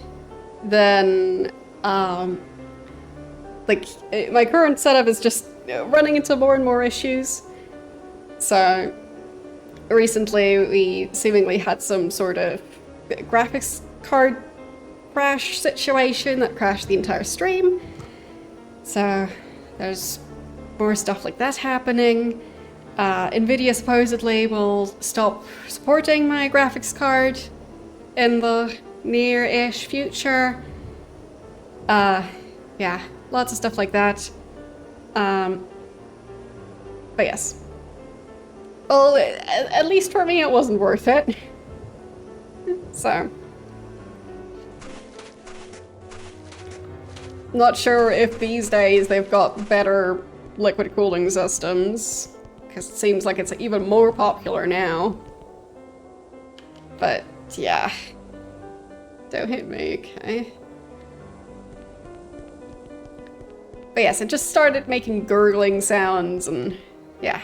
Then, my current setup is just running into more and more issues. So recently we seemingly had some sort of graphics card crash situation that crashed the entire stream. So there's more stuff like that happening. Nvidia supposedly will stop supporting my graphics card in the near-ish future. Yeah, lots of stuff like that. But yes. Well, at least for me it wasn't worth it. So. Not sure if these days they've got better liquid cooling systems, because it seems like it's even more popular now. But yeah. Don't hit me, okay? But yes, it just started making gurgling sounds and yeah.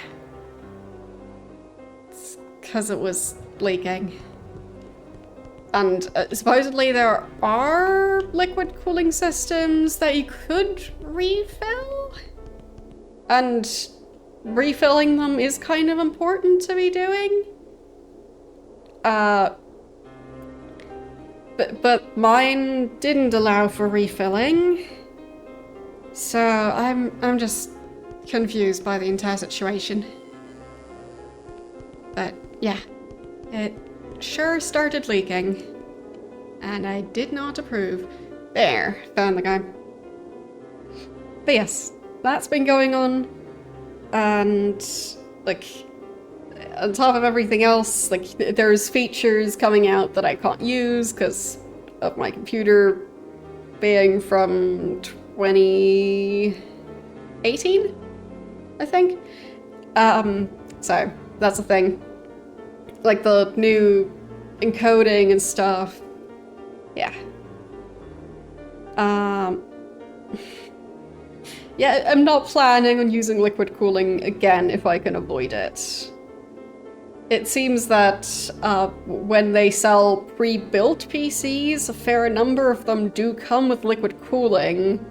It's because it was leaking. And supposedly there are liquid cooling systems that you could refill. And refilling them is kind of important to be doing. But mine didn't allow for refilling. So I'm just confused by the entire situation. But yeah, it sure started leaking. And I did not approve. There, found the guy. But yes, that's been going on. And like, on top of everything else, like there's features coming out that I can't use because of my computer being from 2018, I think. So that's the thing. Like the new encoding and stuff. Yeah. Yeah, I'm not planning on using liquid cooling again if I can avoid it. It seems that when they sell pre-built PCs, a fair number of them do come with liquid cooling.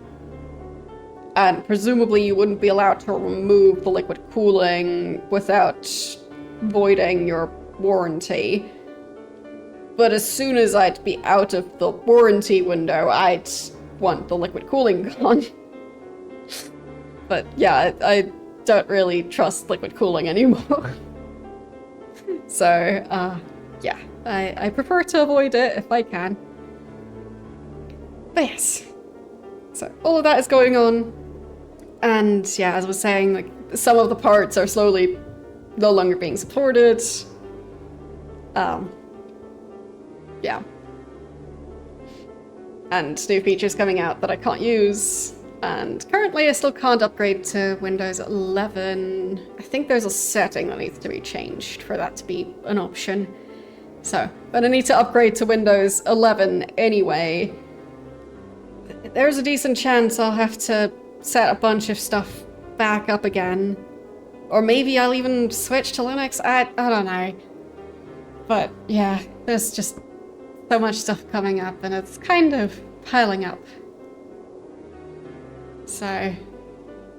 And presumably you wouldn't be allowed to remove the liquid cooling without voiding your warranty. But as soon as I'd be out of the warranty window, I'd want the liquid cooling gone. But yeah, I don't really trust liquid cooling anymore. So, yeah, I prefer to avoid it if I can. But yes. So, all of that is going on. And yeah, as I was saying, like, some of the parts are slowly no longer being supported. Yeah. And new features coming out that I can't use. And currently I still can't upgrade to Windows 11. I think there's a setting that needs to be changed for that to be an option. So, but I need to upgrade to Windows 11 anyway. There's a decent chance I'll have to set a bunch of stuff back up again. Or maybe I'll even switch to Linux. I don't know. But yeah, there's just so much stuff coming up and it's kind of piling up. So,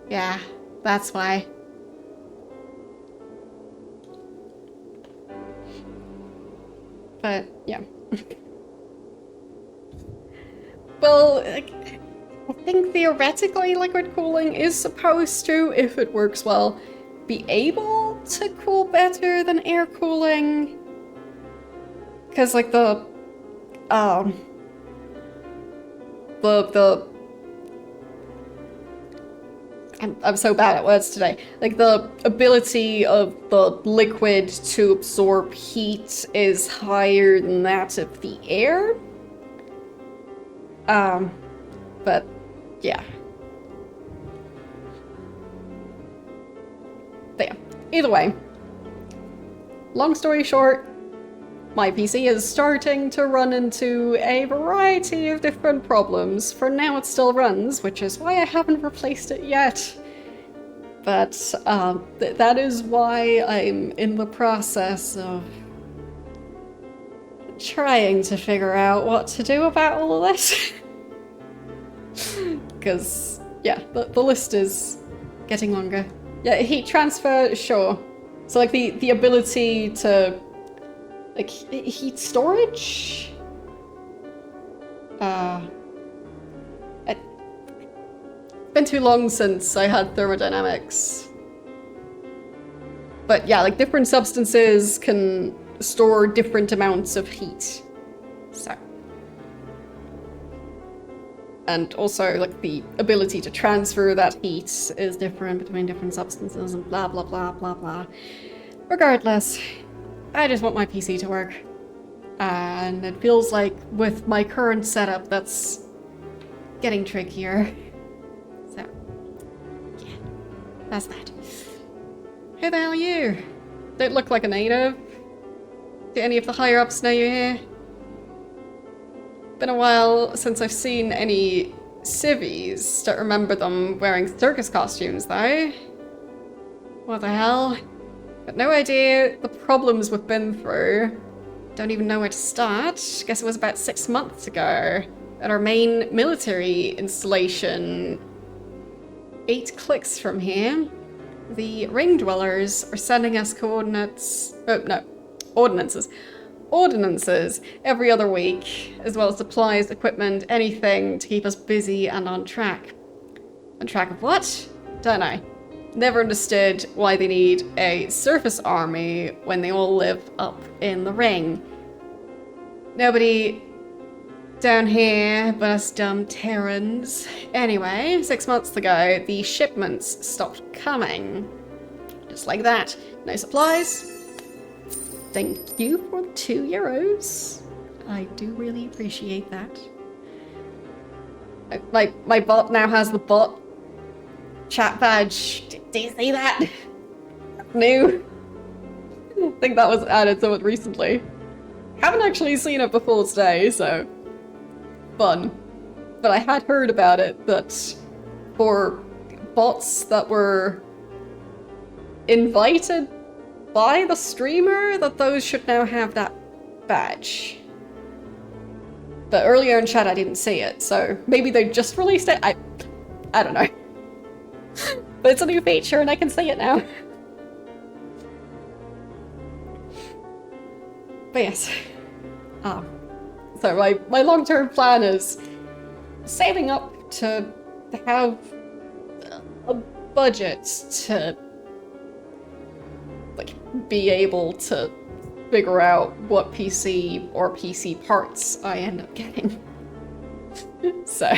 yeah, that's why. But, yeah. Well, I think theoretically liquid cooling is supposed to, if it works well, be able to cool better than air cooling. Because, like, I'm so bad at words today. Like, the ability of the liquid to absorb heat is higher than that of the air. But, yeah. But yeah, either way. Long story short, my PC is starting to run into a variety of different problems. For now it still runs, which is why I haven't replaced it yet. But that is why I'm in the process of trying to figure out what to do about all of this. Because, yeah, the list is getting longer. Yeah, heat transfer, sure. So, like, the ability to, like, heat storage? It's been too long since I had thermodynamics. But yeah, like, different substances can store different amounts of heat. So. And also, like, the ability to transfer that heat is different between different substances and blah blah blah blah blah. Regardless, I just want my PC to work. And it feels like with my current setup, that's getting trickier. So, yeah, that's that. Who the hell are you? Don't look like a native. Do any of the higher-ups know you're here? Been a while since I've seen any civvies. Don't remember them wearing circus costumes, though. What the hell? Got no idea the problems we've been through. Don't even know where to start. Guess it was about 6 months ago at our main military installation. 8 clicks from here. The ring dwellers are sending us coordinates. Oh, no. Ordinances. Ordinances every other week, as well as supplies, equipment, anything to keep us busy and on track. On track of what? Don't know. Never understood why they need a surface army when they all live up in the ring. Nobody down here but us dumb Terrans. Anyway, 6 months ago, the shipments stopped coming. Just like that. No supplies. Thank you for the €2. I do really appreciate that. My bot now has the bot chat badge. Do you see that? New. I think that was added somewhat recently. Haven't actually seen it before today, so fun. But I had heard about it, that for bots that were invited by the streamer, that those should now have that badge. But earlier in chat I didn't see it, so maybe they just released it? I don't know. But it's a new feature and I can see it now. But yes. So my long-term plan is saving up to have a budget to like be able to figure out what PC or PC parts I end up getting. So,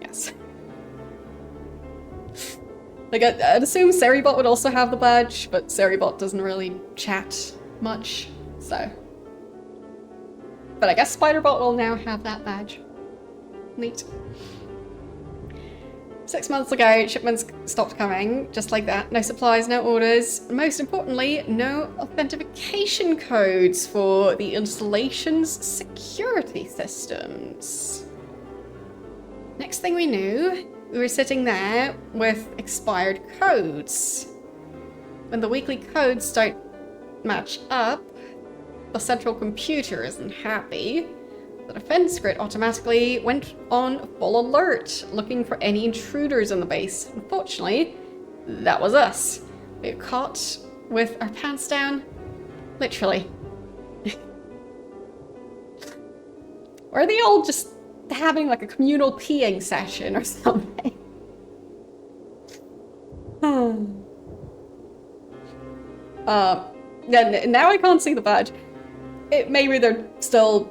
yes. Like, I'd assume Seribot would also have the badge, but Seribot doesn't really chat much, so. But I guess Spiderbot will now have that badge. Neat. 6 months ago, shipments stopped coming, just like that. No supplies, no orders. Most importantly, no authentication codes for the installation's security systems. Next thing we knew, we were sitting there with expired codes. When the weekly codes don't match up, the central computer isn't happy. The defense grid automatically went on full alert, looking for any intruders in the base. Unfortunately, that was us. We were caught with our pants down, literally. Or are they all just having like a communal peeing session or something? Now I can't see the badge. Maybe they're still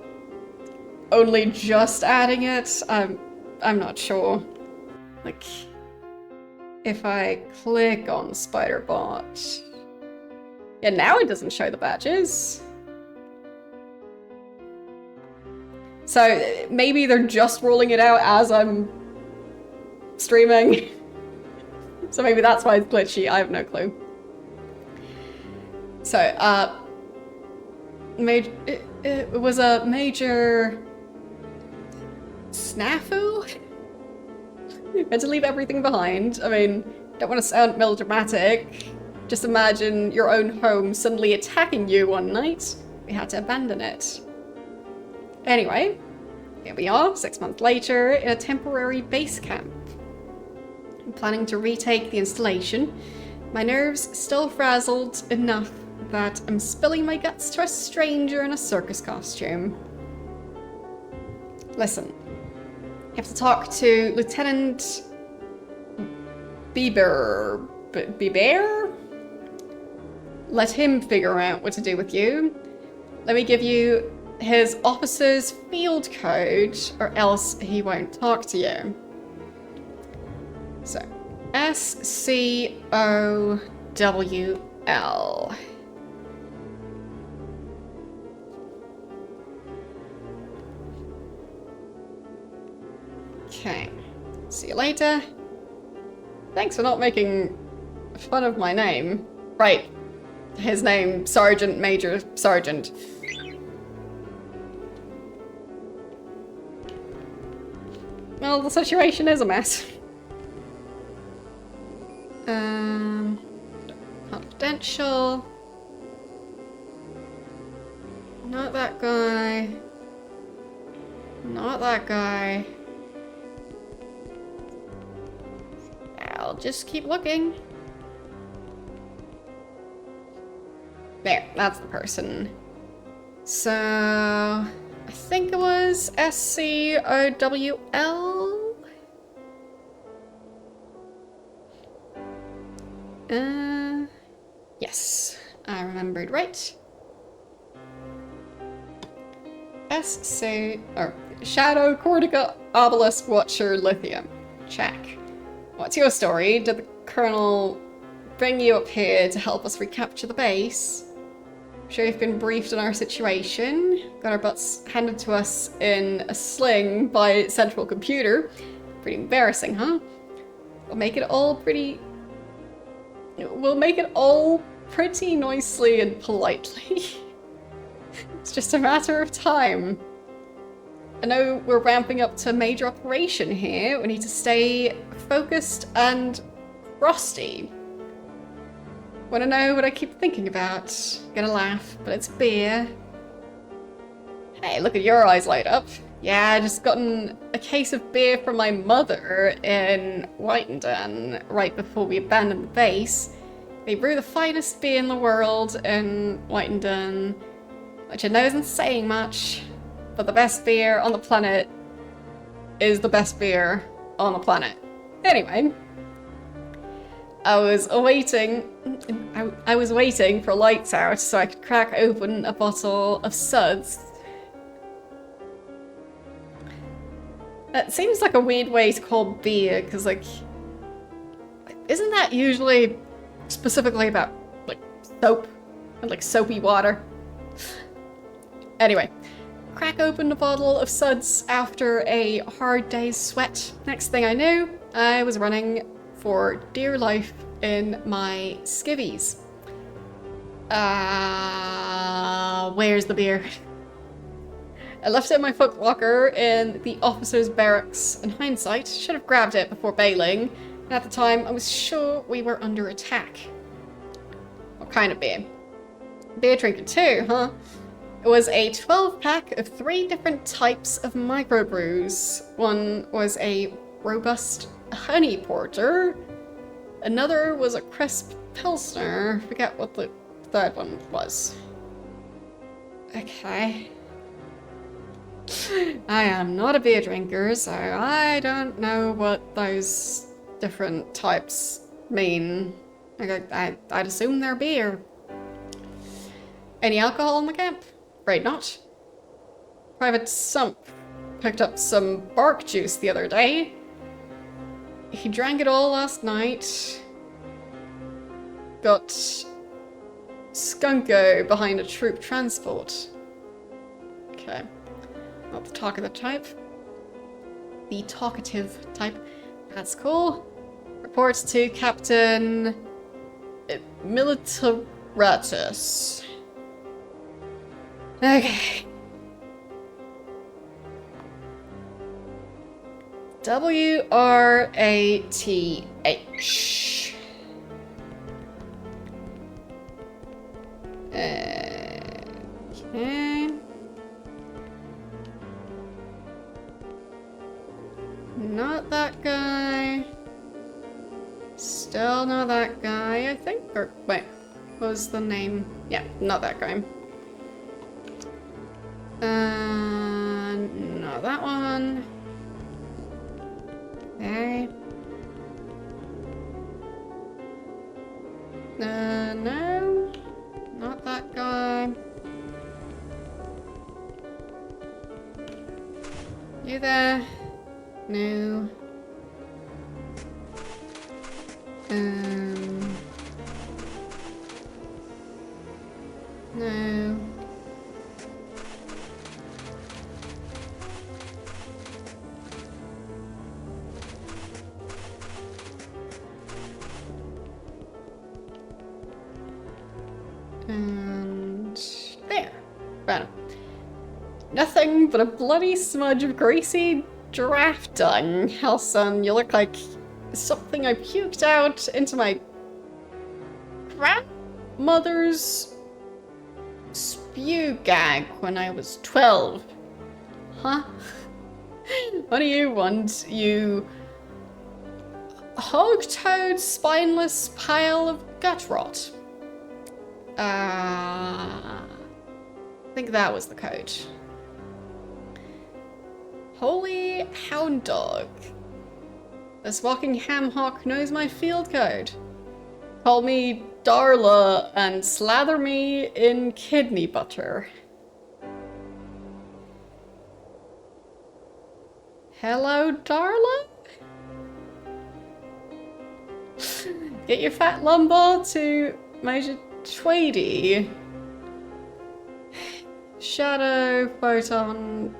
only just adding it. I'm not sure. Like, if I click on Spiderbot, yeah, now it doesn't show the badges. So maybe they're just rolling it out as I'm streaming. So maybe that's why it's glitchy. I have no clue. So, it was a major snafu? We had to leave everything behind. I mean, don't want to sound melodramatic. Just imagine your own home suddenly attacking you one night. We had to abandon it. Anyway, here we are, 6 months later, in a temporary base camp. I'm planning to retake the installation. My nerves still frazzled enough that I'm spilling my guts to a stranger in a circus costume. Listen, you have to talk to Lieutenant Bieber? Let him figure out what to do with you. Let me give you his officer's field code, or else he won't talk to you. So, SCOWL. Okay. See you later. Thanks for not making fun of my name. Right. His name, Sergeant Major Sergeant. Well, the situation is a mess. Confidential. Not that guy. Not that guy. I'll just keep looking. There, that's the person. So, I think it was SCOWL? Yes, I remembered right. Shadow Cortica Obelisk Watcher Lithium. Check. What's your story? Did the Colonel bring you up here to help us recapture the base? I'm sure you've been briefed on our situation. Got our butts handed to us in a sling by Central Computer. Pretty embarrassing, huh? We'll make it all pretty nicely and politely. It's just a matter of time. I know we're ramping up to a major operation here. We need to stay focused and frosty. Wanna know what I keep thinking about? Gonna laugh, but it's beer. Hey, look at your eyes light up. Yeah, I just gotten a case of beer from my mother in Whitenden right before we abandoned the base. They brew the finest beer in the world in Whitenden, which I know isn't saying much, but the best beer on the planet is the best beer on the planet. Anyway, I was waiting for lights out so I could crack open a bottle of suds. That seems like a weird way to call beer, because, like, isn't that usually specifically about, like, soap and, like, soapy water? Anyway, crack open a bottle of suds after a hard day's sweat. Next thing I knew, I was running for dear life in my skivvies. Where's the beer? I left it in my foot locker in the officer's barracks. In hindsight, should have grabbed it before bailing. And at the time, I was sure we were under attack. What kind of beer? Beer drinker too, huh? It was a 12-pack of 3 different types of microbrews. One was a robust honey porter. Another was a crisp pilsner. Forget what the third one was. Okay. I am not a beer drinker, so I don't know what those different types mean. I'd assume they're beer. Any alcohol in the camp? Afraid not. Private Sump picked up some bark juice the other day. He drank it all last night. Got skunko behind a troop transport. Okay. Not the talkative type. The talkative type. That's cool. Reports to Captain Militaratus. Okay. WRATH. Okay. Not that guy. Still not that guy, I think. Or, wait, what was the name? Yeah, not that guy. Not that one. Okay. No. Not that guy. You there? No. No. Well, nothing but a bloody smudge of greasy giraffe dung. Hell, son, you look like something I puked out into my grandmother's spew gag when I was 12. Huh? What do you want, you hog-toed, spineless pile of gut rot? I think that was the code. Holy hound dog. This walking ham hock knows my field code. Call me Darla and slather me in kidney butter. Hello, Darla? Get your fat lumbar to Major Tweedy. Shadow, Photon,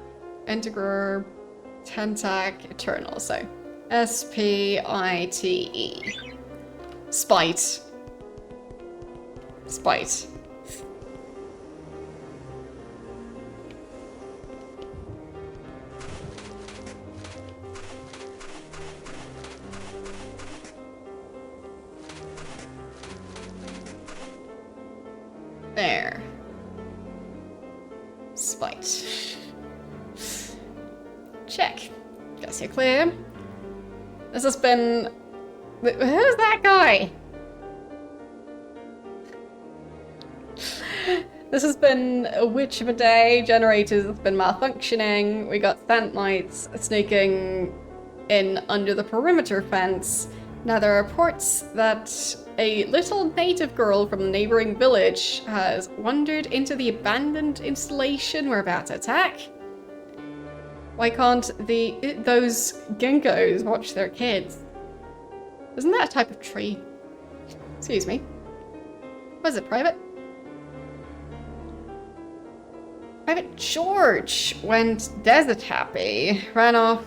Integral, Tentac, Eternal. So, S-P-I-T-E. Spite. Spite. There. Spite. Check. Guess you're clear. This has been... Who's that guy? This has been a witch of a day. Generators have been malfunctioning. We got scent lights sneaking in under the perimeter fence. Now there are reports that a little native girl from the neighboring village has wandered into the abandoned installation we're about to attack. Why can't those ginkgos watch their kids? Isn't that a type of tree? Excuse me. Was it private? Private George went desert happy, ran off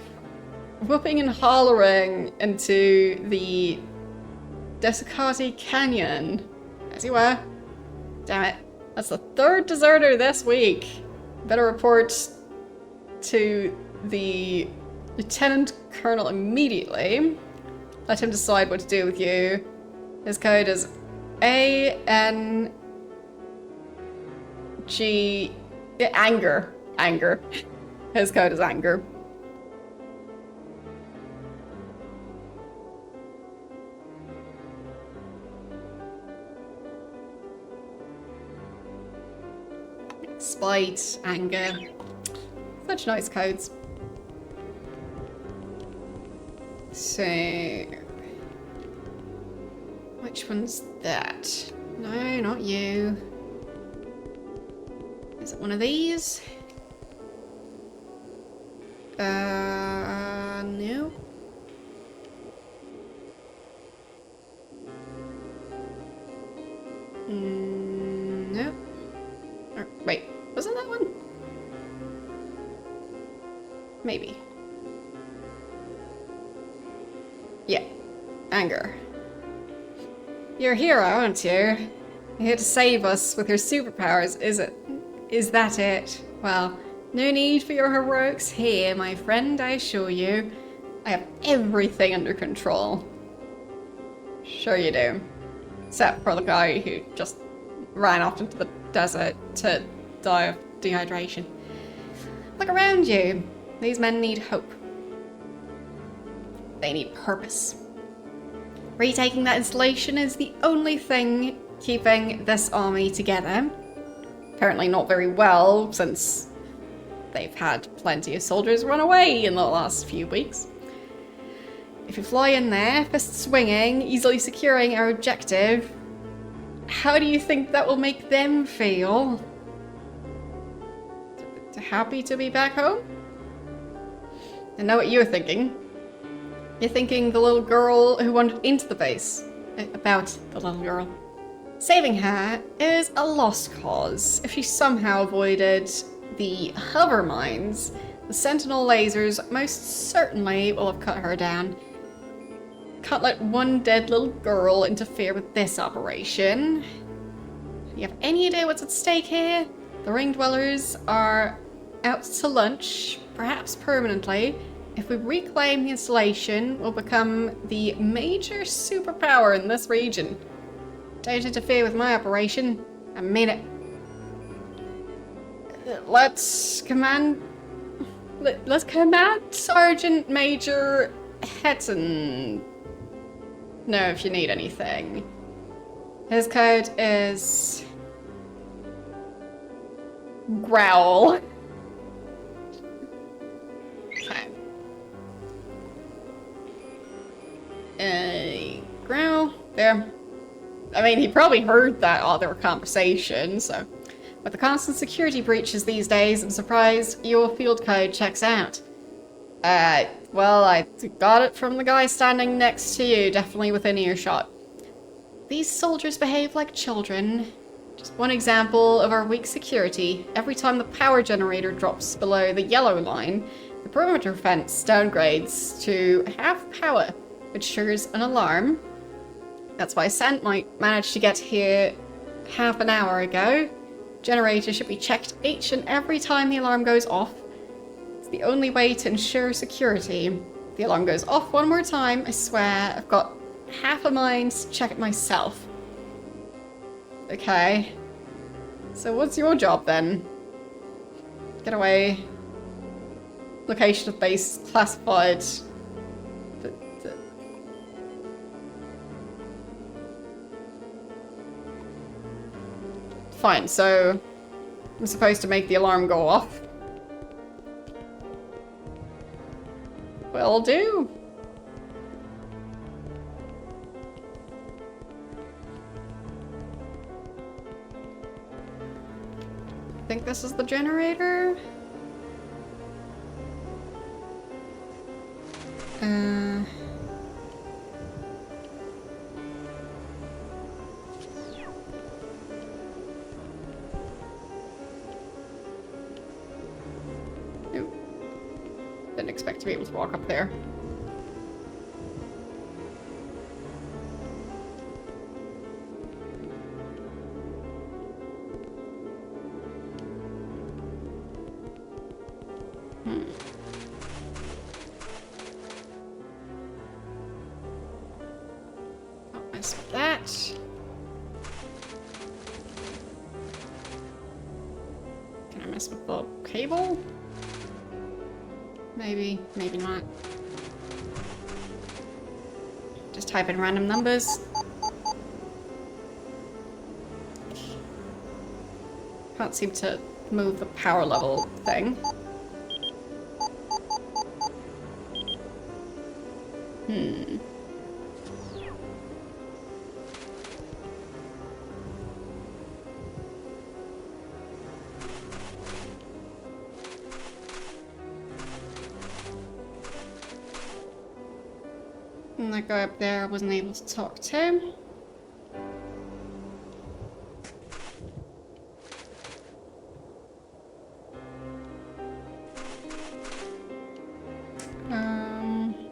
whooping and hollering into the Desicati Canyon. As you were. Damn it. That's the third deserter this week. Better report to the Lieutenant Colonel immediately. Let him decide what to do with you. His code is A-N-G... Anger. Anger. His code is anger. Spite, anger. Such nice codes. So... which one's that? No, not you. Is it one of these? No. No. Or, wait, wasn't that one? Maybe. Yeah. Anger. You're a hero, aren't you? You're here to save us with your superpowers, is it? Is that it? Well, no need for your heroics here, my friend, I assure you. I have everything under control. Sure you do. Except for the guy who just ran off into the desert to die of dehydration. Look around you. These men need hope. They need purpose. Retaking that installation is the only thing keeping this army together. Apparently not very well, since they've had plenty of soldiers run away in the last few weeks. If you fly in there, fists swinging, easily securing our objective, how do you think that will make them feel? Happy to be back home? I know what you're thinking. You're thinking the little girl who wandered into the base. About the little girl. Saving her is a lost cause. If she somehow avoided the hover mines, the sentinel lasers most certainly will have cut her down. Can't let one dead little girl interfere with this operation. You have any idea what's at stake here? The ring dwellers are out to lunch, perhaps permanently. If we reclaim the installation, we'll become the major superpower in this region. Don't interfere with my operation. I mean it. Let's command Sergeant Major Hetton know if you need anything. His code is growl. Okay. Growl. There. I mean, he probably heard that other conversation, so. With the constant security breaches these days, I'm surprised your field code checks out. Well, I got it from the guy standing next to you, definitely within earshot. These soldiers behave like children. Just one example of our weak security. Every time the power generator drops below the yellow line, the perimeter fence downgrades to half power, which triggers an alarm. That's why Sant might manage to get here half an hour ago. Generator should be checked each and every time the alarm goes off. It's the only way to ensure security. If the alarm goes off one more time, I swear I've got half a mind to check it myself. Okay. So what's your job then? Get away. Location of base classified. Fine, so I'm supposed to make the alarm go off. Will do. I think this is the generator. Didn't expect to be able to walk up there. Don't mess with that. Can I mess with the cable? Maybe, maybe not. Just type in random numbers. Can't seem to move the power level thing. And that guy up there I wasn't able to talk to.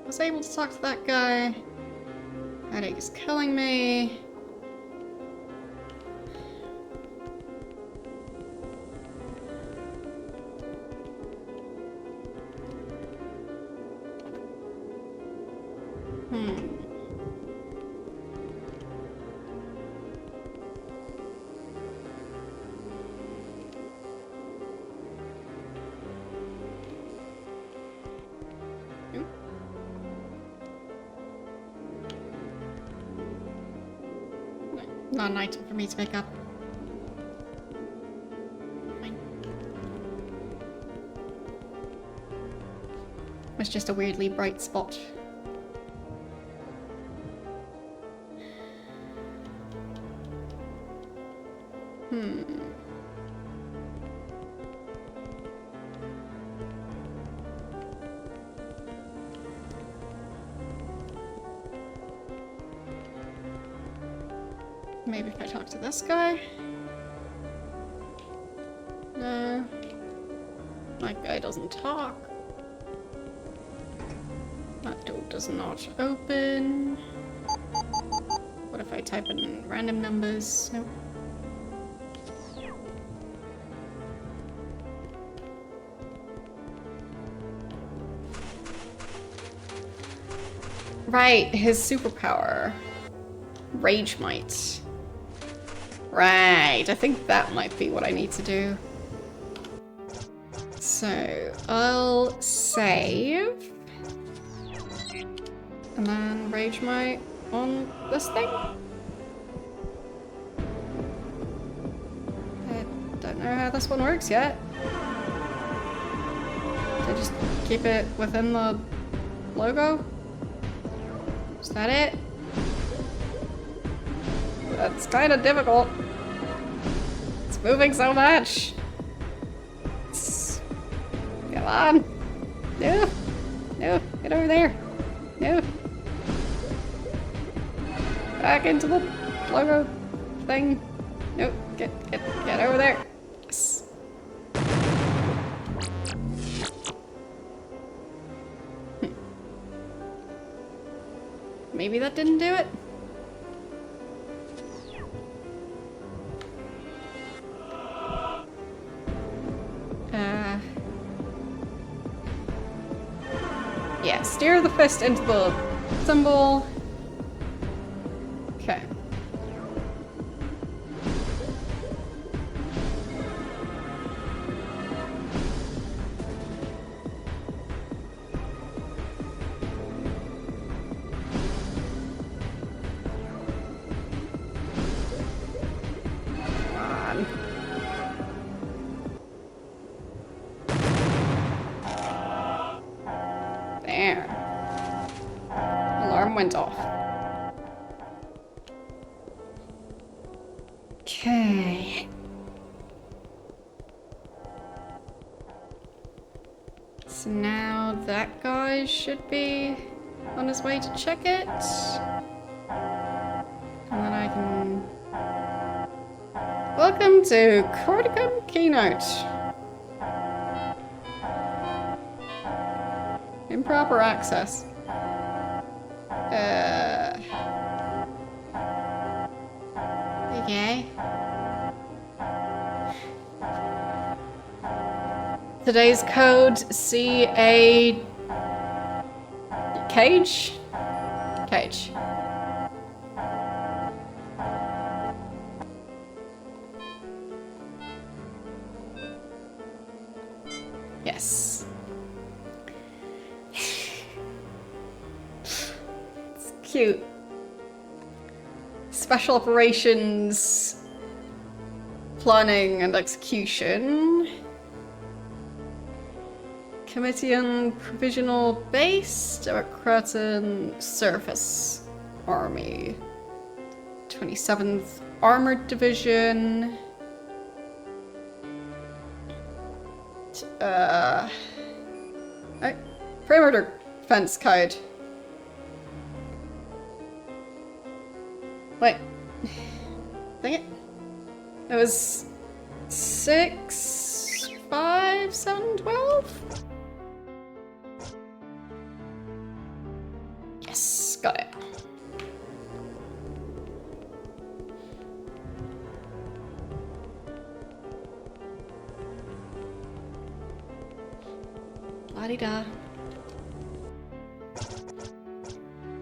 Was able to talk to that guy. Headache is killing me. Not an item for me to pick up. Fine. It's just a weirdly bright spot. Maybe if I talk to this guy? No. That guy doesn't talk. That door does not open. What if I type in random numbers? Nope. Right, his superpower. Rage Might. Right, I think that might be what I need to do. So, I'll save. And then Rage Might on this thing. I don't know how this one works yet. So just keep it within the logo? Is that it? That's kind of difficult. It's moving so much. Come on. No. No. Get over there. No. Back into the logo thing. No. Get over there. Yes. Maybe that didn't do it? Yeah, steer the fist into the symbol. Okay. There. Alarm went off. Okay. So now that guy should be on his way to check it. And then I can... Welcome to Corticum Keynote. Improper access. Okay. Today's code CA... Cage? Cage. Yes. It's cute. Special operations, planning and execution. Committee on Provisional Base, Democratan Surface Army. 27th Armored Division. Perimeter Fence Code. Wait. Dang it. It was 6, 5, 7, 12? Yes, got it. La-di-da.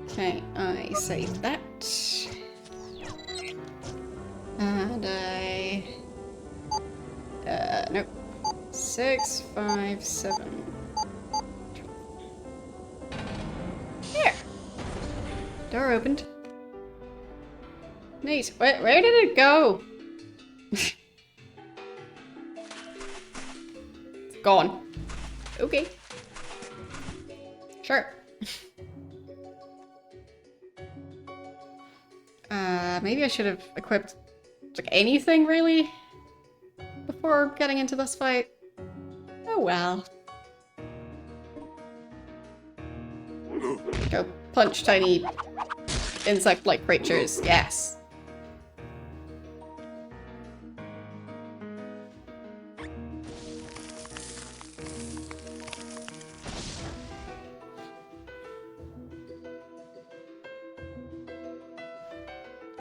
Okay, I saved that. And I... nope. 6, 5, 7. There! Door opened. Neat. Where did it go? It's gone. Okay. Sure. Maybe I should have equipped like anything really before getting into this fight. Oh well. Go punch tiny insect-like creatures. Yes.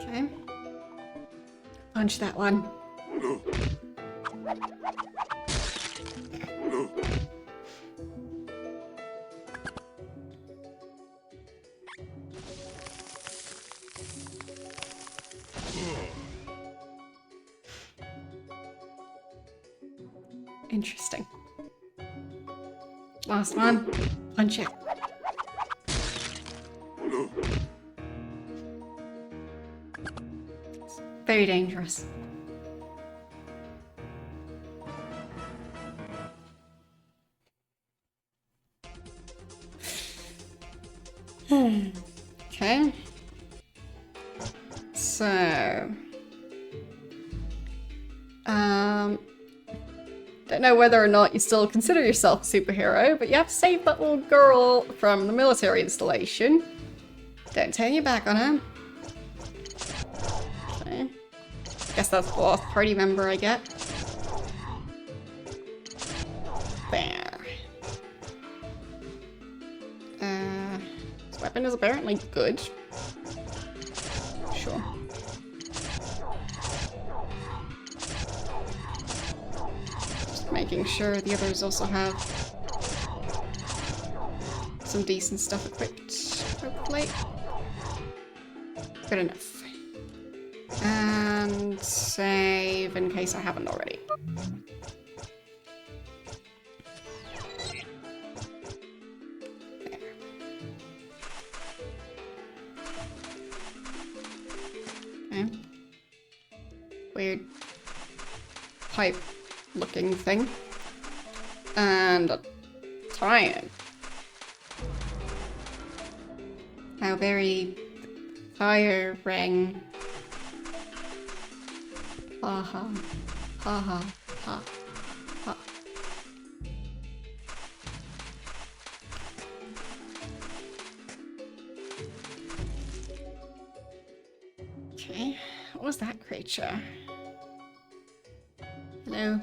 Okay. Punch that one. Interesting. Last one. Punch it. It's very dangerous. Okay. So, don't know whether or not you still consider yourself a superhero, but you have to save that little girl from the military installation. Don't turn your back on her. Okay. Guess that's the last party member I get. There. This weapon is apparently good. Sure. Just making sure the others also have some decent stuff equipped, hopefully. Good enough. And save in case I haven't already. Weird pipe looking thing. And a tie-in. How very tiring. Ha ha. Ha ha. Ha. Ha. Okay, what was that creature? Hello?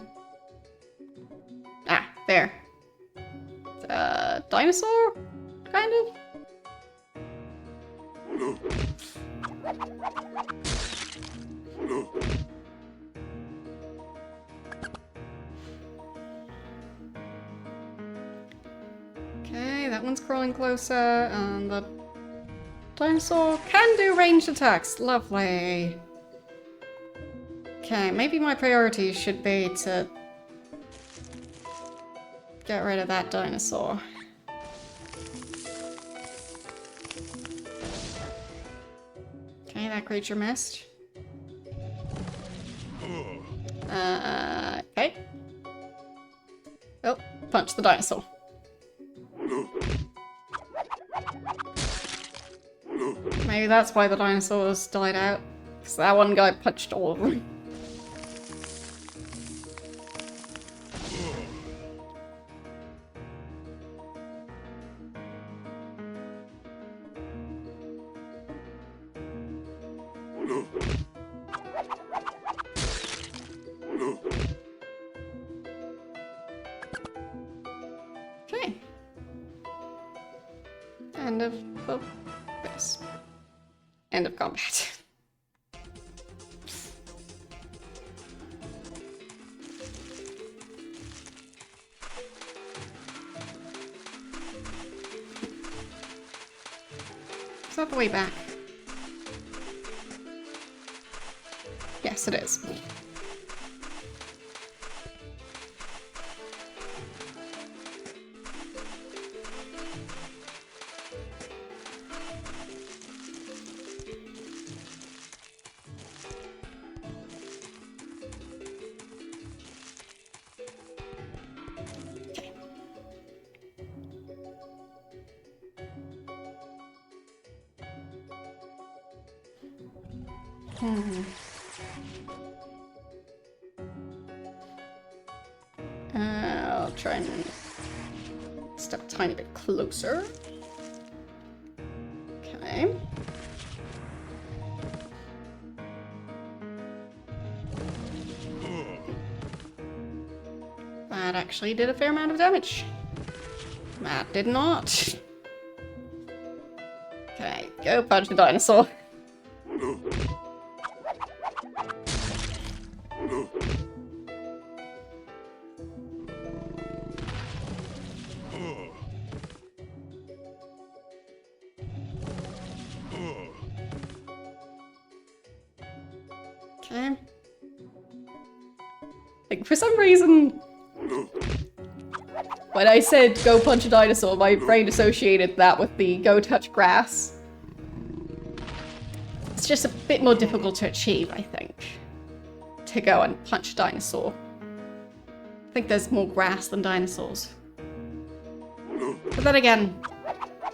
Ah, there. Dinosaur? Kind of? Okay, that one's crawling closer, and the dinosaur can do ranged attacks. Lovely. Okay, maybe my priority should be to get rid of that dinosaur. Okay, that creature missed. Okay. Oh, punch the dinosaur. Maybe that's why the dinosaurs died out. Because that one guy punched all of them. Okay. End of this. End of combat. Is that the way back? Yes, it is. I'll try and step a tiny bit closer. Okay. That actually did a fair amount of damage. That did not. Okay, go punch the dinosaur. Okay. Like, for some reason, When I said go punch a dinosaur, my brain associated that with the go touch grass. It's just a bit more difficult to achieve, I think. To go and punch a dinosaur. I think there's more grass than dinosaurs. But then again,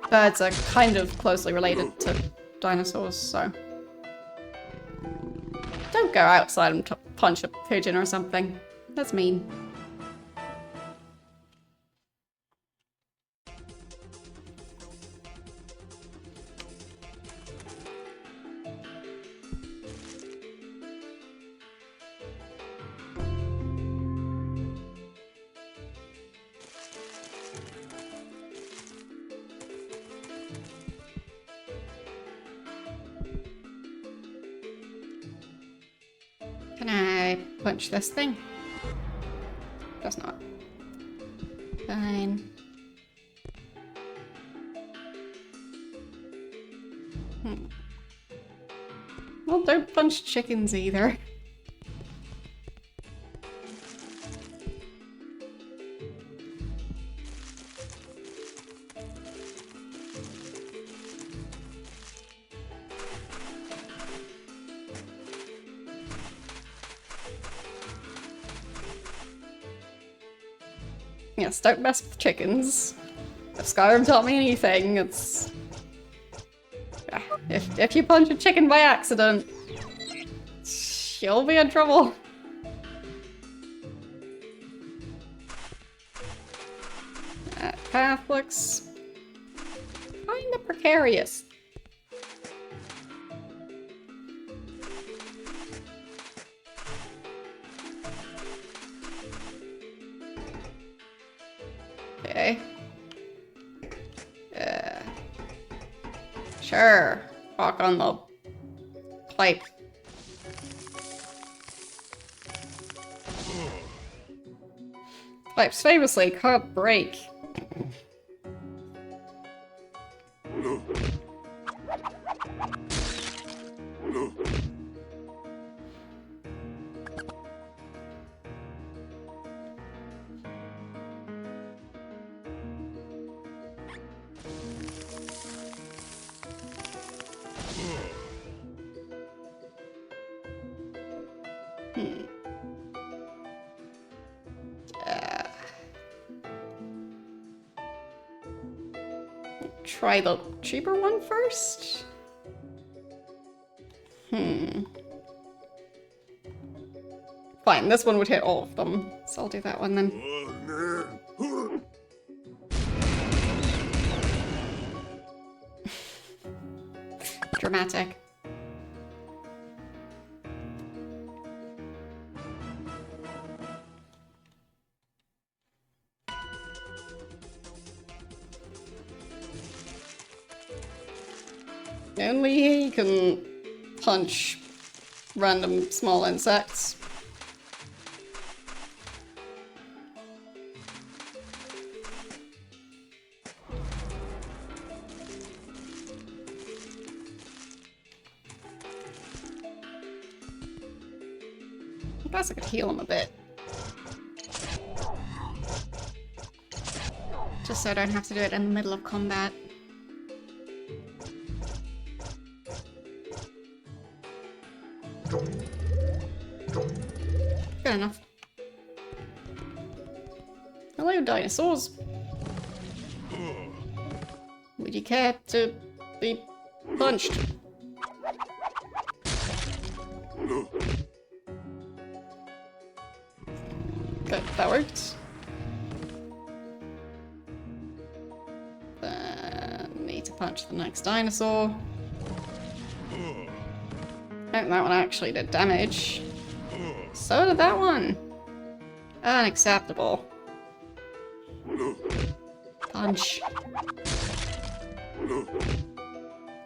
birds are kind of closely related to dinosaurs, so... Don't go outside and punch a pigeon or something. That's mean. Can I punch this thing? Does not. Fine. Well, don't punch chickens either. Yes, don't mess with chickens. If Skyrim taught me anything, it's... If you punch a chicken by accident, you'll be in trouble. That path looks... kinda precarious. Okay. Sure. Walk on the pipe. Pipes famously can't break. Try the cheaper one first? Fine, this one would hit all of them, so I'll do that one then. Dramatic. Only he can punch random small insects. I guess I could heal him a bit. Just so I don't have to do it in the middle of combat. Good enough. Hello, dinosaurs. Would you care to be punched? Good, that worked. Need to punch the next dinosaur. I think that one actually did damage. So did that one. Unacceptable. Punch.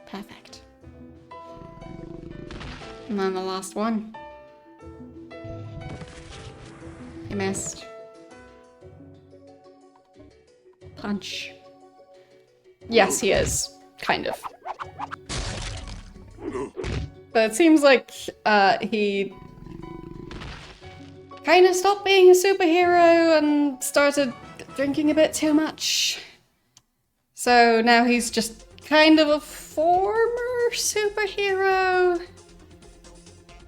Perfect. And then the last one. He missed. Punch. Yes, he is. Kind of. But it seems like he kind of stopped being a superhero and started drinking a bit too much. So now he's just kind of a former superhero,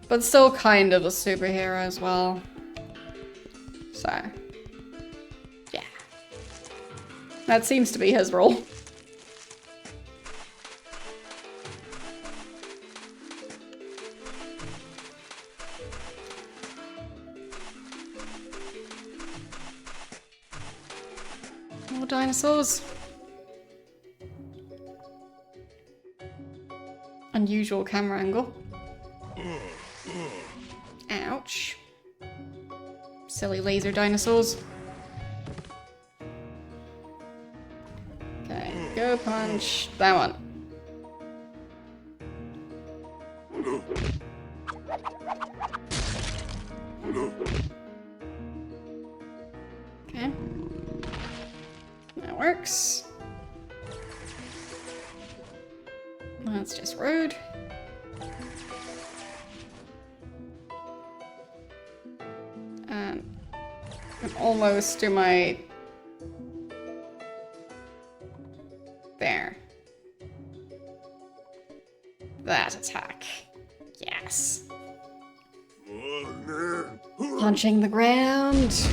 but still kind of a superhero as well. So, yeah. That seems to be his role. More dinosaurs. Unusual camera angle. Ouch. Silly laser dinosaurs. Okay, go punch that one. Okay. That works. That's just rude. I'm almost to my... There. That attack. Yes. Punching the ground.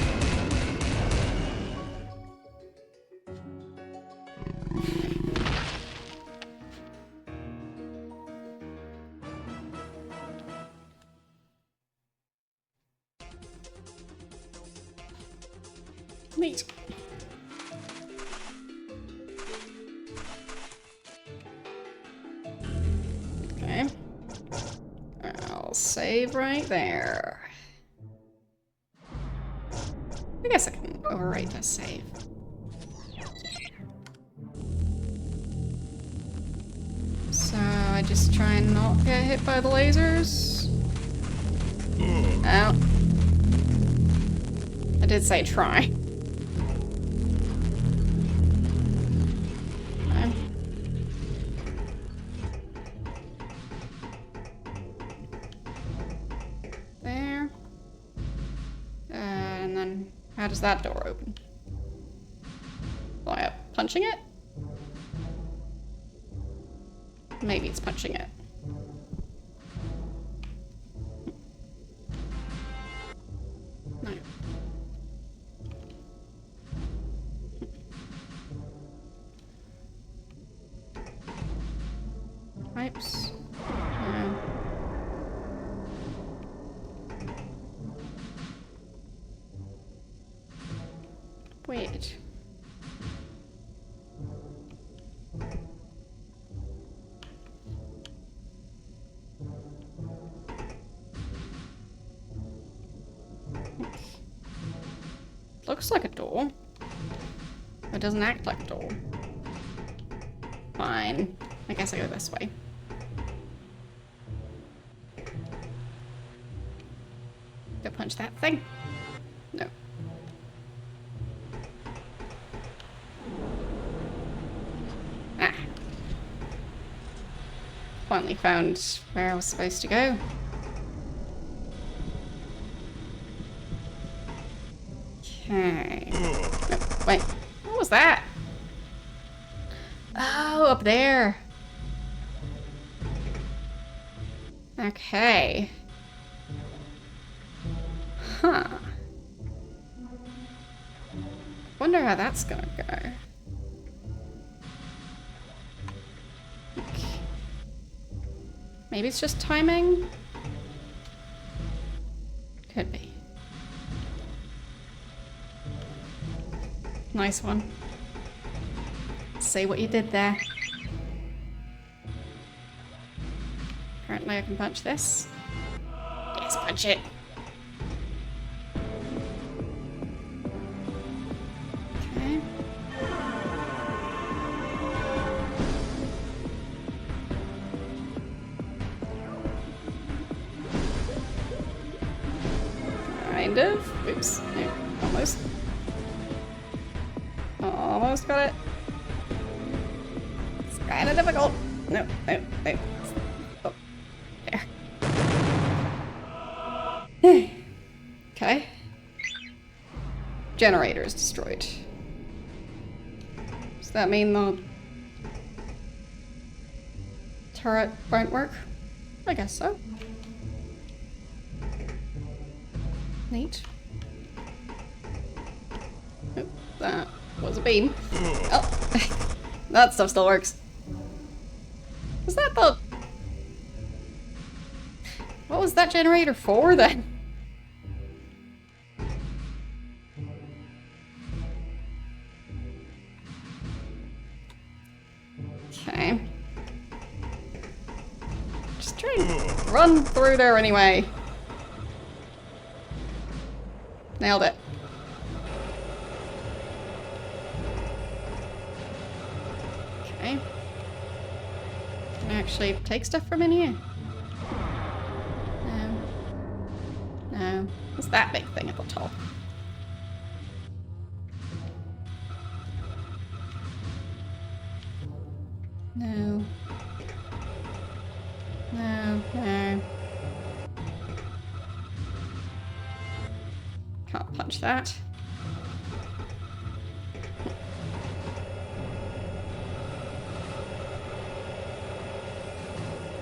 Neat. Okay. I'll save right there. I guess I can overwrite this save. So I just try and not get hit by the lasers. Ow. I did say try. There. And then how does that door open? By punching it? Maybe it's punching it. No. Pipes. No. Weird. Looks like a door. It doesn't act like a door. Fine. I guess I go this way. Go punch that thing. No. Ah. Finally found where I was supposed to go. Okay. No, wait. What was that? Oh, up there. Okay. Huh. Wonder how that's gonna go. Okay. Maybe it's just timing? Could be. Nice one. Say what you did there. Apparently I can punch this. Yes, punch it. Okay. Kind of. Oops. No, almost. Almost got it. It's kind of difficult. No, no, no. Oh, there. Okay. generator is destroyed. Does that mean the turret won't work? I guess so. Neat. Oh, that was a beam. Oh, that stuff still works. Was that the... What was that generator for then? Okay. Just try and run through there anyway. Nailed it. Okay. Can I actually take stuff from in here? No. No. What's that big thing at the top? No. No, no. Can't punch that.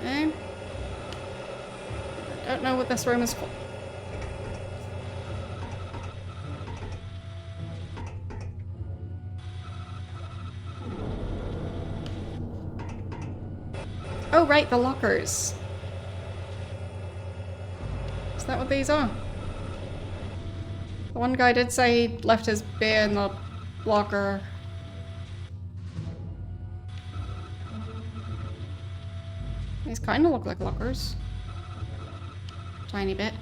Okay. I don't know what this room is for. Oh, right, the lockers. Is that what these are? The one guy did say he left his beer in the locker. These kind of look like lockers. Tiny bit.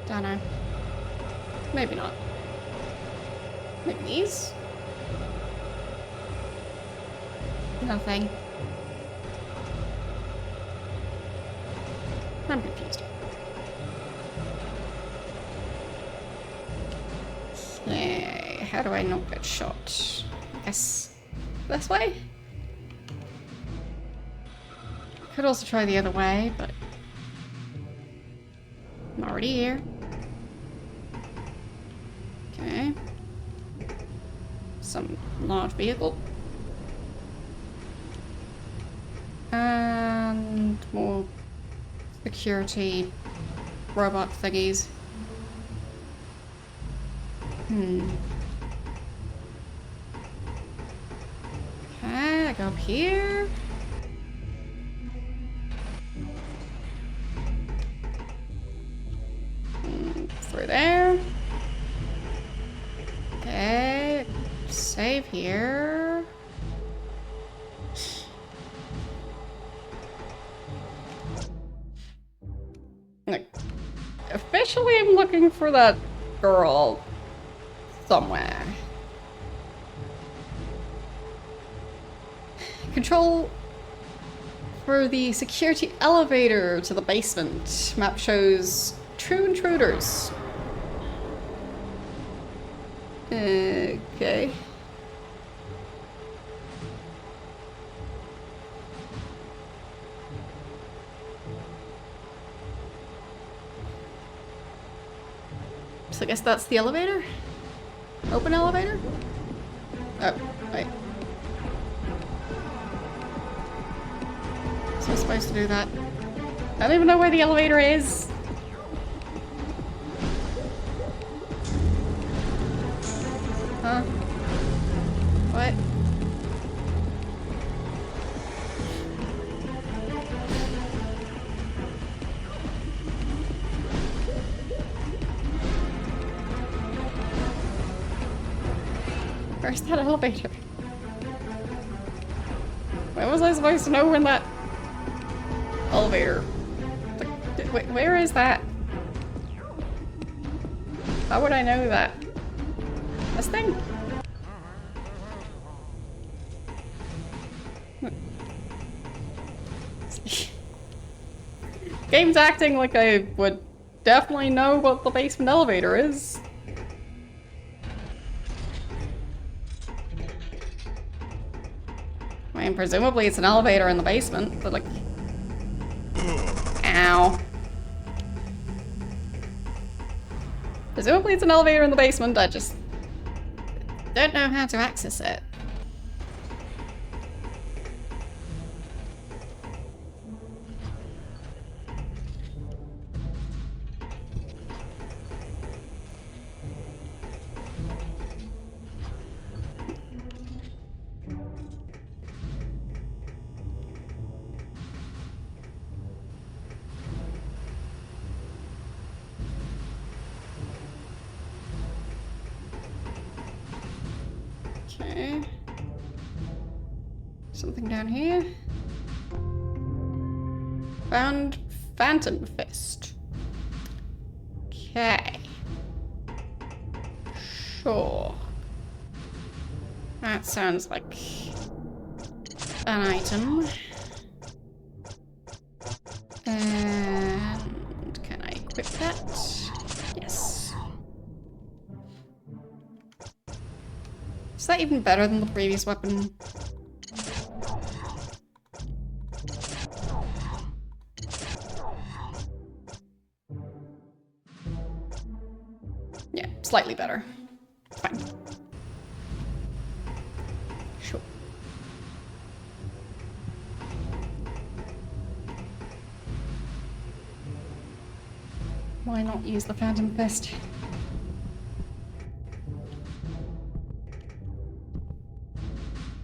Don't know. Maybe not. Maybe these? Nothing. I'm confused. Okay, how do I not get shot? I guess this way? Could also try the other way, but I'm already here. Okay. Some large vehicle. And more security robot thingies. Okay, I go up here. Through there. Okay, save here. Like, officially I'm looking for that girl somewhere. Control for the security elevator to the basement. Map shows true intruders. Okay. So I guess that's the elevator? Open elevator? Oh, wait. So I'm supposed to do that. I don't even know where the elevator is. Huh? What? Where's that elevator? When was I supposed to know when that elevator? Like, where is that? How would I know that? This thing? Game's acting like I would definitely know what the basement elevator is. I mean, presumably it's an elevator in the basement, but like... Ow. Presumably it's an elevator in the basement, I just don't know how to access it. Okay. Something down here. Found Phantom Fist. Okay. Sure. That sounds like an item. And can I equip that? Yes. Is that even better than the previous weapon? Yeah, slightly better. Fine. Sure. Why not use the Phantom Fist?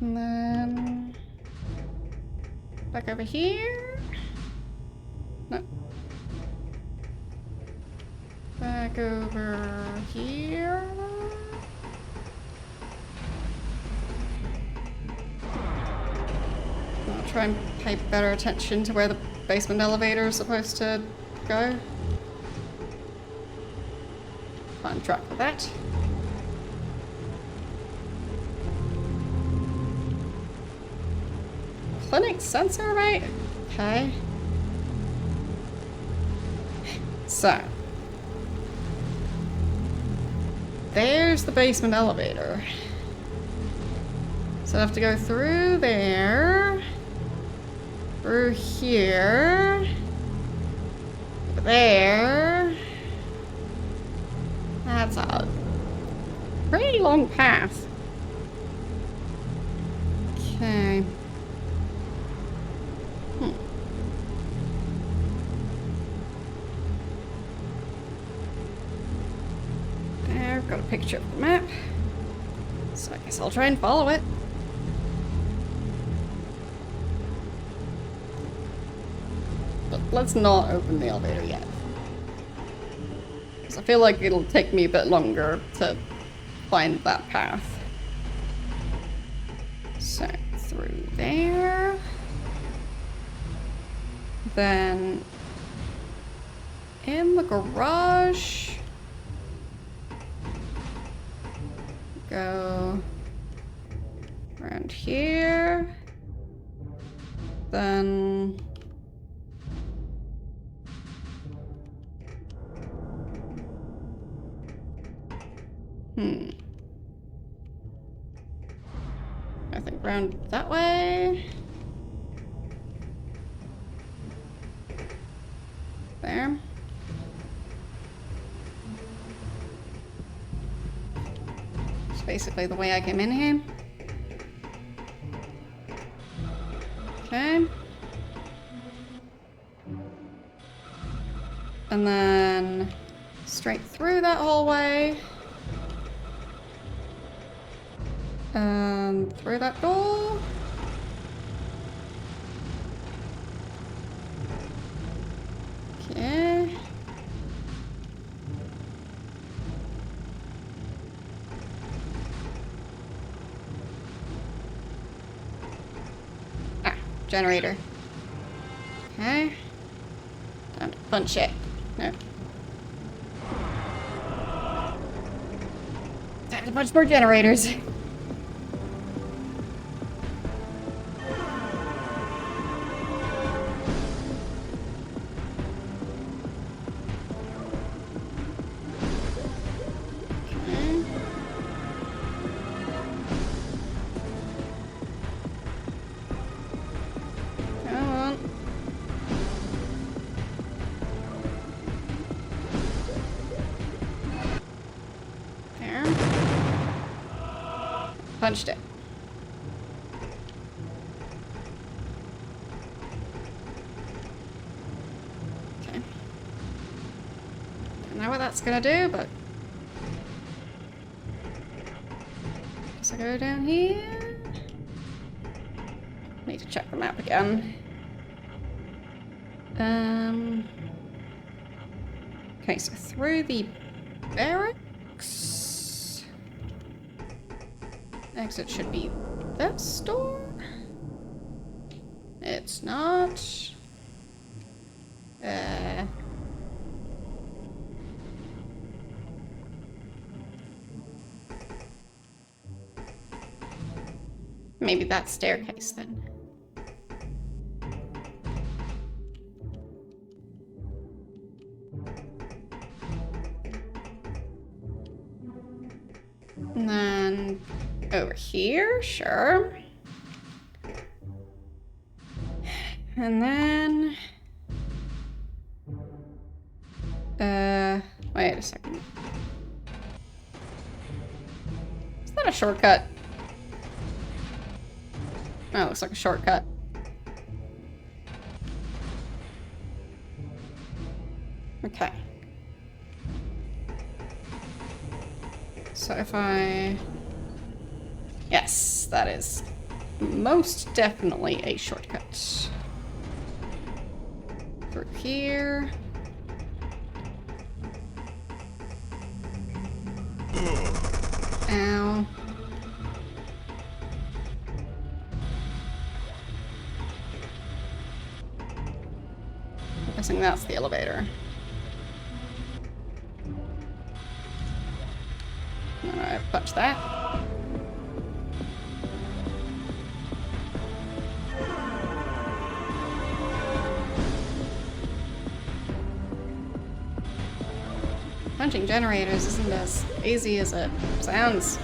And then back over here. No. Back over here. I'll try and pay better attention to where the basement elevator is supposed to go. Find track for that. Clinic sensor, right? Okay. So. There's the basement elevator. So I have to go through there. Through here. Over there. That's a pretty long path. Okay. There, got a picture of the map. So I guess I'll try and follow it. But let's not open the elevator yet. Because I feel like it'll take me a bit longer to find that path. So, through there. Then in the garage. Go around here. Then I think round that way. There. It's basically the way I came in here. Okay. And then straight through that hallway. And through that door. Okay. Ah, generator. Okay. Time to punch it. No. Time to punch more generators. Punched it. Okay. Don't know what that's gonna do, but... Guess I go down here. Need to check the map again. Okay, so through the barracks. Exit should be this door. It's not. Maybe that staircase then. And then over here, sure. And then... wait a second. Is that a shortcut? Oh, it looks like a shortcut. Okay. So if I... Yes, that is most definitely a shortcut. Through here. Ow. I'm guessing that's the elevator. Alright, punch that. Punching generators isn't as easy as it sounds.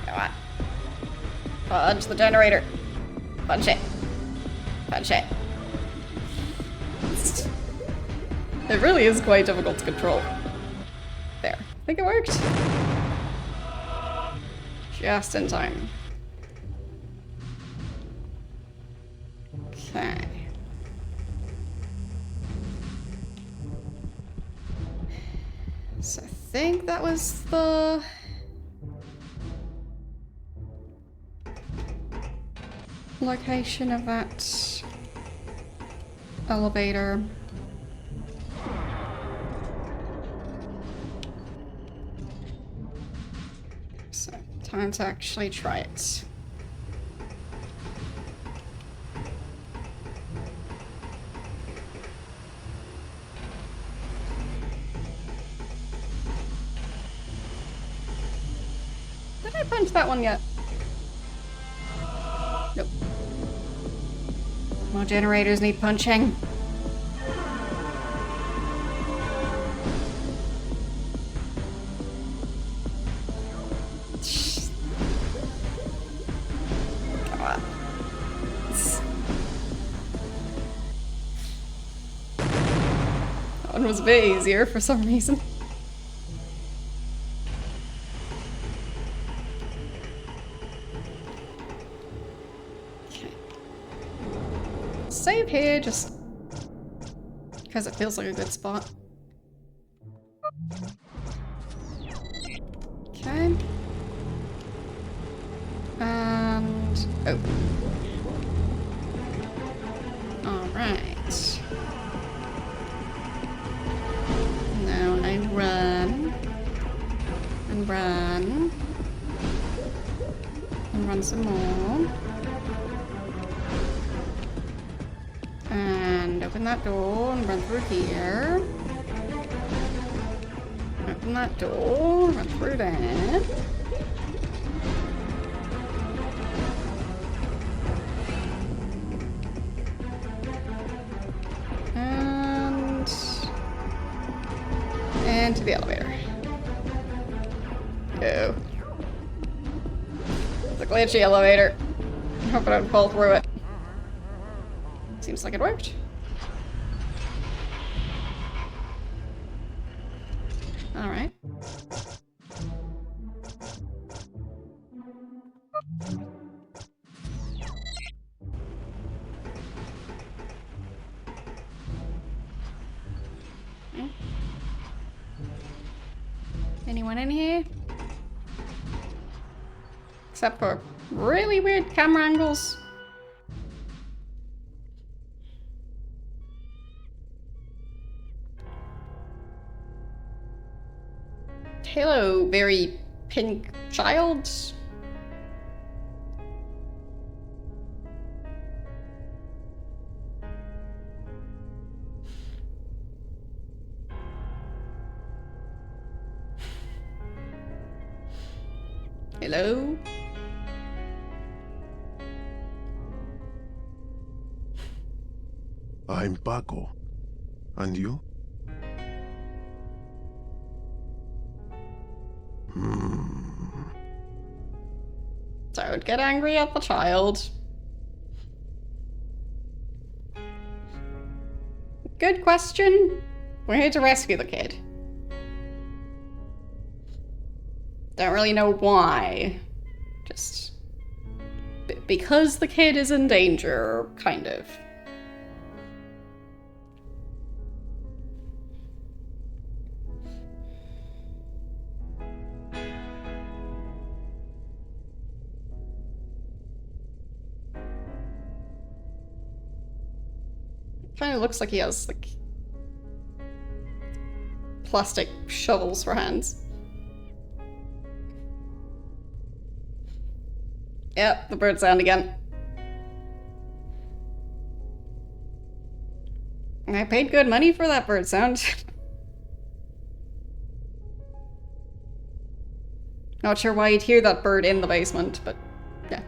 Come on. Punch the generator. Punch it. Punch it. It really is quite difficult to control. There. I think it worked. Just in time. Okay. So I think that was the... location of that elevator. So, time to actually try it. Did I punch that one yet? Nope. More generators need punching. Come on. That one was a bit easier for some reason. Save here just because it feels like a good spot. Okay. And... oh. Alright. Now I run. And run. And run some more. And open that door and run through here. Open that door, run through that. And to the elevator. Go. It's a glitchy elevator. I hope I don't fall through it. Seems like it worked. Alright. Anyone in here? Except for really weird camera angles. Hello, very pink child. Hello? I'm Paco. And you? Don't get angry at the child. Good question. We're here to rescue the kid. Don't really know why. Just because the kid is in danger, kind of. Kind of looks like he has, like, plastic shovels for hands. Yep, the bird sound again. I paid good money for that bird sound. Not sure why you'd hear that bird in the basement, but yeah.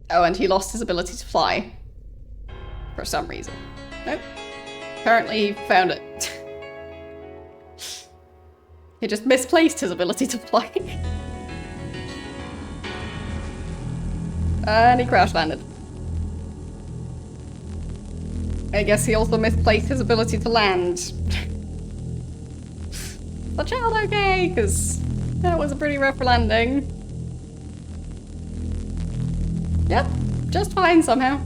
Oh, and he lost his ability to fly. For some reason. Nope. Apparently he found it. He just misplaced his ability to fly. And he crash landed. I guess he also misplaced his ability to land. The child okay? Because that was a pretty rough landing. Yep, just fine somehow.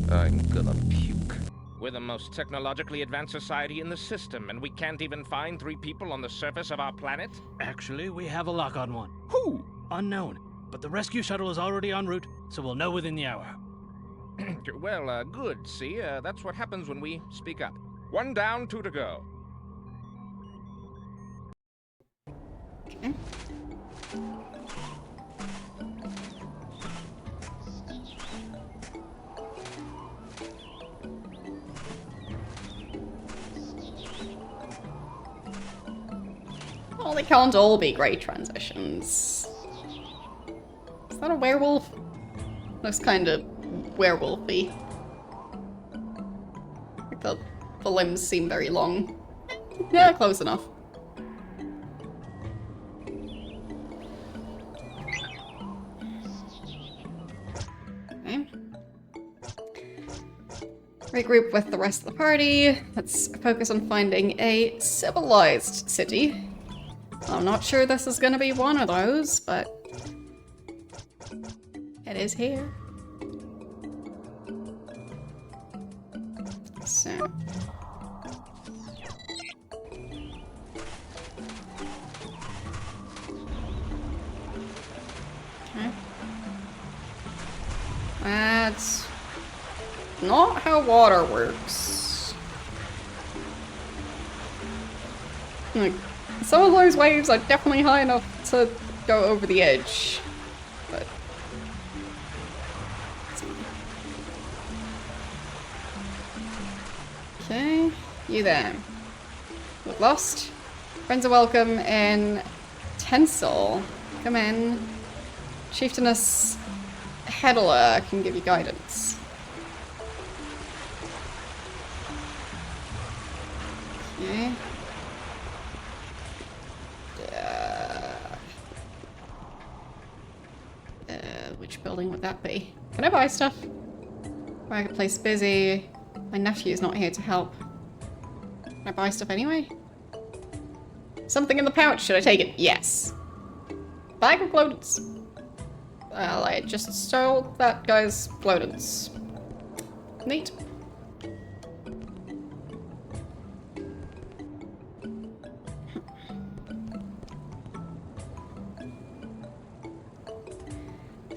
I'm gonna puke. We're the most technologically advanced society in the system, and we can't even find 3 people on the surface of our planet? Actually, we have a lock on one. Who? Unknown. But the rescue shuttle is already en route, so we'll know within the hour. Well, good. See, that's what happens when we speak up. 1 down, 2 to go. Okay. Well, they can't all be great transitions. Is that a werewolf? Looks kind of werewolfy. Like the limbs seem very long. Yeah, close enough. Okay. Regroup with the rest of the party. Let's focus on finding a civilized city. I'm not sure this is gonna be one of those, but it is here. So. Okay. That's not how water works. Like, some of those waves are definitely high enough to go over the edge, but... Okay, you there. Look lost. Friends are welcome in Tencel. Come in. Chieftainess Hedler can give you guidance. Okay. Which building would that be? Can I buy stuff? Marketplace busy. My nephew's not here to help. Can I buy stuff anyway? Something in the pouch. Should I take it? Yes. Bag of clothes. Well, I just stole that guy's floatants. Neat.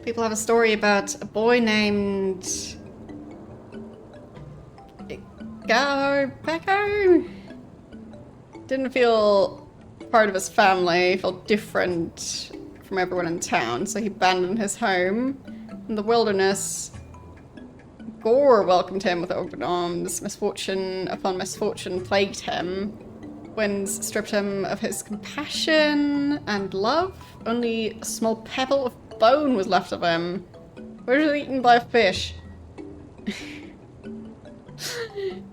People have a story about a boy named Pecco. Didn't feel part of his family, felt different from everyone in town, so he abandoned his home in the wilderness. Gore welcomed him with open arms. Misfortune upon misfortune plagued him. Winds stripped him of his compassion and love. Only a small pebble of bone was left of him. Where was eaten by a fish?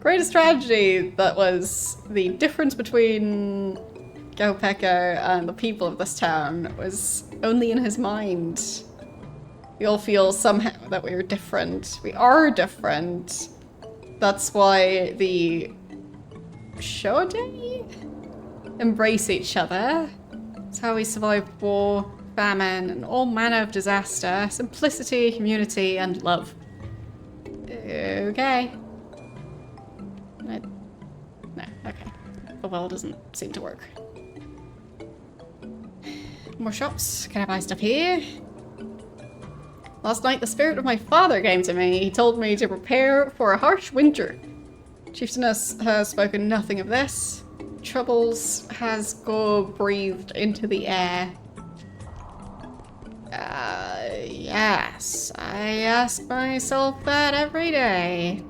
Greatest tragedy that was the difference between Pecco and the people of this town was only in his mind. We all feel somehow that we are different. We are different. That's why the Shoday embrace each other. It's how we survive war, famine, and all manner of disaster. Simplicity, community, and love. Okay. No, okay. The well doesn't seem to work. More shops. Can I buy stuff here? Last night, the spirit of my father came to me. He told me to prepare for a harsh winter. Chieftainess has spoken nothing of this. Troubles has breathed into the air. Yes. I ask myself that every day.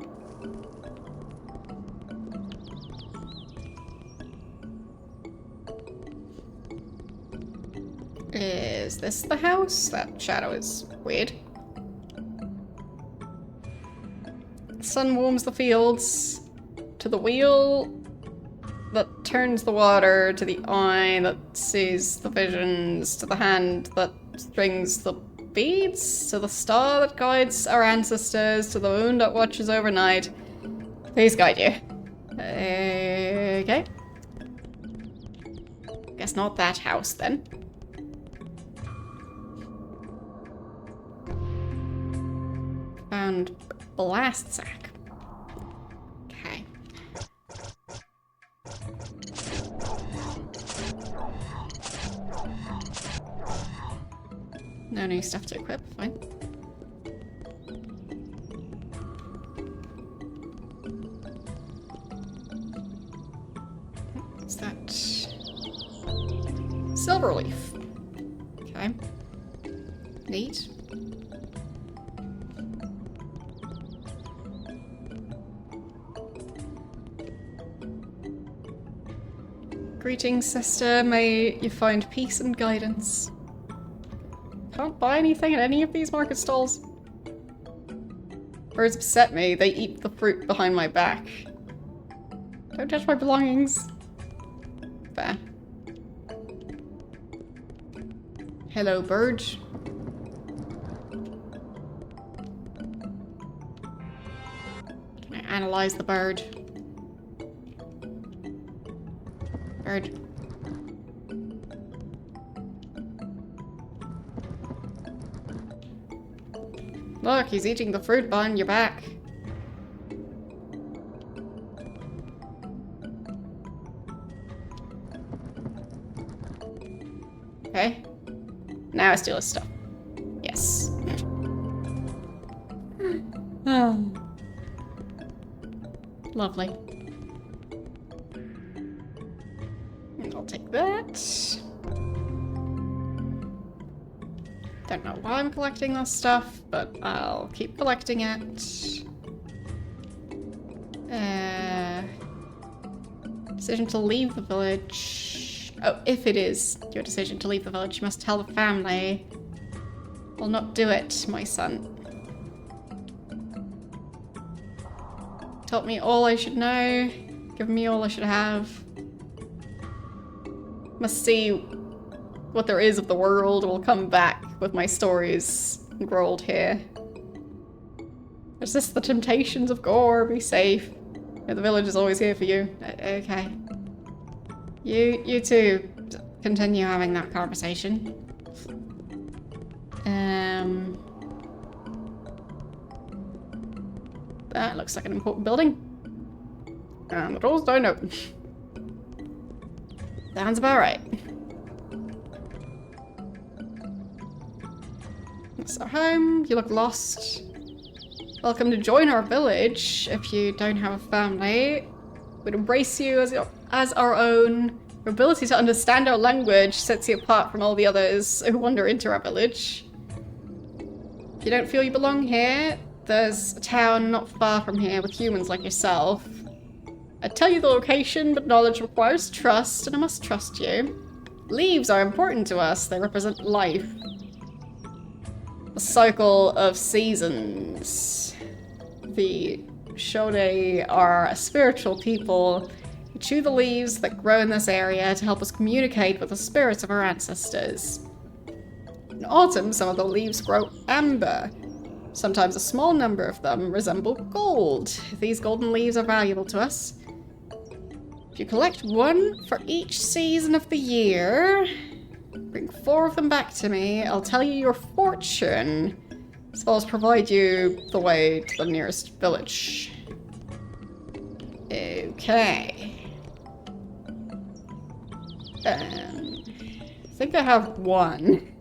Is this the house? That shadow is weird. The sun warms the fields. To the wheel that turns the water, to the eye that sees the visions, to the hand that strings the beads, to the star that guides our ancestors, to the moon that watches overnight. Please guide you. Okay. Guess not that house then. Found blast sack. Okay. No new stuff to equip, fine. What's that? Silver leaf. Okay. Neat. Greetings, sister. May you find peace and guidance. Can't buy anything at any of these market stalls. Birds upset me. They eat the fruit behind my back. Don't touch my belongings. Fair. Hello, bird. Can I analyze the bird? Bird. Look, he's eating the fruit behind your back. Okay. Now I steal his stuff. Yes. Oh. Lovely. I'll take that. Don't know why I'm collecting this stuff, but I'll keep collecting it. Decision to leave the village. Oh, if it is your decision to leave the village, you must tell the family. I'll not do it, my son. Taught me all I should know, given me all I should have. Must see what there is of the world. Will come back with my stories enrolled here. Resist the temptations of gore, be safe. The village is always here for you. Okay. You two continue having that conversation. That looks like an important building. And the doors don't open. Sounds about right. That's our home. You look lost. Welcome to join our village. If you don't have a family, we'd embrace you as our own. Your ability to understand our language sets you apart from all the others who wander into our village. If you don't feel you belong here, there's a town not far from here with humans like yourself. I'd tell you the location, but knowledge requires trust, and I must trust you. Leaves are important to us. They represent life. A cycle of seasons. The Shode are a spiritual people who chew the leaves that grow in this area to help us communicate with the spirits of our ancestors. In autumn, some of the leaves grow amber. Sometimes a small number of them resemble gold. These golden leaves are valuable to us. If you collect one for each season of the year, bring 4 of them back to me, I'll tell you your fortune, as well as provide you the way to the nearest village. Okay. I think I have one.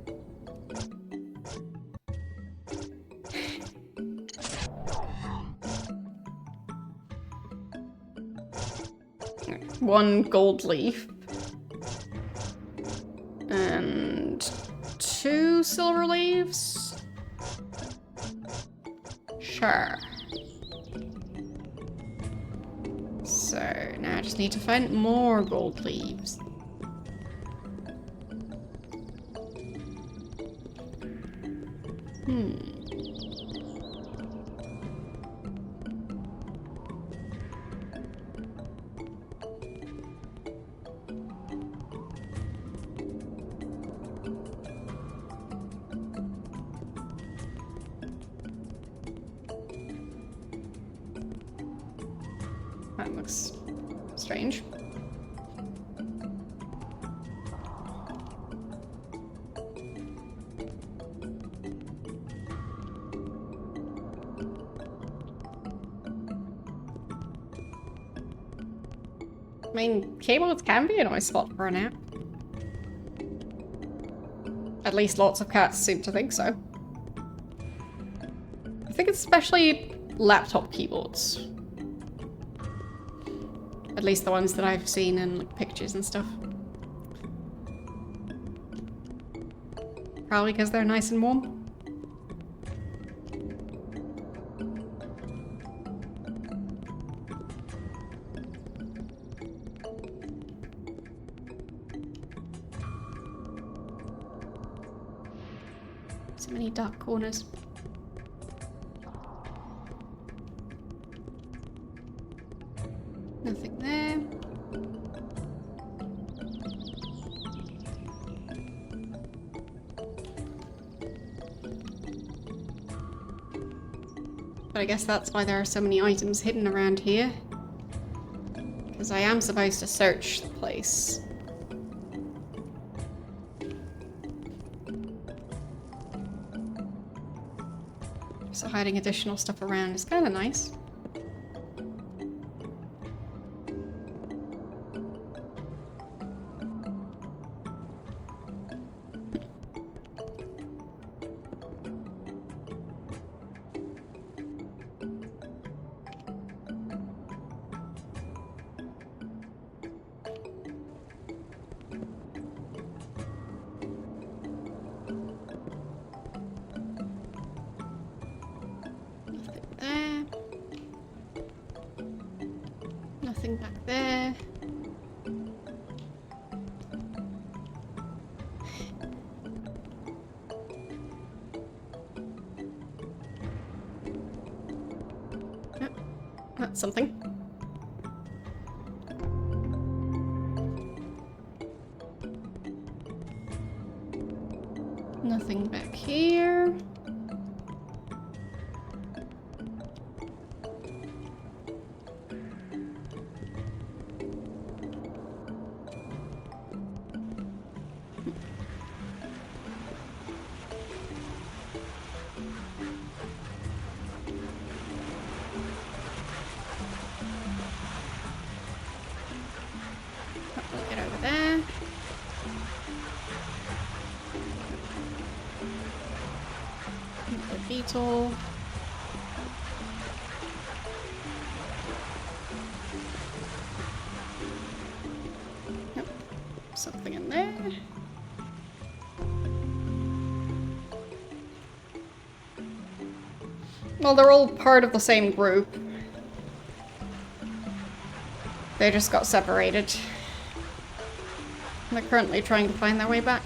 One gold leaf. And 2 silver leaves? Sure. So now I just need to find more gold leaves. That looks strange. I mean, keyboards can be a nice spot for a nap. At least lots of cats seem to think so. I think it's especially laptop keyboards. At least the ones that I've seen in like, pictures and stuff. Probably because they're nice and warm. So many dark corners. Nothing there. But I guess that's why there are so many items hidden around here. Because I am supposed to search the place. So hiding additional stuff around is kind of nice. Nothing back there. Oh, that's something. Nothing back here. We'll get over there. The beetle. Yep. Something in there. Well, they're all part of the same group. They just got separated. They're currently trying to find their way back.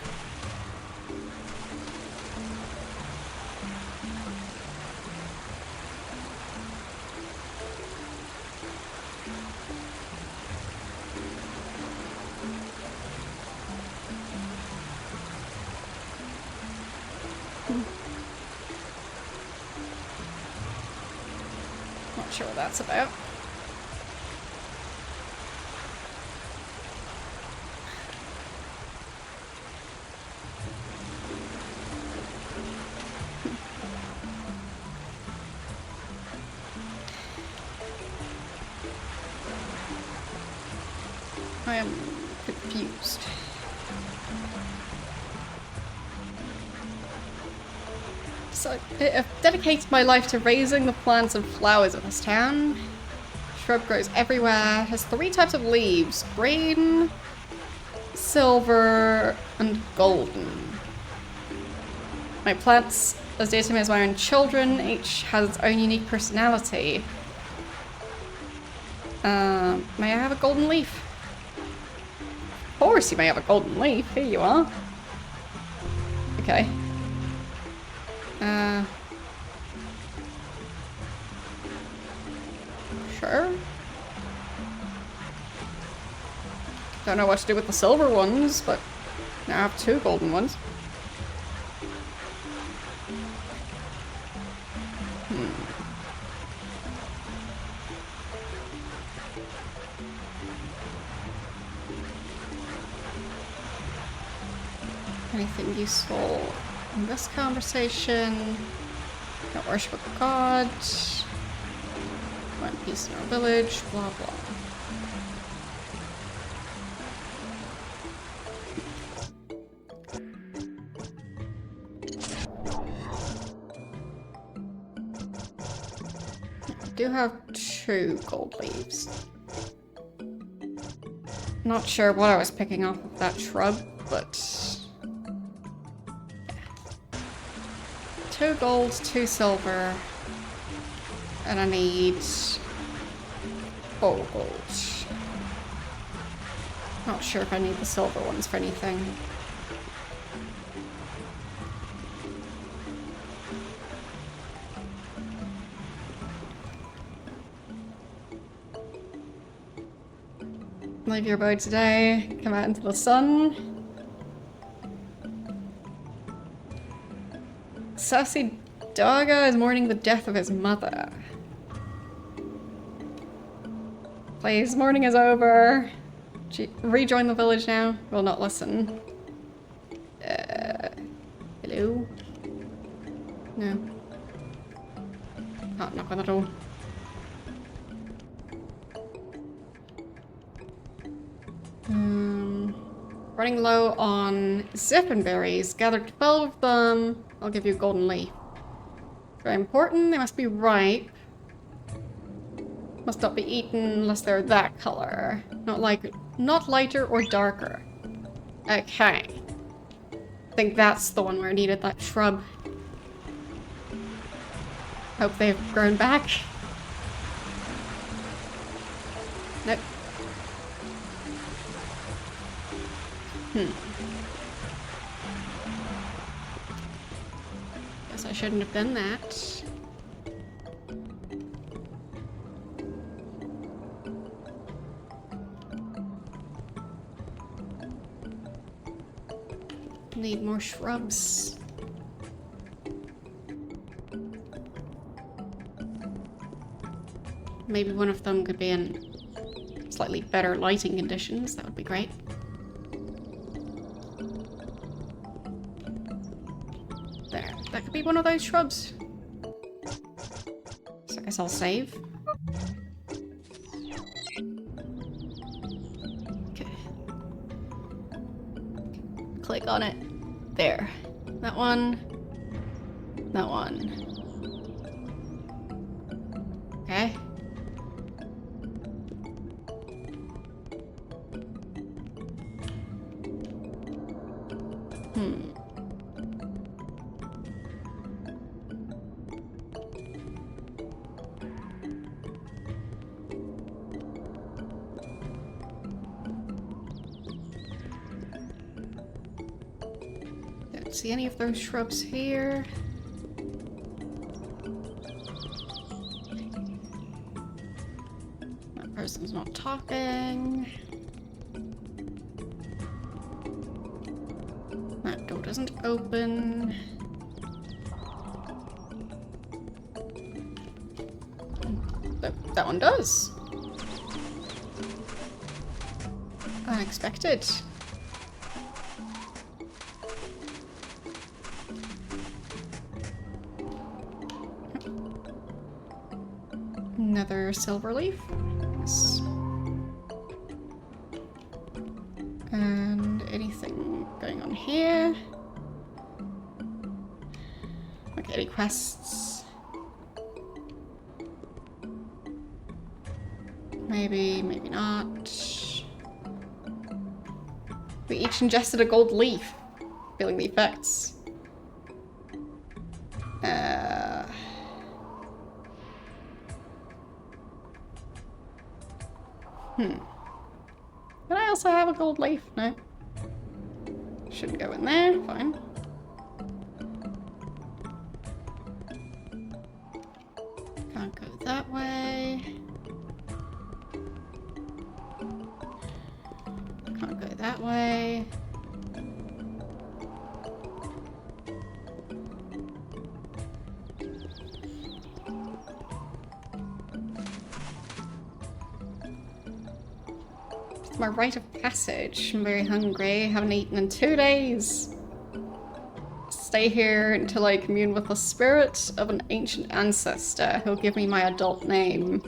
Not sure what that's about. I am confused. So, I've dedicated my life to raising the plants and flowers of this town. Shrub grows everywhere, has 3 types of leaves: green, silver, and golden. My plants, as dear to me as my own children, each has its own unique personality. May I have a golden leaf? Of course you may have a golden leaf. Here you are. Okay. Sure. Don't know what to do with the silver ones, but now I have 2 golden ones. Anything useful in this conversation? Don't worship a god. One peace in our village, blah blah. I do have 2 gold leaves. Not sure what I was picking off of that shrub, but 2 gold, 2 silver, and I need 4 gold. Not sure if I need the silver ones for anything. Leave your abode today, come out into the sun. Sassy Daga is mourning the death of his mother. Please, mourning is over. Rejoin the village now. Will not listen. Hello? No. Can't knock on the door. Running low on zippin berries. Gathered 12 of them. I'll give you a golden leaf. Very important. They must be ripe. Must not be eaten unless they're that color. Not lighter or darker. Okay. I think that's the one where I needed that shrub. Hope they've grown back. Nope. Guess I shouldn't have done that. Need more shrubs. Maybe one of them could be in slightly better lighting conditions. That would be great. There. That could be one of those shrubs. So I guess I'll save. Okay. click on it. There. That one. That one. Okay. Don't see any of those shrubs here. That person's not talking. That door doesn't open. That one does. Unexpected. Another silver leaf. Yes. And anything going on here? Okay, any quests? Maybe, maybe not. We each ingested a gold leaf. Feeling the effects. Did I also have a gold leaf? No. Shouldn't go in there. Fine. Can't go that way. Can't go that way. My rite of passage. I'm very hungry. Haven't eaten in 2 days. Stay here until I commune with the spirit of an ancient ancestor who'll give me my adult name.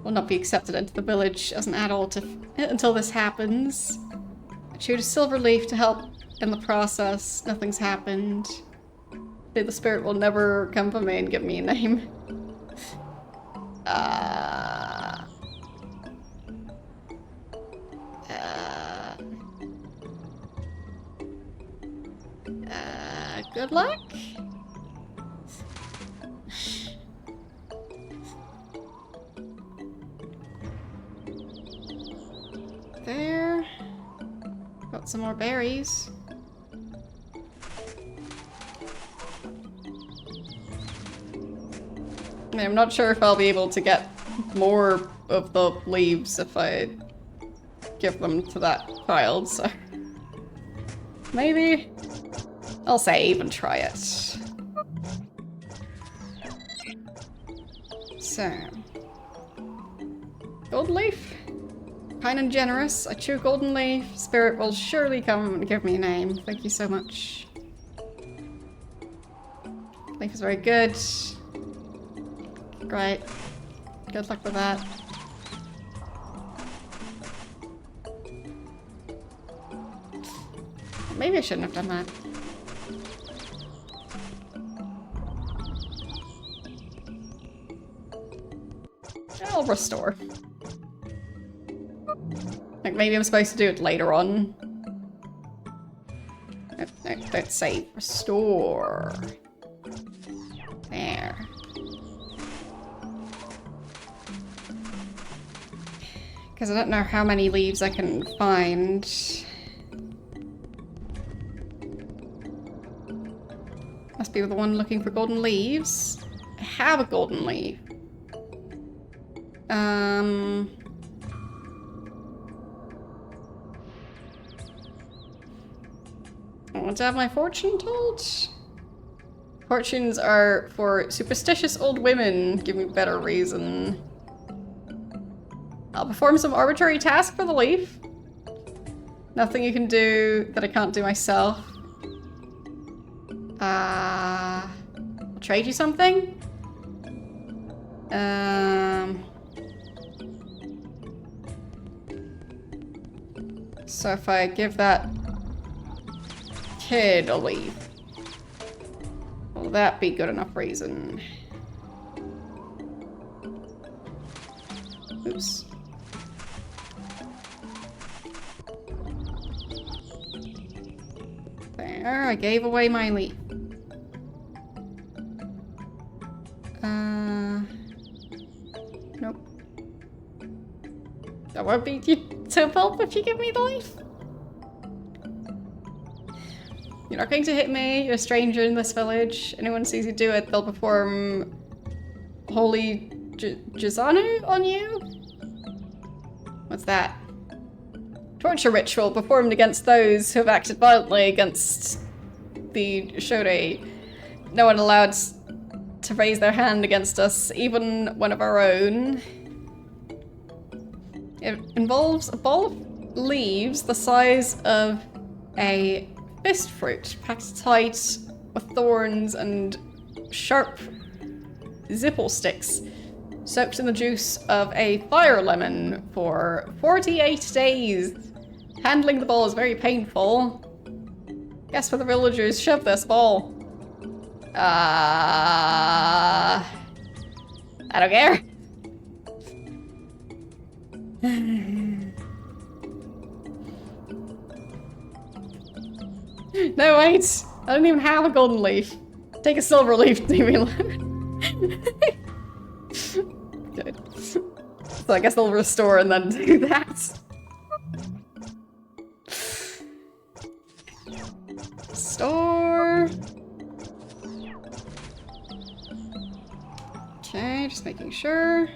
Will not be accepted into the village as an adult until this happens. I chewed a silver leaf to help in the process. Nothing's happened. The spirit will never come for me and give me a name. Good luck. There. Got some more berries. I mean, I'm not sure if I'll be able to get more of the leaves if I give them to that child, so maybe I'll save and try it. So, golden leaf, kind and generous. I chew golden leaf. Spirit will surely come and give me a name. Thank you so much. Leaf is very good. Great. Good luck with that. Maybe I shouldn't have done that. I'll restore. Like, maybe I'm supposed to do it later on. No, don't save. Restore. There. Because I don't know how many leaves I can find. Must be the one looking for golden leaves. I have a golden leaf. I want to have my fortune told. Fortunes are for superstitious old women. Give me a better reason. I'll perform some arbitrary task for the leaf. Nothing you can do that I can't do myself. I'll trade you something. So if I give that kid will leave. Will that be good enough reason? Oops. There, I gave away my leaf. Nope. That won't be to help if you give me the leaf. You're not going to hit me, you're a stranger in this village. Anyone sees you do it, they'll perform holy Jizanu on you? What's that? Torture ritual performed against those who have acted violently against the Shode. No one allowed to raise their hand against us, even one of our own. It involves a ball of leaves the size of a fist fruit, packed tight with thorns and sharp zipple sticks, soaked in the juice of a fire lemon for 48 days. Handling the ball is very painful. Guess where the villagers shoved this ball? I don't care. No, wait. I don't even have a golden leaf. Take a silver leaf, leave me alone. Good. So I guess I'll restore and then do that. Store. Okay, just making sure.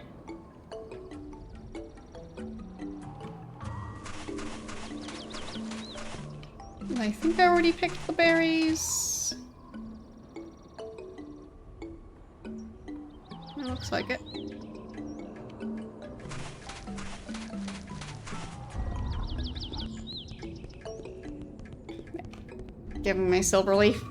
I think I already picked the berries. It looks like it. Give him my silver leaf.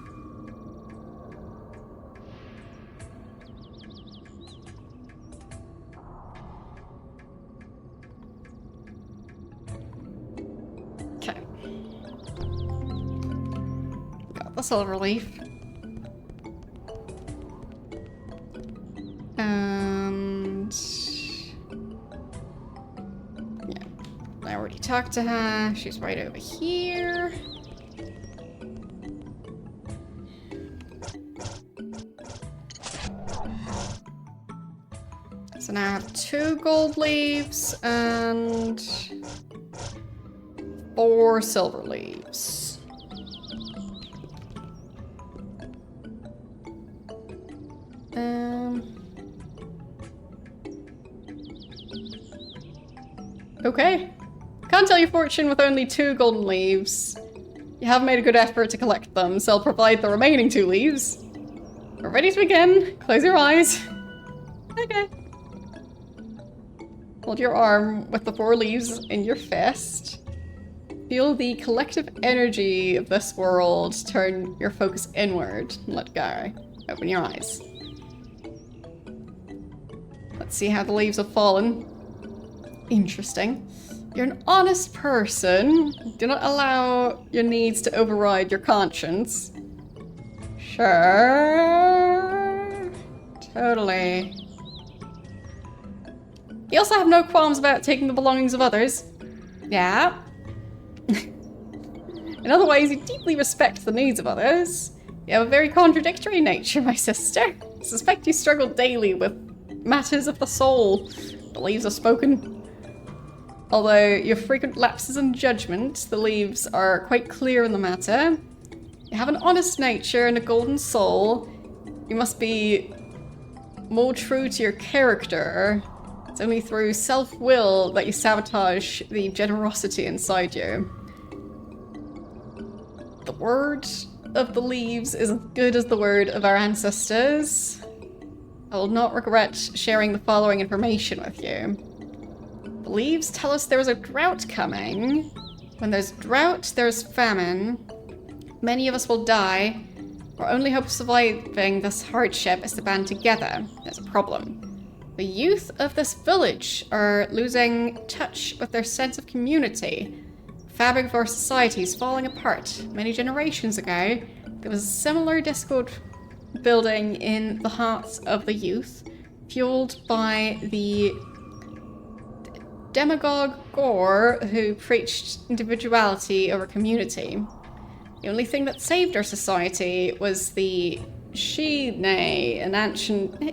Okay. Got the silver leaf. And yeah, I already talked to her. She's right over here. So now I have 2 gold leaves and 4 silver leaves. Okay. Can't tell your fortune with only 2 golden leaves. You have made a good effort to collect them, so I'll provide the remaining 2 leaves. We're ready to begin. Close your eyes. Okay. Hold your arm with the 4 leaves in your fist. Feel the collective energy of this world turn your focus inward and let go. Open your eyes. Let's see how the leaves have fallen. Interesting. You're an honest person. Do not allow your needs to override your conscience. Sure. Totally. You also have no qualms about taking the belongings of others. Yeah. In other ways, you deeply respect the needs of others. You have a very contradictory nature, my sister. I suspect you struggle daily with matters of the soul. The leaves are spoken. Although your frequent lapses in judgment, the leaves are quite clear in the matter. You have an honest nature and a golden soul. You must be more true to your character. It's only through self-will that you sabotage the generosity inside you. The word of the leaves is as good as the word of our ancestors. I will not regret sharing the following information with you. The leaves tell us there is a drought coming. When there's drought, there's famine. Many of us will die. Our only hope of surviving this hardship is to band together. There's a problem. The youth of this village are losing touch with their sense of community. fabric of our society is falling apart. Many generations ago, there was a similar discord building in the hearts of the youth, fueled by the demagogue Gore who preached individuality over community. The only thing that saved our society was the Shine, an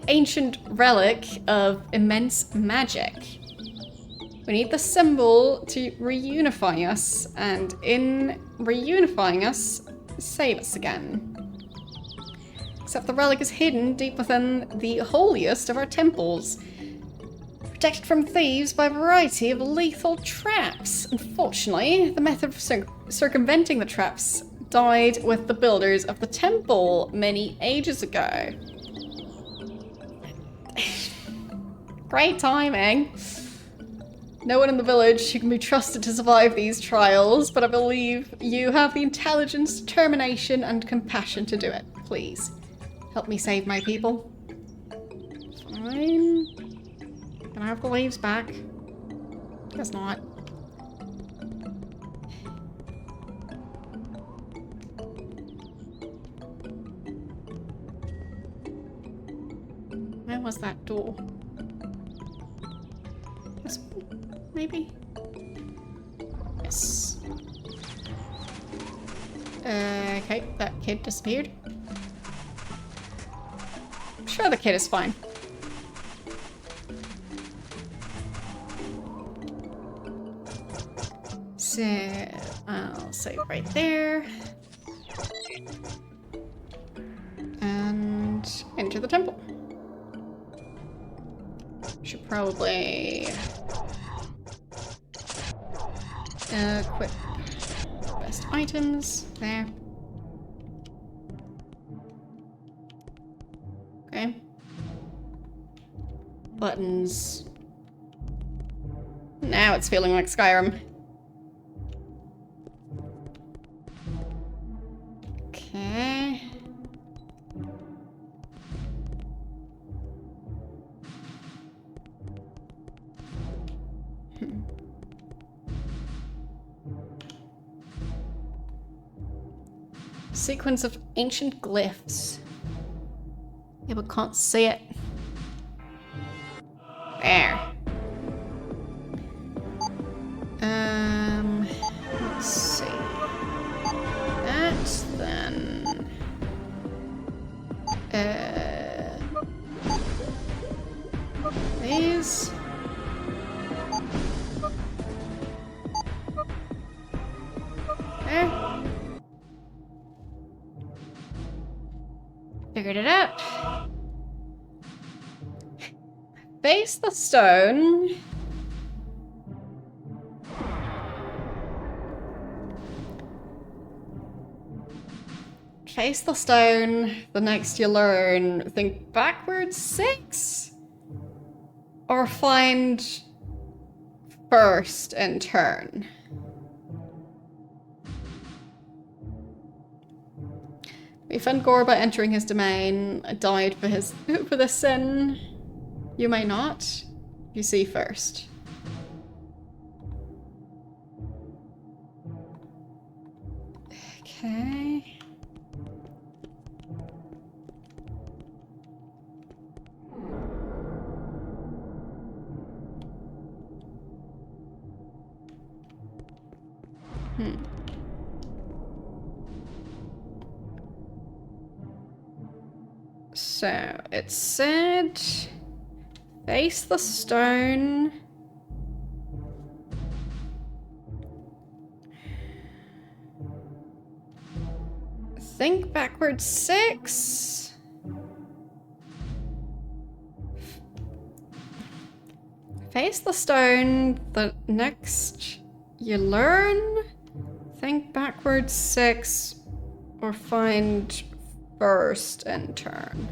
ancient relic of immense magic. We need the symbol to reunify us, and in reunifying us, save us again. Except the relic is hidden deep within the holiest of our temples, protected from thieves by a variety of lethal traps. Unfortunately, the method of circumventing the traps died with the builders of the temple many ages ago. Great timing. No one in the village who can be trusted to survive these trials, but I believe you have the intelligence, determination, and compassion to do it. Please, help me save my people. Fine. Can I have the leaves back? Guess not. Where was that door? This one, maybe? Yes. Okay, that kid disappeared. I'm sure the kid is fine. So, I'll save right there. And enter the temple. Should probably equip best items there. Okay. Buttons. Now it's feeling like Skyrim. Okay. Sequence of ancient glyphs. Yeah, but can't see it. There. Let's see. That then. These. There. Figured it out. Face the stone. Face the stone. The next you learn, think backwards 6? Or find first and turn. We found Gore by entering his domain, died for this sin. You may not. You see first. Okay. So it said face the stone. Think backwards 6. Face the stone. The next you learn. Think backwards 6 or find first and turn.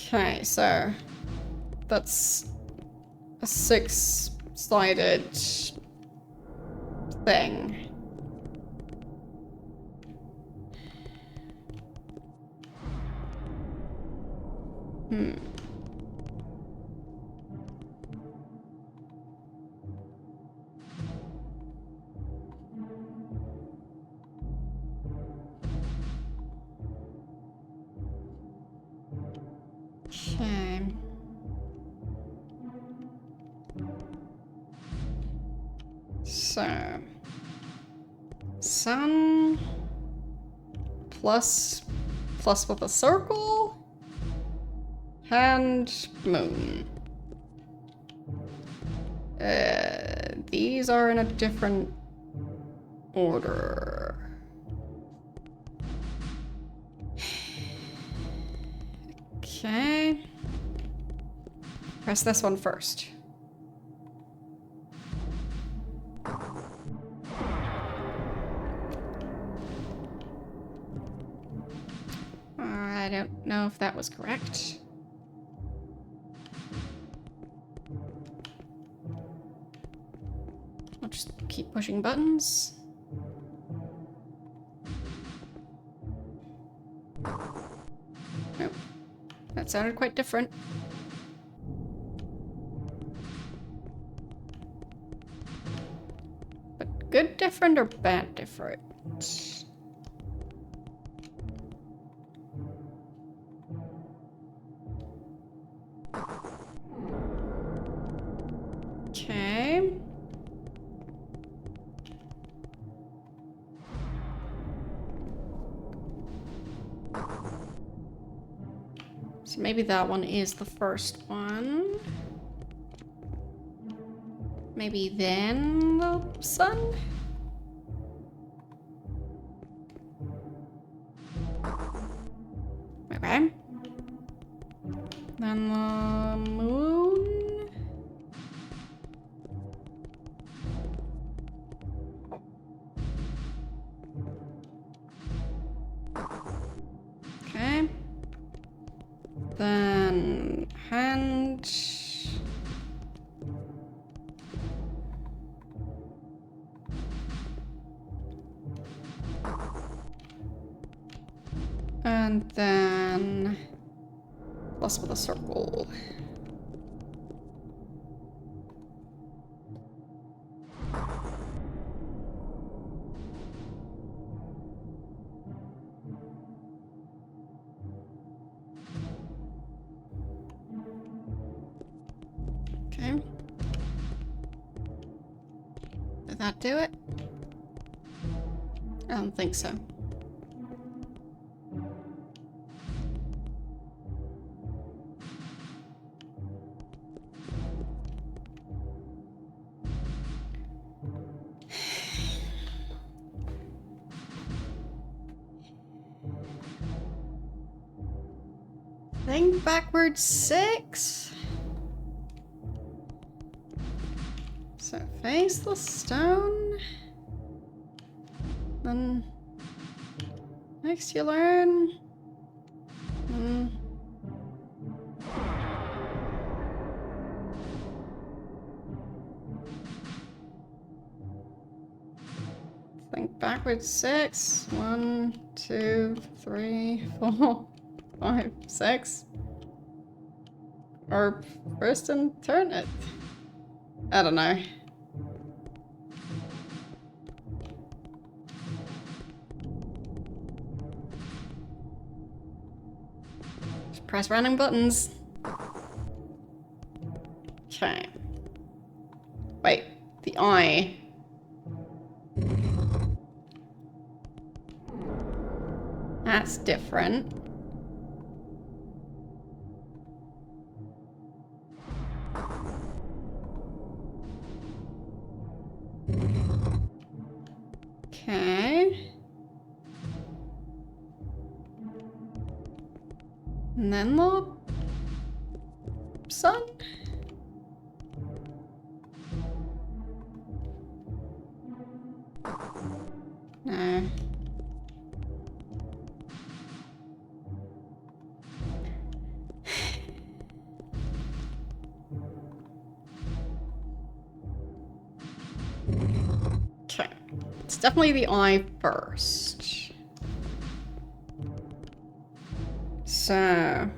Okay, so that's a 6-sided thing. Okay. So, sun plus with a circle and moon. These are in a different order. Okay. Press this one first. I don't know if that was correct. I'll just keep pushing buttons. Nope. That sounded quite different. But good different or bad different? Okay. So maybe that one is the first one. Maybe then the sun? Okay. Then the moon? Okay. Then hand. And then plus with a circle. Okay. Did that do it? I don't think so. Think backwards 6. So face the stone. Then next you learn. Think backwards 6. 1, 2, 3, 4, 5, 6. Or first and turn it. I don't know. Just press random buttons. Okay. Wait, the eye. That's different. Okay. And then the sun? No. Okay. It's definitely the eye first. So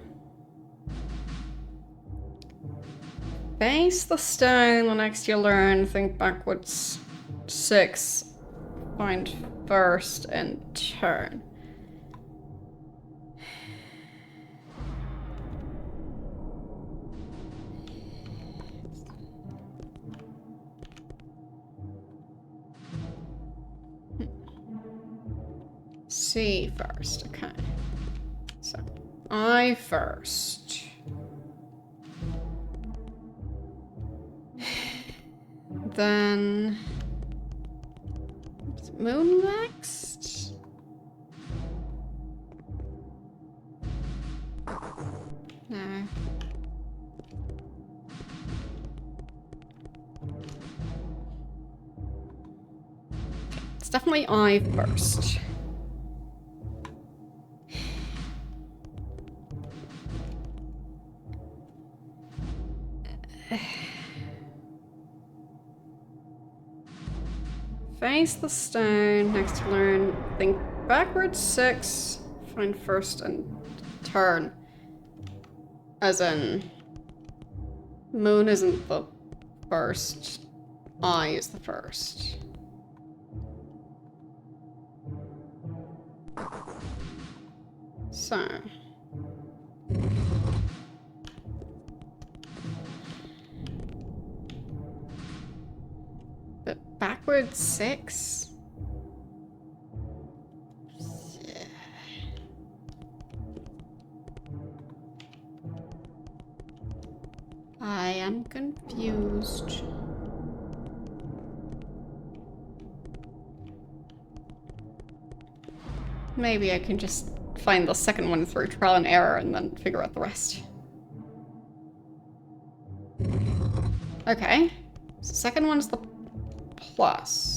face the stone, the next you learn, think backwards 6, find first and turn. C first. Okay. So, I first. Then... Moon next? No. It's definitely I first. Face the stone, next to learn, think backwards 6, find first and turn. As in, moon isn't the first, I is the first. So. But backwards 6? Yeah. I am confused. Maybe I can just find the second one through trial and error and then figure out the rest. Okay. So second one's the plus.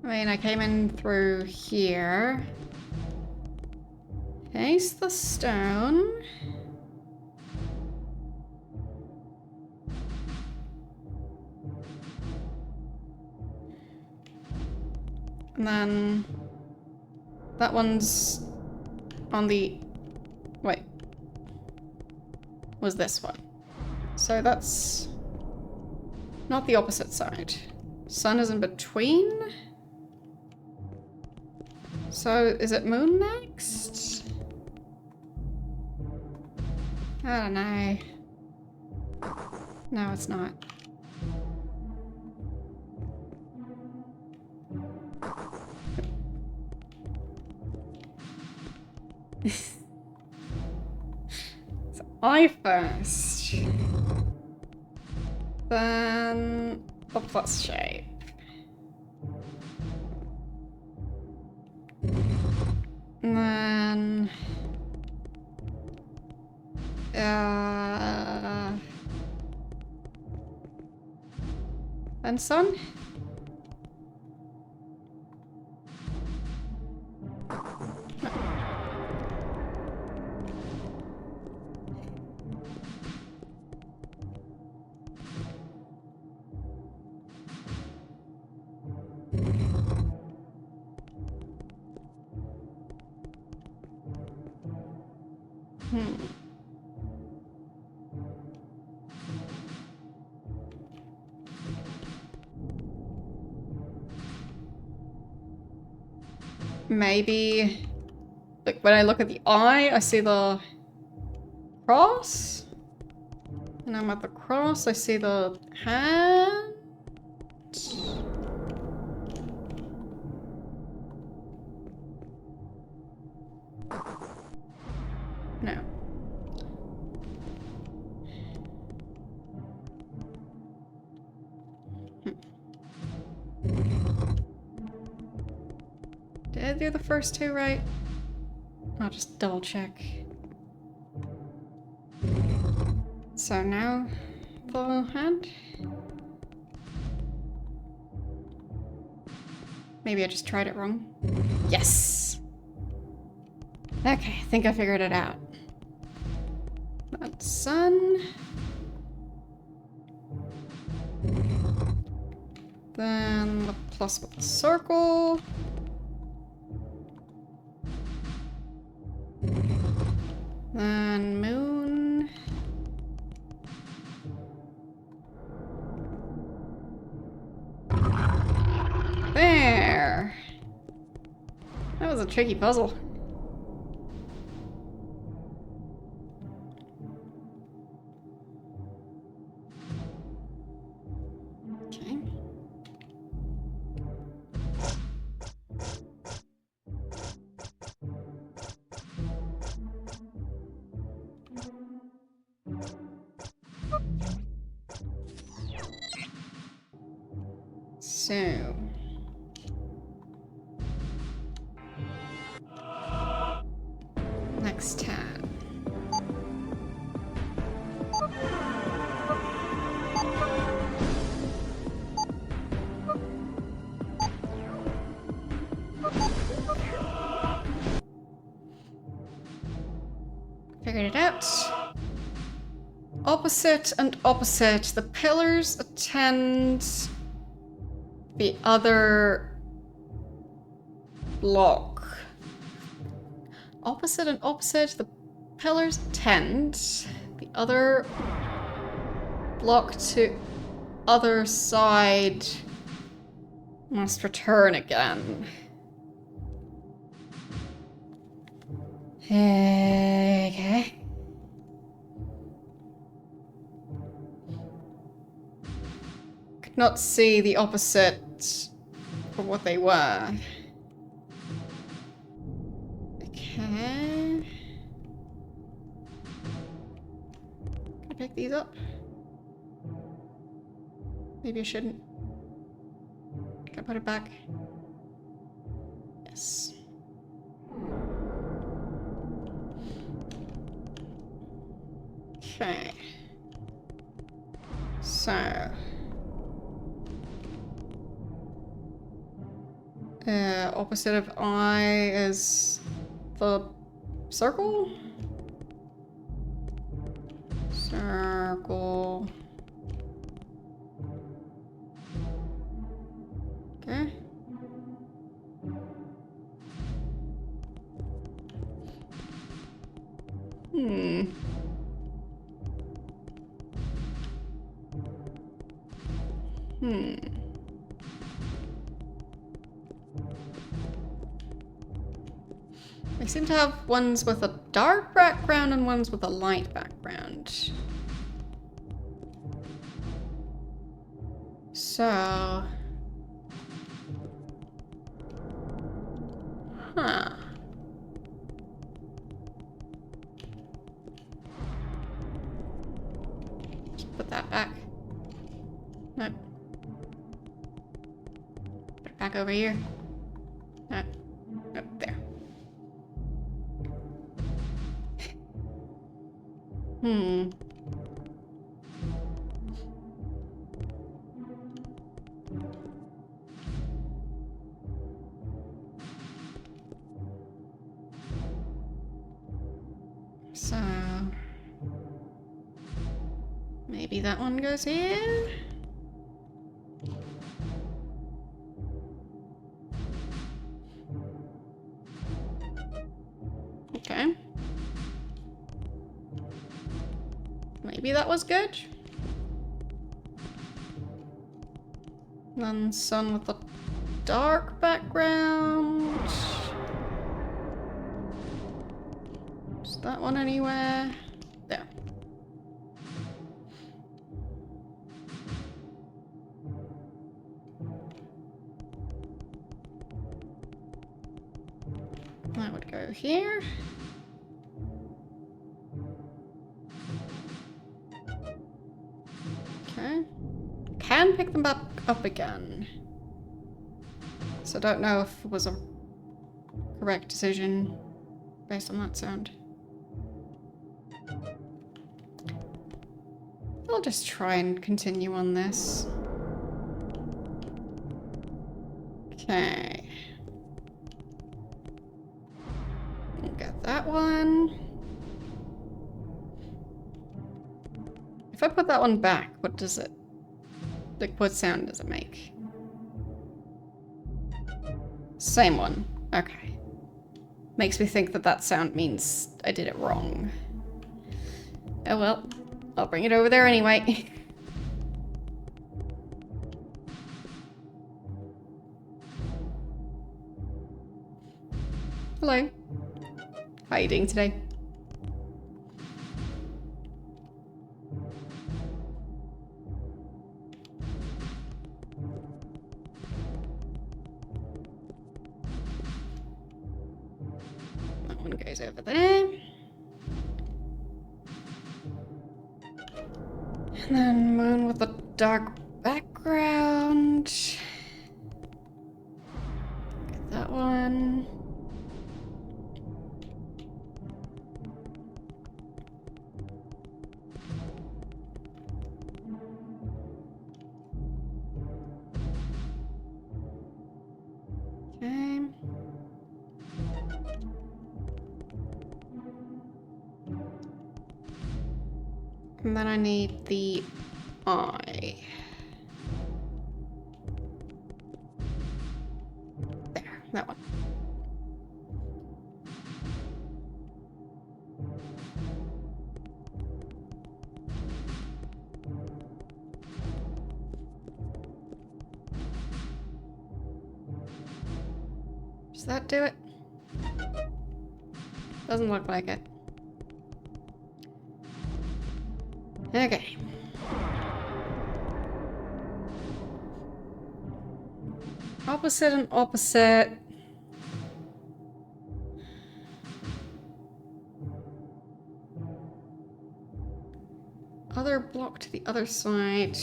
I mean, I came in through here. Face the stone. And then that one's on the, wait, was this one. So that's not the opposite side. Sun is in between. So is it moon next? I don't know. No, it's not. So I first. Then the plus shape. And then and sun. Maybe, like when I look at the eye, I see the cross. And I'm at the cross, I see the hand. No. Did I do the first two right? I'll just double check. So now the hand? Maybe I just tried it wrong. Yes! Okay, I think I figured it out. That's sun. Then the plus with the circle. Then moon. tricky puzzle. Okay. So... next tab. Figured it out. Opposite and opposite. The pillars attend the other block. Opposite and opposite. The pillars attend the other block to other side. Must return again. Okay. Could not see the opposite for what they were. Okay. Can I pick these up? Maybe I shouldn't. Can I put it back? Yes. Okay. So. Opposite of I is the circle? Circle. Okay. They seem to have ones with a dark background and ones with a light background. So... huh. Just put that back. Nope. Put it back over here. Nope. Nope, there. So... maybe that one goes here? Okay. Maybe that was good. Then sun with a dark background. Is that one anywhere? There. That would go here. Okay. Can pick them back up again. So I don't know if it was a correct decision based on that sound. I'll just try and continue on this. Okay. Got that one. If I put that one back, what does it... like, what sound does it make? Same one. Okay. Makes me think that that sound means I did it wrong. Oh well. I'll bring it over there anyway. Hello. How are you doing today? That one goes over there. And then one with a dark background. Get that one. Okay. And then I need the eye. There, that one. Does that do it? Doesn't look like it. Okay. Opposite and opposite. Other block to the other side.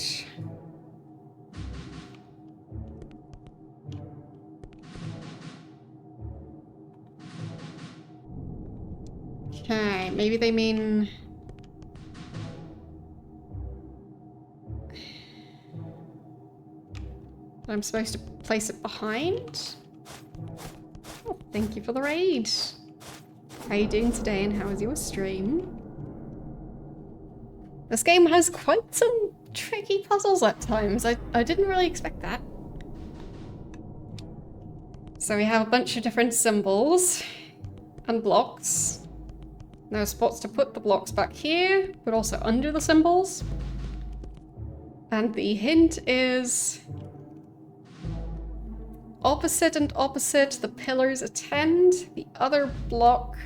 Okay, maybe they mean... I'm supposed to place it behind? Oh, thank you for the raid. How are you doing today and how was your stream? This game has quite some tricky puzzles at times. I didn't really expect that. So we have a bunch of different symbols and blocks. There are spots to put the blocks back here, but also under the symbols. And the hint is... opposite and opposite, the pillars attend. The other block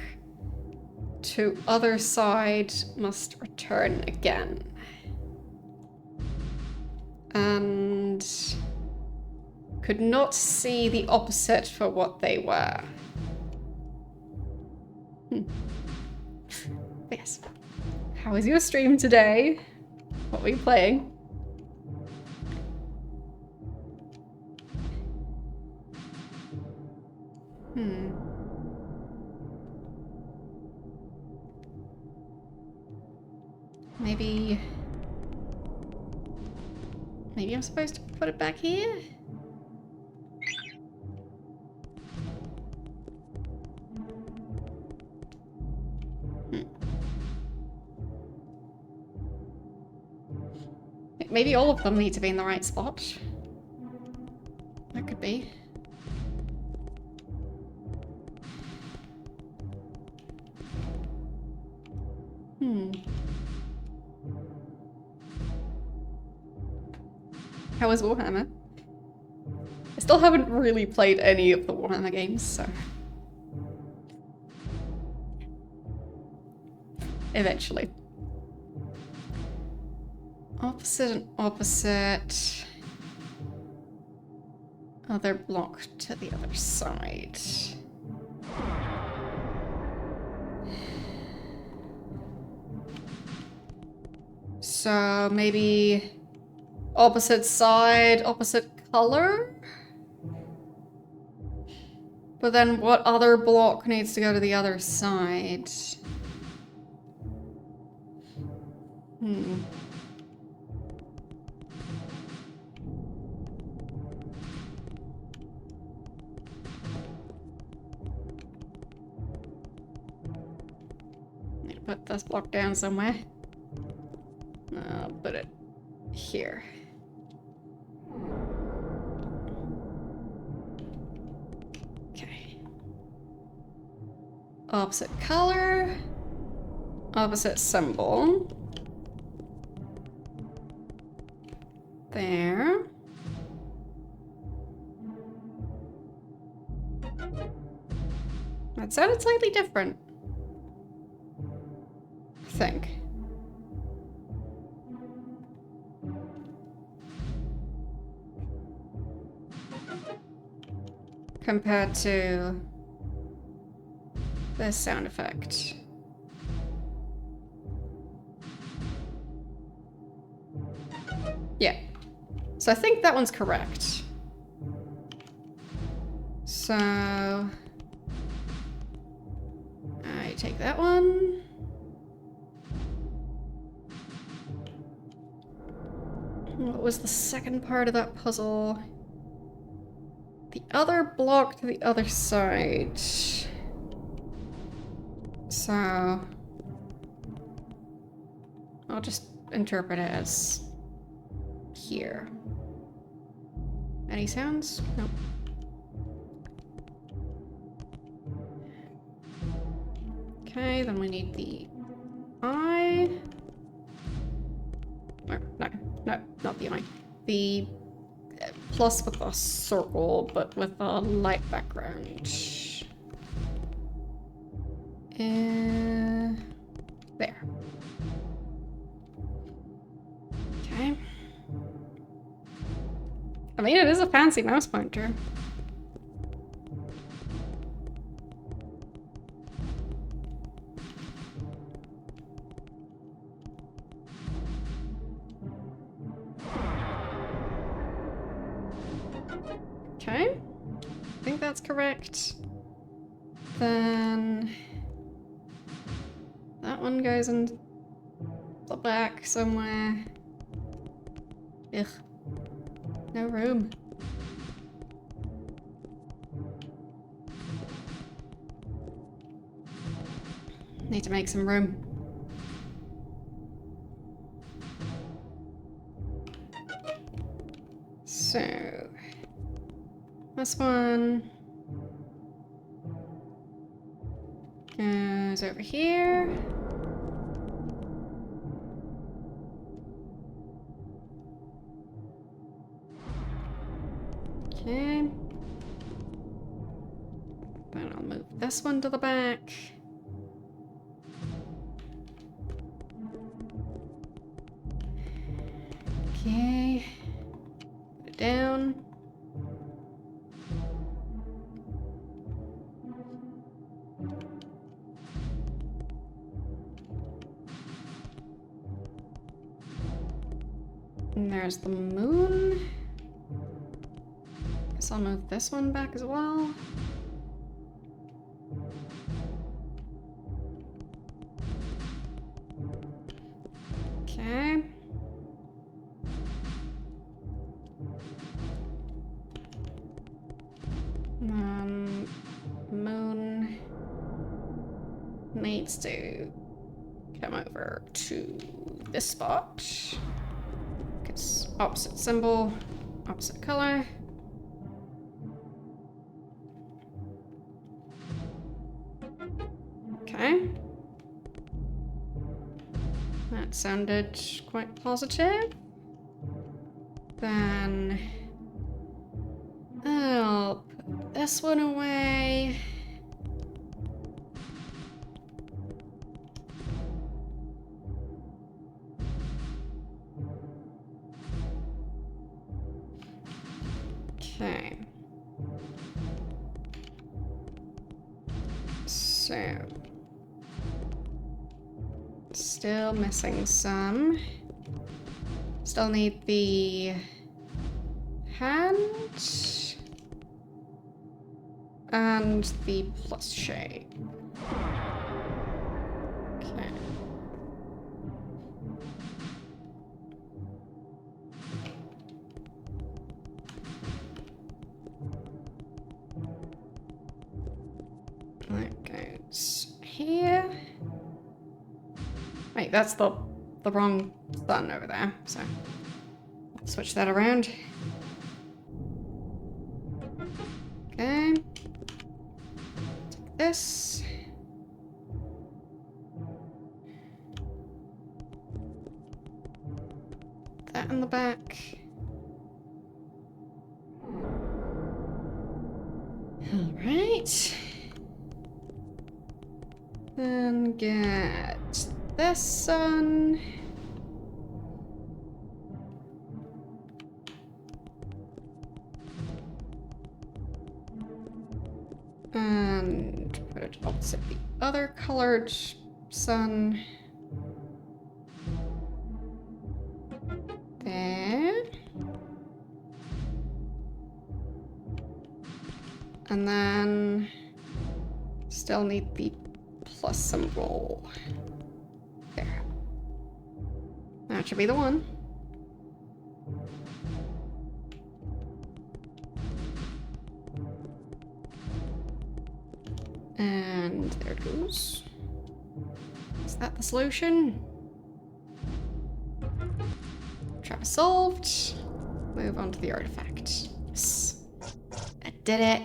to other side must return again. And could not see the opposite for what they were. Yes. How was your stream today? What were you playing? Maybe I'm supposed to put it back here? Maybe all of them need to be in the right spot. That could be. How was Warhammer? I still haven't really played any of the Warhammer games, so... eventually. Opposite and opposite. Other block to the other side. So maybe opposite side, opposite color? But then what other block needs to go to the other side? Need to put this block down somewhere. I'll put it here. Okay. Opposite color. Opposite symbol. There. It sounded slightly different. I think. Compared to this sound effect. Yeah. So I think that one's correct. So I take that one. What was the second part of that puzzle? The other block to the other side. So I'll just interpret it as here. Any sounds? Nope. Okay, then we need the eye. No, not the eye. The plus with a circle, but with a light background. There. Okay. I mean, it is a fancy mouse pointer. Okay. I think that's correct. Then that one goes in the back somewhere. Ugh. No room. Need to make some room. So this one goes over here. Okay. Then I'll move this one to the back. Okay. Put it down. And there's the moon. Guess I'll move this one back as well. Okay. Moon needs to come over to this spot. It's opposite symbol, opposite color. Okay. That sounded quite positive. Then I'll put this one away. Okay. So still missing some. Still need the hand and the plus shape. Okay. That goes here. Wait, that's the wrong sun over there, so switch that around. Okay. Take this. That in the back. All right. Then get this sun. And put it opposite the other colored sun. There. And then still need the plus symbol. There. That should be the one. And there it goes. Is that the solution? Trap solved. Move on to the artifact. Yes. I did it.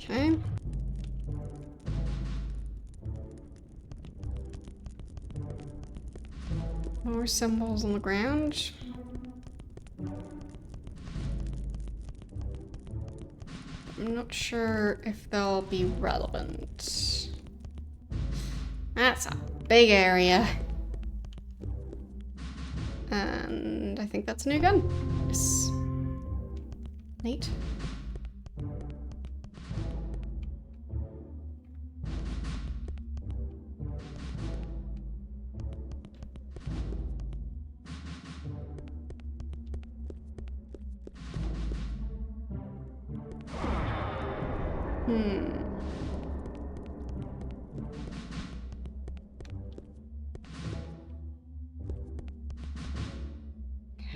Okay. More symbols on the ground. I'm not sure if they'll be relevant. That's a big area. And I think that's a new gun. Yes. Neat.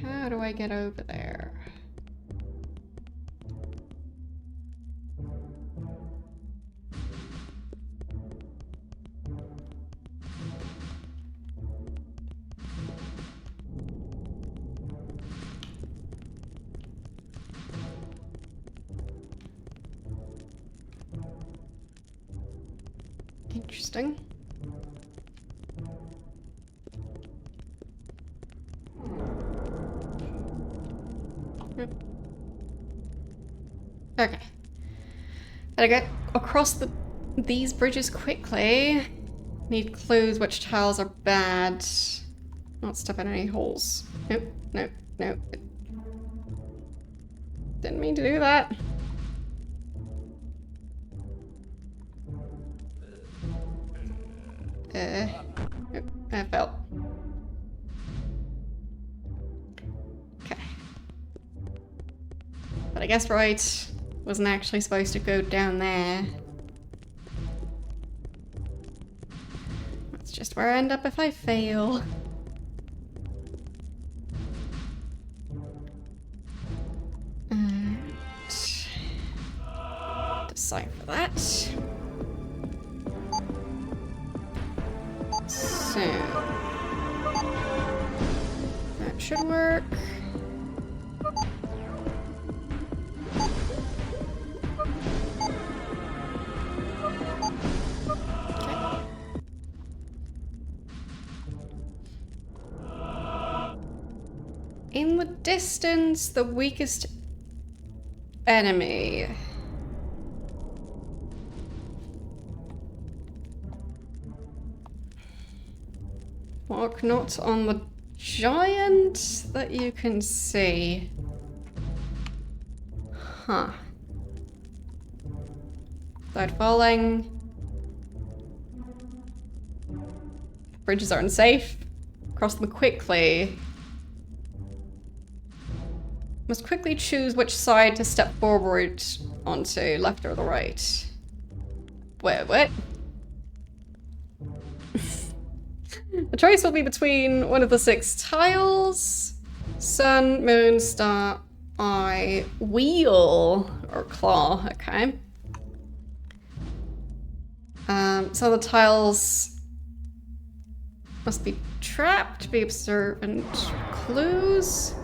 How do I get over there? Interesting. Okay. Gotta get across these bridges quickly. Need clues which tiles are bad. Not step in any holes. Nope, nope, nope. Didn't mean to do that. Nope, I fell. Okay. But I guess right. Wasn't actually supposed to go down there. That's just where I end up if I fail. And decipher that. So that should work. In the distance, the weakest enemy. Mark not on the giant that you can see. Huh. Without falling. Bridges are unsafe. Cross them quickly. Must quickly choose which side to step forward onto, left or the right. Wait, what? The choice will be between one of the 6 tiles. Sun, moon, star, eye, wheel, or claw, okay. So the tiles must be trapped, be observant clues.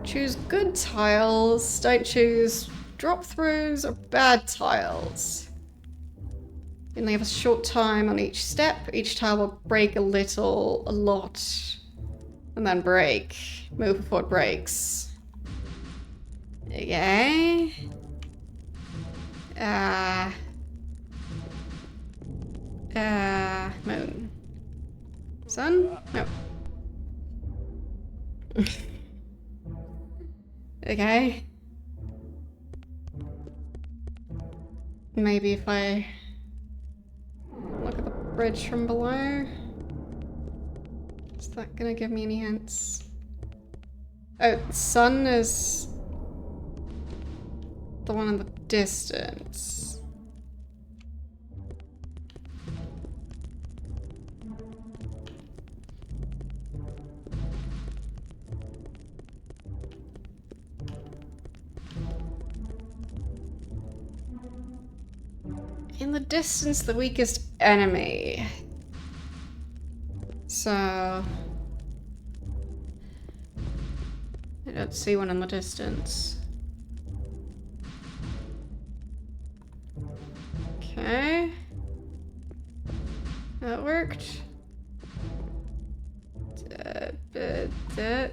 Choose good tiles, don't choose drop-throughs or bad tiles. We only have a short time on each step. Each tile will break a lot, and then break. Move before it breaks. Okay. Moon. Sun? No. Okay. Maybe if I look at the bridge from below. Is that gonna give me any hints? Oh, sun is the one in the distance. In the distance, the weakest enemy. So... I don't see one in the distance. Okay. That worked. Okay.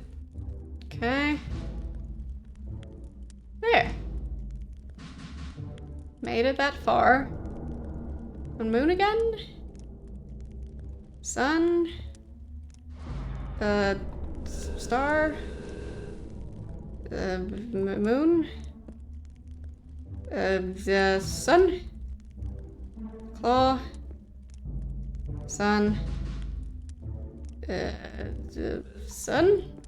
There. Made it that far. And moon again? Sun? Star? Moon? The sun? Claw? Sun? The sun?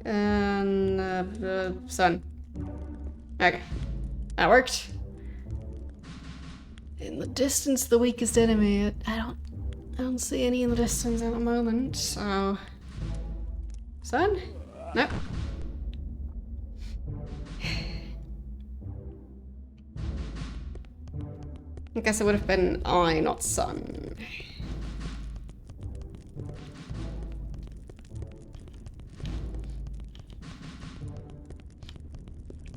And the sun. Okay. That worked. In the distance, the weakest enemy. I don't see any in the distance at the moment, so... Sun? Nope. I guess it would have been eye, not sun.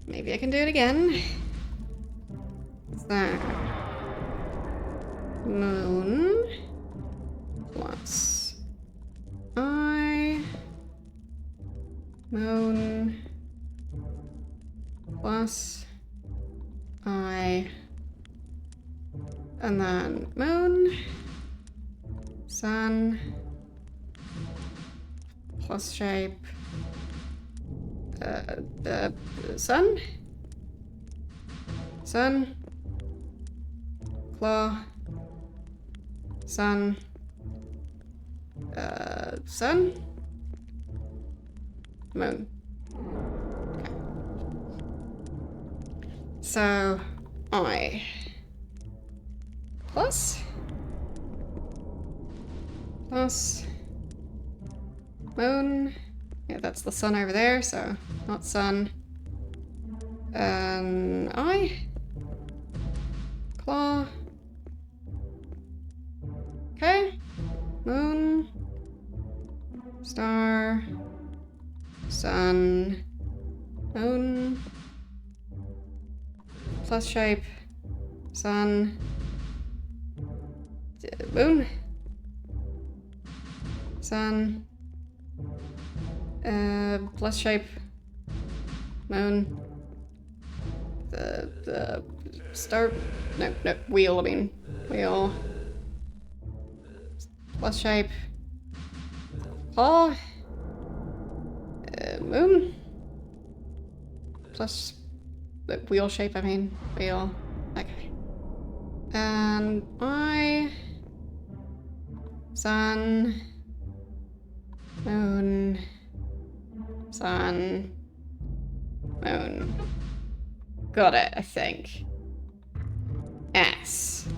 Maybe I can do it again. So... Moon plus eye, moon plus eye, and then moon, sun plus shape, sun, sun, claw, sun, sun, moon. Okay. So, I plus moon. Yeah, that's the sun over there, so not sun. I claw. Okay. Moon. Star. Sun. Moon. Plus shape. Sun. Moon. Sun. Plus shape. Moon. The star. No, wheel, I mean. Wheel. Plus shape. Claw. Moon. Plus the wheel shape, I mean. Wheel. Okay. And I. Sun. Moon. Sun. Moon. Got it, I think. S.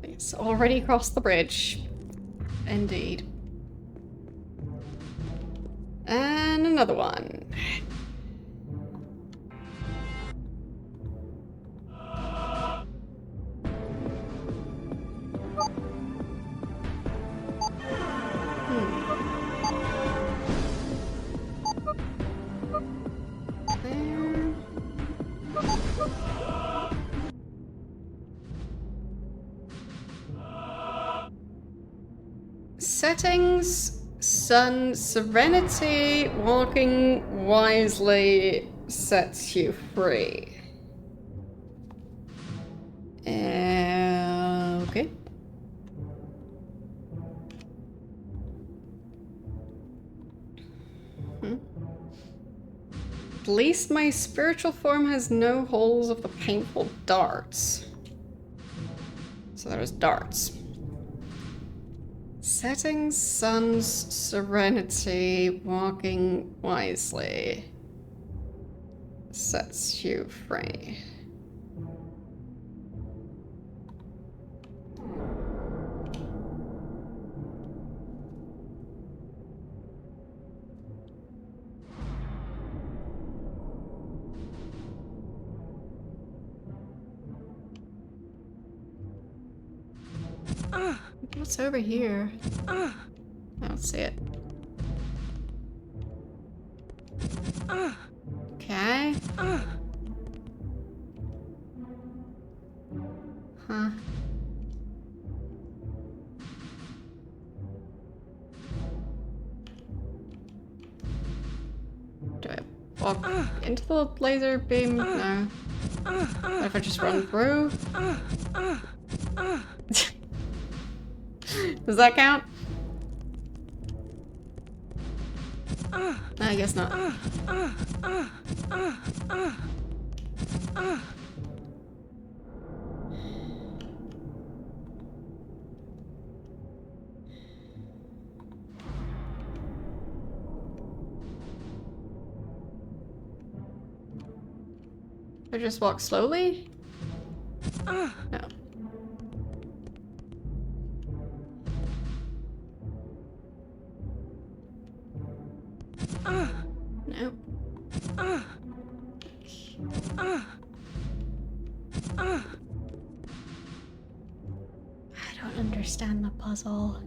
It's already crossed the bridge. Indeed. And another one. sun, serenity, walking wisely sets you free. Okay. At least my spiritual form has no holes of the painful darts. So there's darts. Setting sun's serenity, walking wisely sets you free. What's over here? I don't see it. Okay. Huh. Do I walk into the laser beam? No. What if I just run through? Does that count? I guess not. I just walk slowly? No. No. I don't understand the puzzle.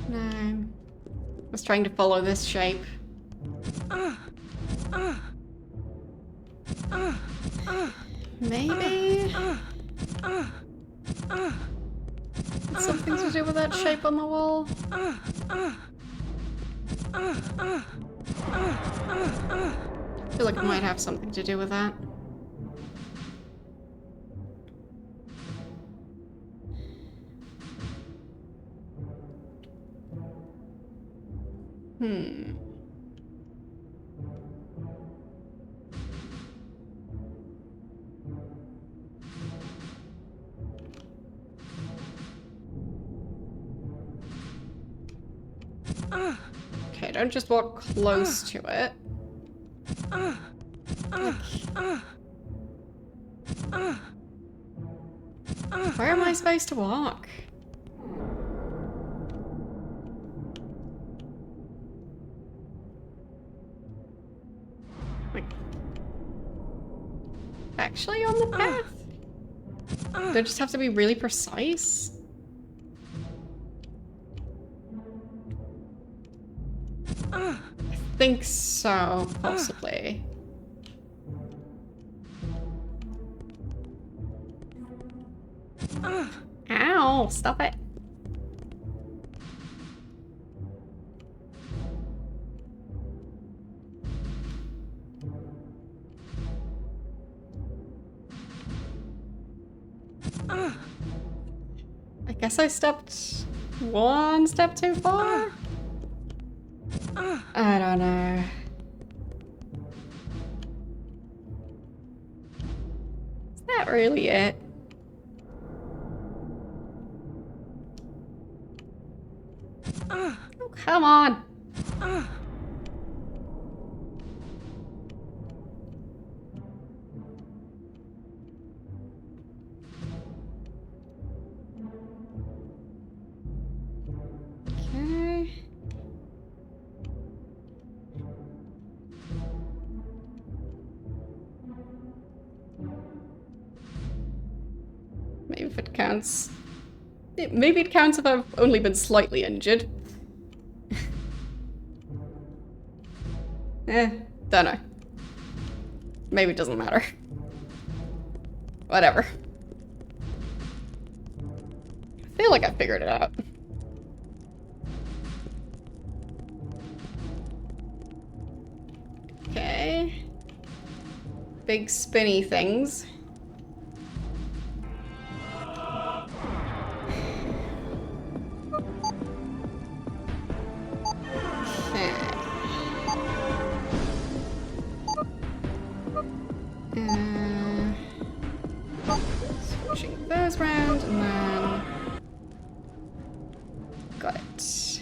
No. I was trying to follow this shape. Maybe? It's something to do with that shape on the wall? I feel like it might have something to do with that. Okay, don't just walk close to it. Where am I supposed to walk? Like, actually on the path? Do I just have to be really precise? I think so, possibly. Ow, stop it. I guess I stepped one step too far? I don't know. Is that really it? Oh, come on. Okay. Maybe if it counts. Maybe it counts if I've only been slightly injured. Don't know. Maybe it doesn't matter. Whatever. feel like I figured it out. Okay. Big spinny things. Switching those round and then got it.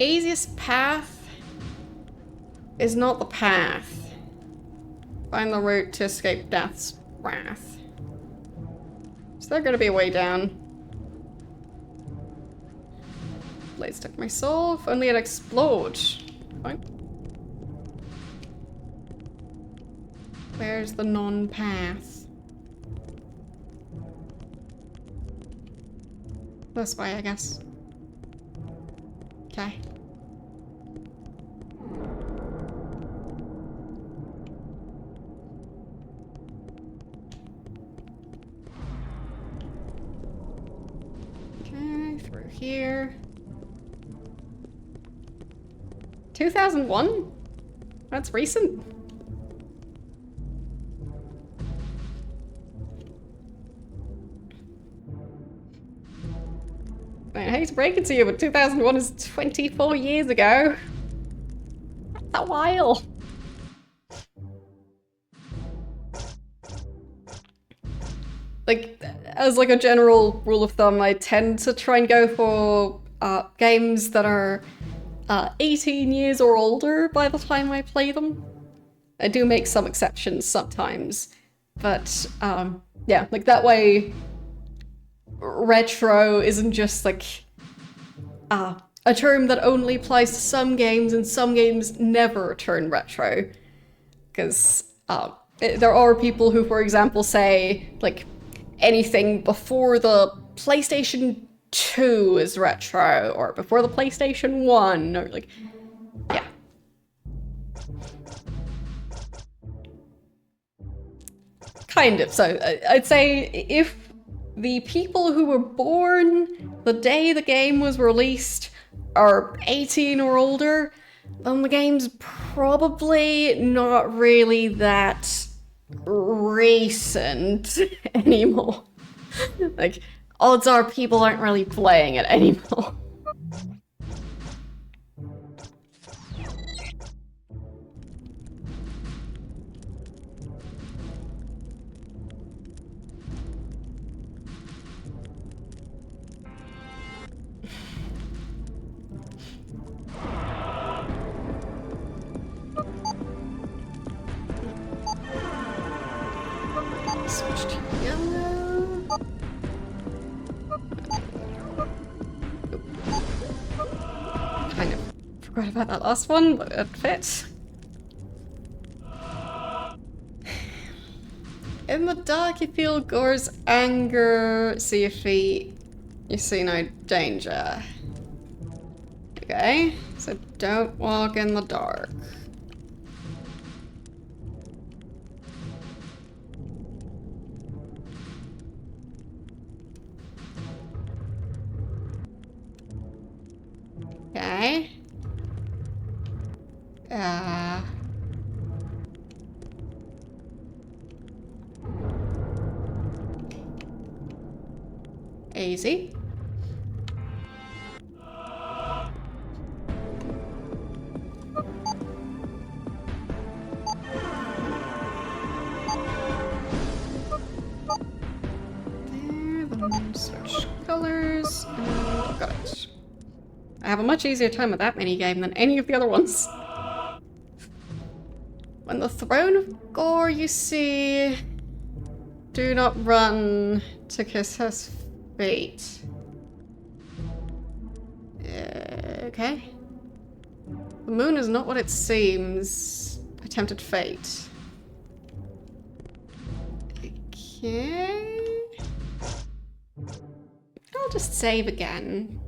Easiest path is not the path. Find the route to escape death's wrath. Is there gonna be a way down? Blades took my soul. If only it explode. Fine. Where's the non-path? This way, I guess. Okay. Okay, through here. 2001? That's recent. I hate to break it to you, but 2001 is 24 years ago. That's a while. Like, as like a general rule of thumb, I tend to try and go for games that are 18 years or older by the time I play them. I do make some exceptions sometimes, but yeah, like that way retro isn't just like a term that only applies to some games and some games never turn retro. Because there are people who, for example, say like anything before the PlayStation 2 is retro, or before the PlayStation 1, or like, yeah. Kind of. So I'd say if the people who were born the day the game was released are 18 or older, then the game's probably not really that recent anymore. Like, odds are people aren't really playing it anymore. Switch to yellow. Kind of forgot about that last one, but it fit. In the dark, you feel Gore's anger. See your feet. You see no danger. Okay, so don't walk in the dark. Okay. Easy. There, then switch colors, and got it. I have a much easier time with that minigame than any of the other ones. When the throne of Gore you see, do not run to kiss his feet. Okay. The moon is not what it seems. Attempted fate. Okay. I'll just save again.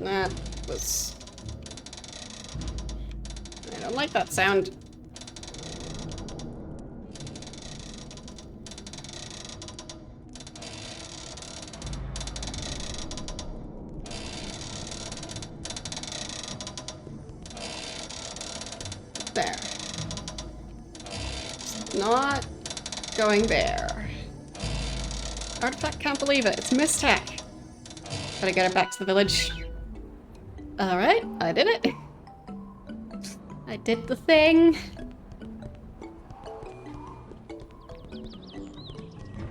That was... I don't like that sound. There. Not going there. Artifact, can't believe it. It's mistech. Gotta get it back to the village. Alright, I did it. I did the thing.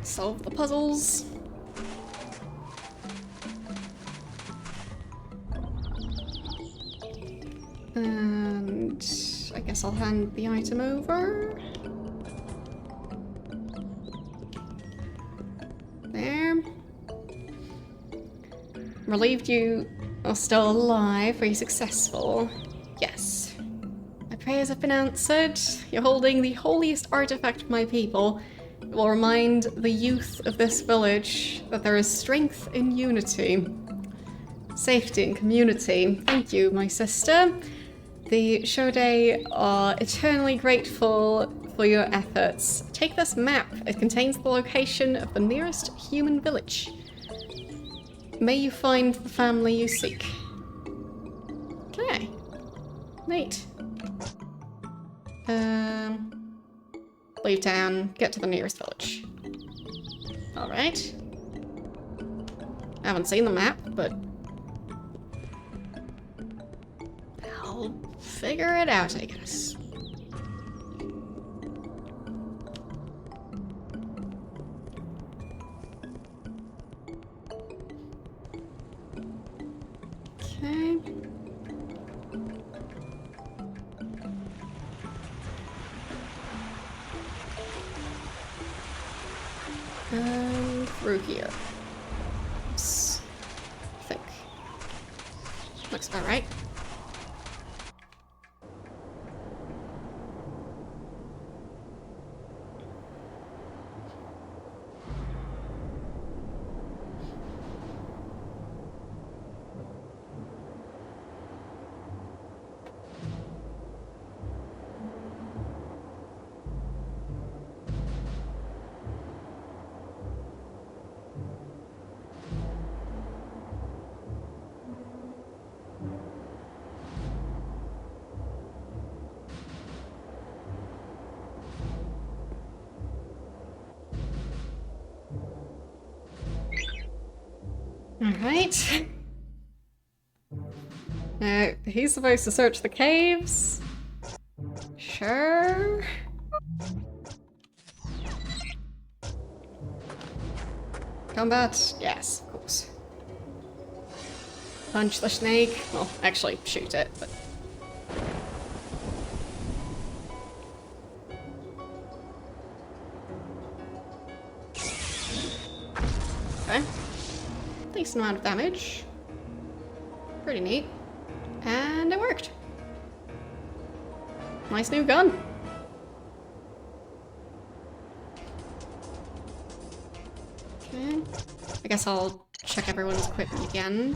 Solve the puzzles. And I guess I'll hand the item over. There. Relieved you are still alive. Were you successful? Yes. My prayers have been answered. You're holding the holiest artifact of my people. It will remind the youth of this village that there is strength in unity. Safety and community. Thank you, my sister. The Shodei are eternally grateful for your efforts. Take this map. It contains the location of the nearest human village. May you find the family you seek. Okay. Neat. Leave town, get to the nearest village. Alright. I haven't seen the map, but I'll figure it out, I guess. Okay. Through here. Oops. I think. Looks about right. Alright. Now, he's supposed to search the caves. Sure. Combat? Yes, of course. Punch the snake. Well, actually, shoot it, but... Okay. Decent amount of damage. Pretty neat. And it worked. Nice new gun. Okay. I guess I'll check everyone's equipment again.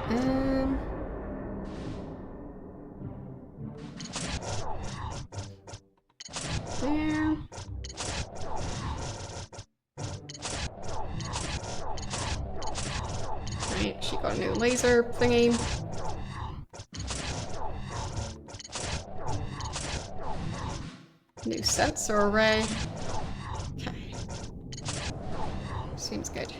There. Right, she got a new laser thingy. New sensor array. Okay. Seems good.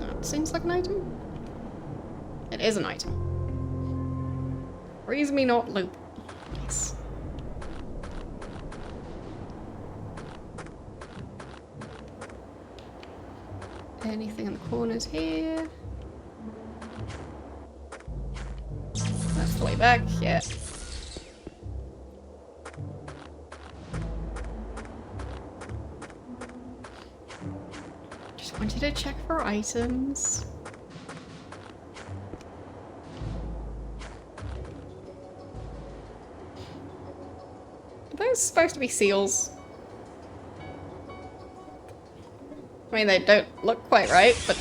That seems like an item. It is an item. Freeze me not loop. Nice. Anything in the corners here? That's the way back, yeah. Just wanted to check for items. those supposed to be seals? I mean, they don't look quite right, but...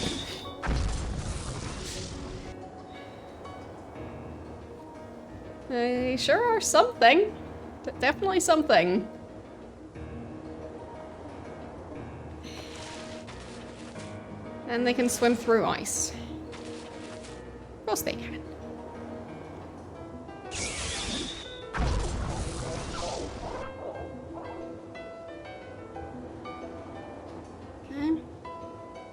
They sure are something. Definitely something. And they can swim through ice. Of course they can. Okay.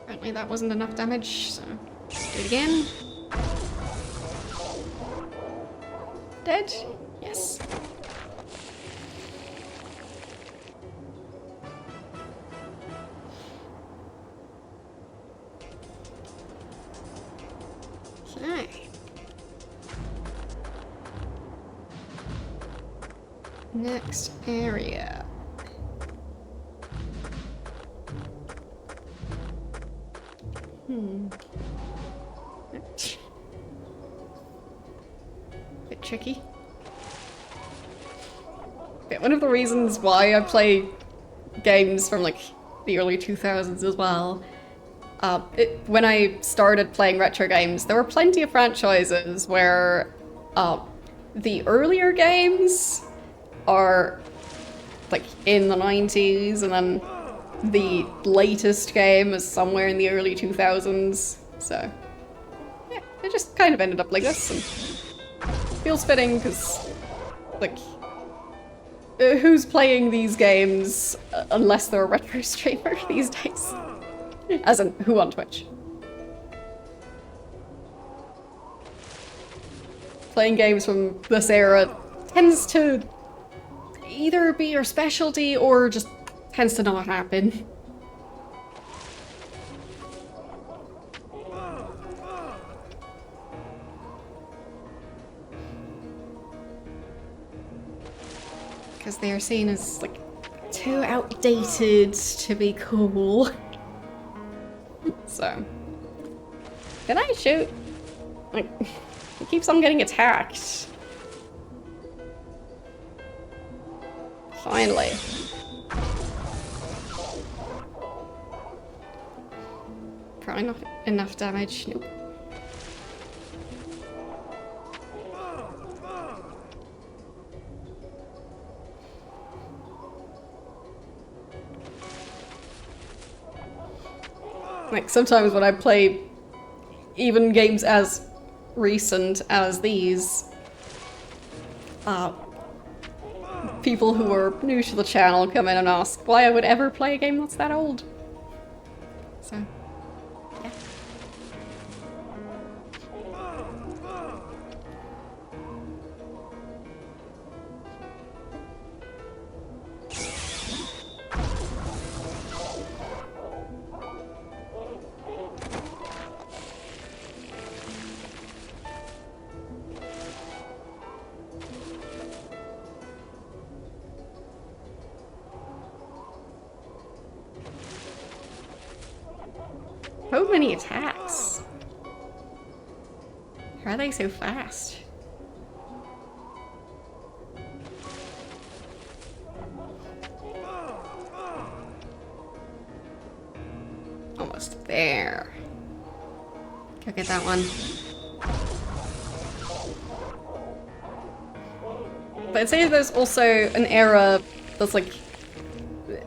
Apparently that wasn't enough damage, so do it again. Dead? Yes. Okay. Next area. Bit tricky. But one of the reasons why I play games from like the early 2000s as well, when I started playing retro games, there were plenty of franchises where the earlier games are like in the 90s, and then the latest game is somewhere in the early 2000s. So yeah, it just kind of ended up like this, and feels fitting because like who's playing these games unless they're a retro streamer these days? As in, who on Twitch? Playing games from this era tends to either be your specialty or just tends to not happen. Because they are seen as like too outdated to be cool. So, can I shoot? Like, he keeps on getting attacked. Finally. Probably not enough damage. Nope. Like, sometimes when I play even games as recent as these, people who are new to the channel come in and ask why I would ever play a game that's that old. So, yeah. So many attacks. How are they so fast? Almost there. Go get that one. But I'd say there's also an era that's like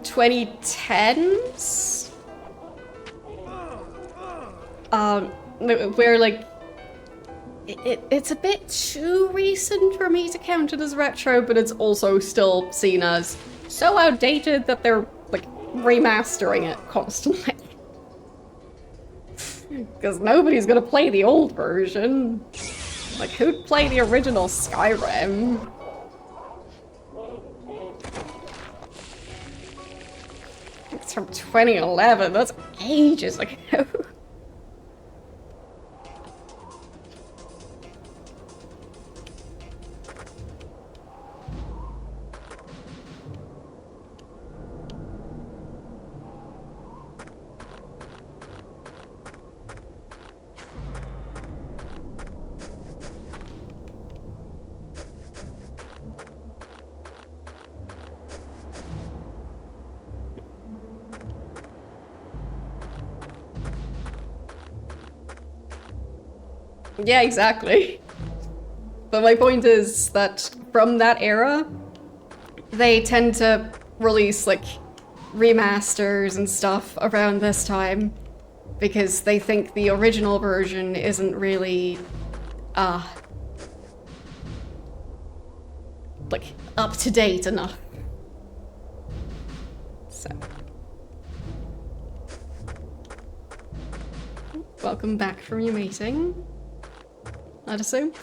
2010s? Where like it's a bit too recent for me to count it as retro, but it's also still seen as so outdated that they're like remastering it constantly. Because nobody's gonna play the old version. Like, who'd play the original Skyrim? It's from 2011, that's ages ago. Yeah, exactly. But my point is that from that era, they tend to release like remasters and stuff around this time because they think the original version isn't really like up to date enough. So welcome back from your meeting, I'd assume.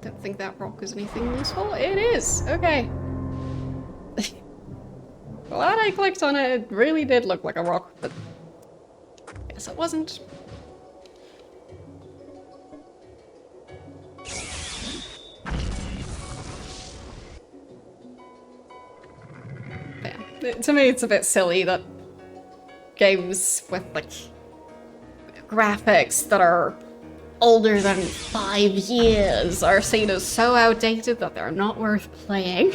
Don't think that rock is anything useful. It is! Okay. Glad I clicked on it. It really did look like a rock, but guess it wasn't. Yeah. To me, it's a bit silly that games with, like, graphics that are older than 5 years are seen as so outdated that they're not worth playing.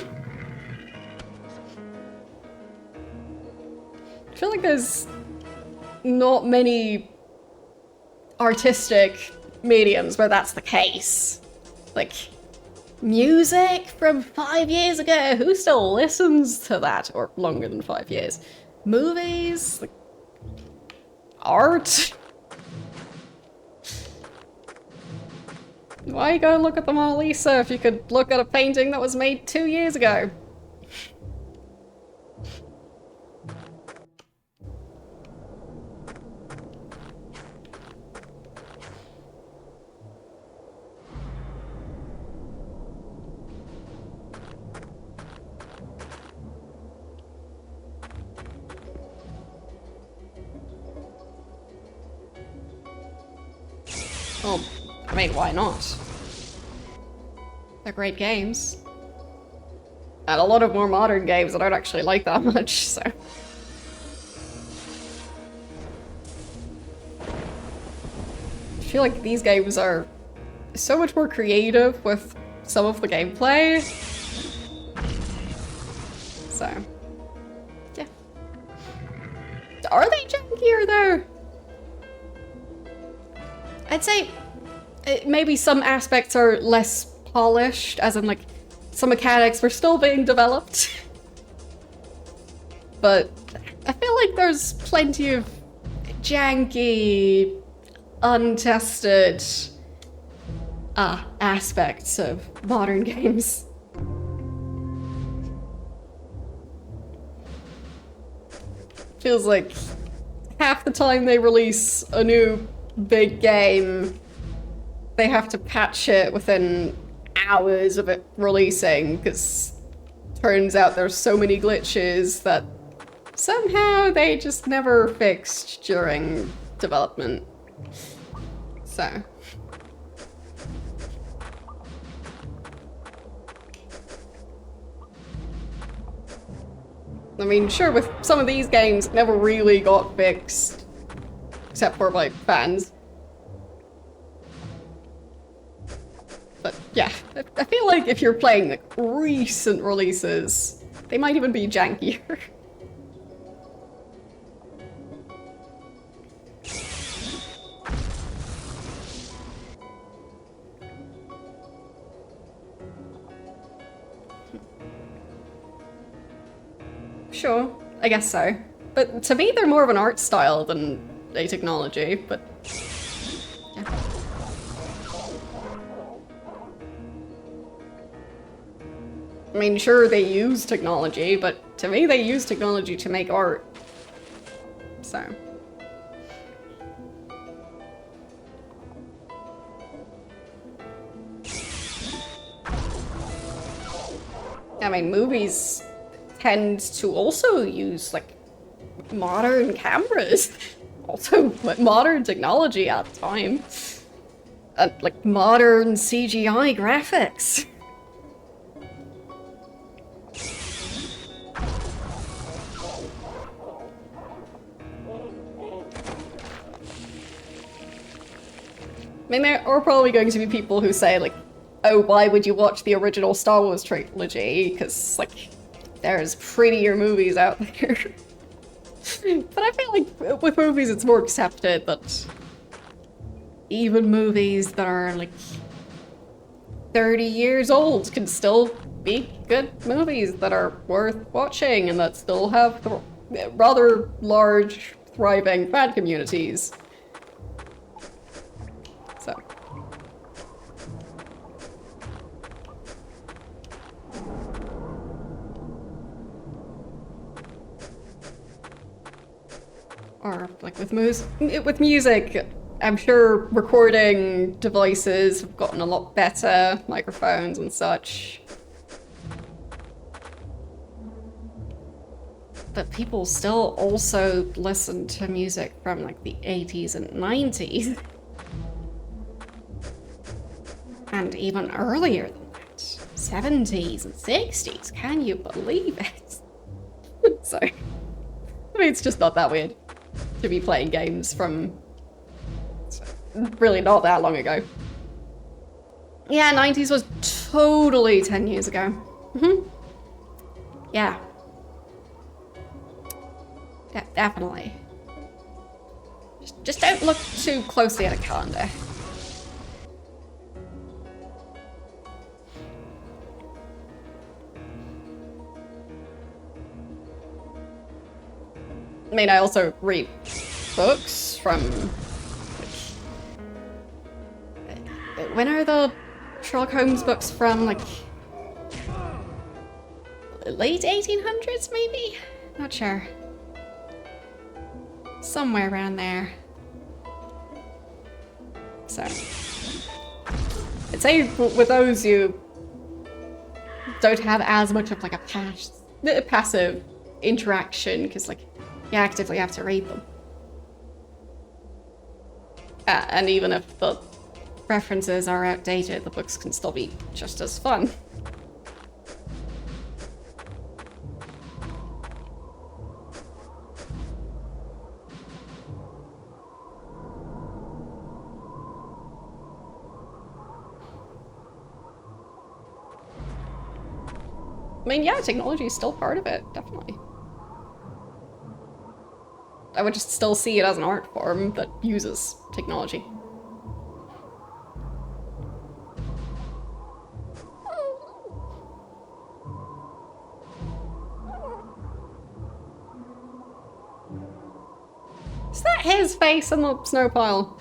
I feel like there's not many artistic mediums where that's the case. Like, music from 5 years ago, who still listens to that? Or longer than 5 years. Movies? Like, art? Why go look at the Mona Lisa if you could look at a painting that was made 2 years ago? Well, I mean, why not? They're great games. And a lot of more modern games I don't actually like that much, so... I feel like these games are so much more creative with some of the gameplay. So... yeah. Are they junkier though? I'd say maybe some aspects are less polished, as in like some mechanics were still being developed. But I feel like there's plenty of janky, untested aspects of modern games. Feels like half the time they release a new big game, they have to patch it within hours of it releasing, because turns out there's so many glitches that somehow they just never fixed during development. So... I mean, sure, with some of these games, it never really got fixed. Except for, like, fans. But, yeah. I feel like if you're playing, like, recent releases, they might even be jankier. Sure, I guess so. But to me, they're more of an art style than a technology, but... yeah. I mean, sure, they use technology, but to me, they use technology to make art. So... I mean, movies tend to also use, like, modern cameras. Also, like, modern technology at the time. Like, modern CGI graphics. I mean, there are probably going to be people who say, like, oh, why would you watch the original Star Wars trilogy? Because, like, there's prettier movies out there. But I feel like with movies it's more accepted that even movies that are like 30 years old can still be good movies that are worth watching and that still have rather large, thriving fan communities. So. Or like with music, I'm sure recording devices have gotten a lot better, microphones and such. But people still also listen to music from like the 80s and 90s. And even earlier than that. 70s and 60s, can you believe it? So, I mean, it's just not that weird to be playing games from really not that long ago. Yeah, 90s was totally 10 years ago. Yeah. Definitely. Just don't look too closely at a calendar. I mean, I also read books from... When are the Sherlock Holmes books from, like... late 1800s, maybe? Not sure. Somewhere around there. So... I'd say with those you don't have as much of like a passive interaction, because like you actively have to read them. And even if the references are outdated, the books can still be just as fun. I mean, yeah, technology is still part of it, definitely. I would just still see it as an art form that uses technology. Is that his face in the snow pile?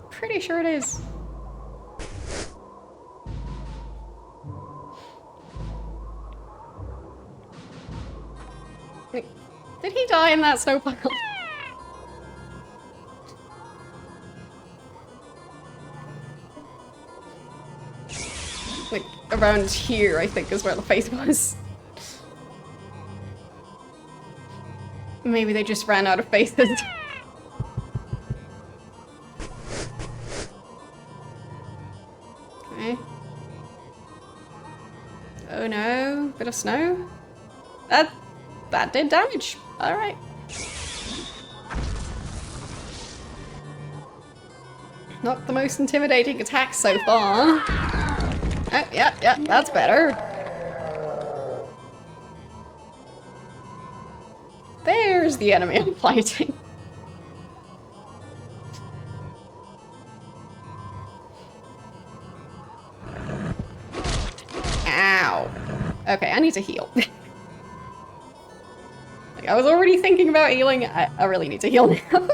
Pretty sure it is. Did he die in that snow pile? Like, around here, I think, is where the face was. Maybe they just ran out of faces. Okay. Oh no, bit of snow. That did damage. Alright. Not the most intimidating attack so far. Oh, yeah, that's better. There's the enemy I'm fighting. Ow. Okay, I need to heal. Like, I was already thinking about healing. I really need to heal now.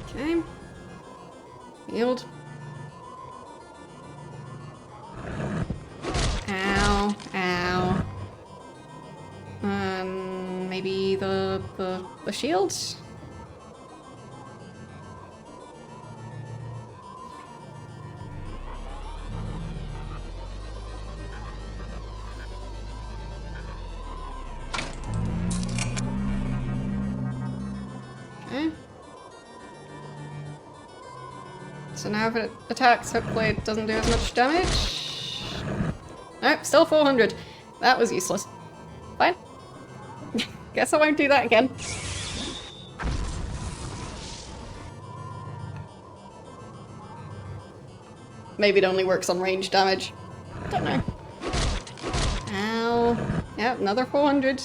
Okay. Healed. Ow. Ow. Maybe the shield? Okay. So now if it attacks, hopefully it doesn't do as much damage. Nope, still 400. That was useless. Fine. Guess I won't do that again. Maybe it only works on range damage. Don't know. Yeah, another 400.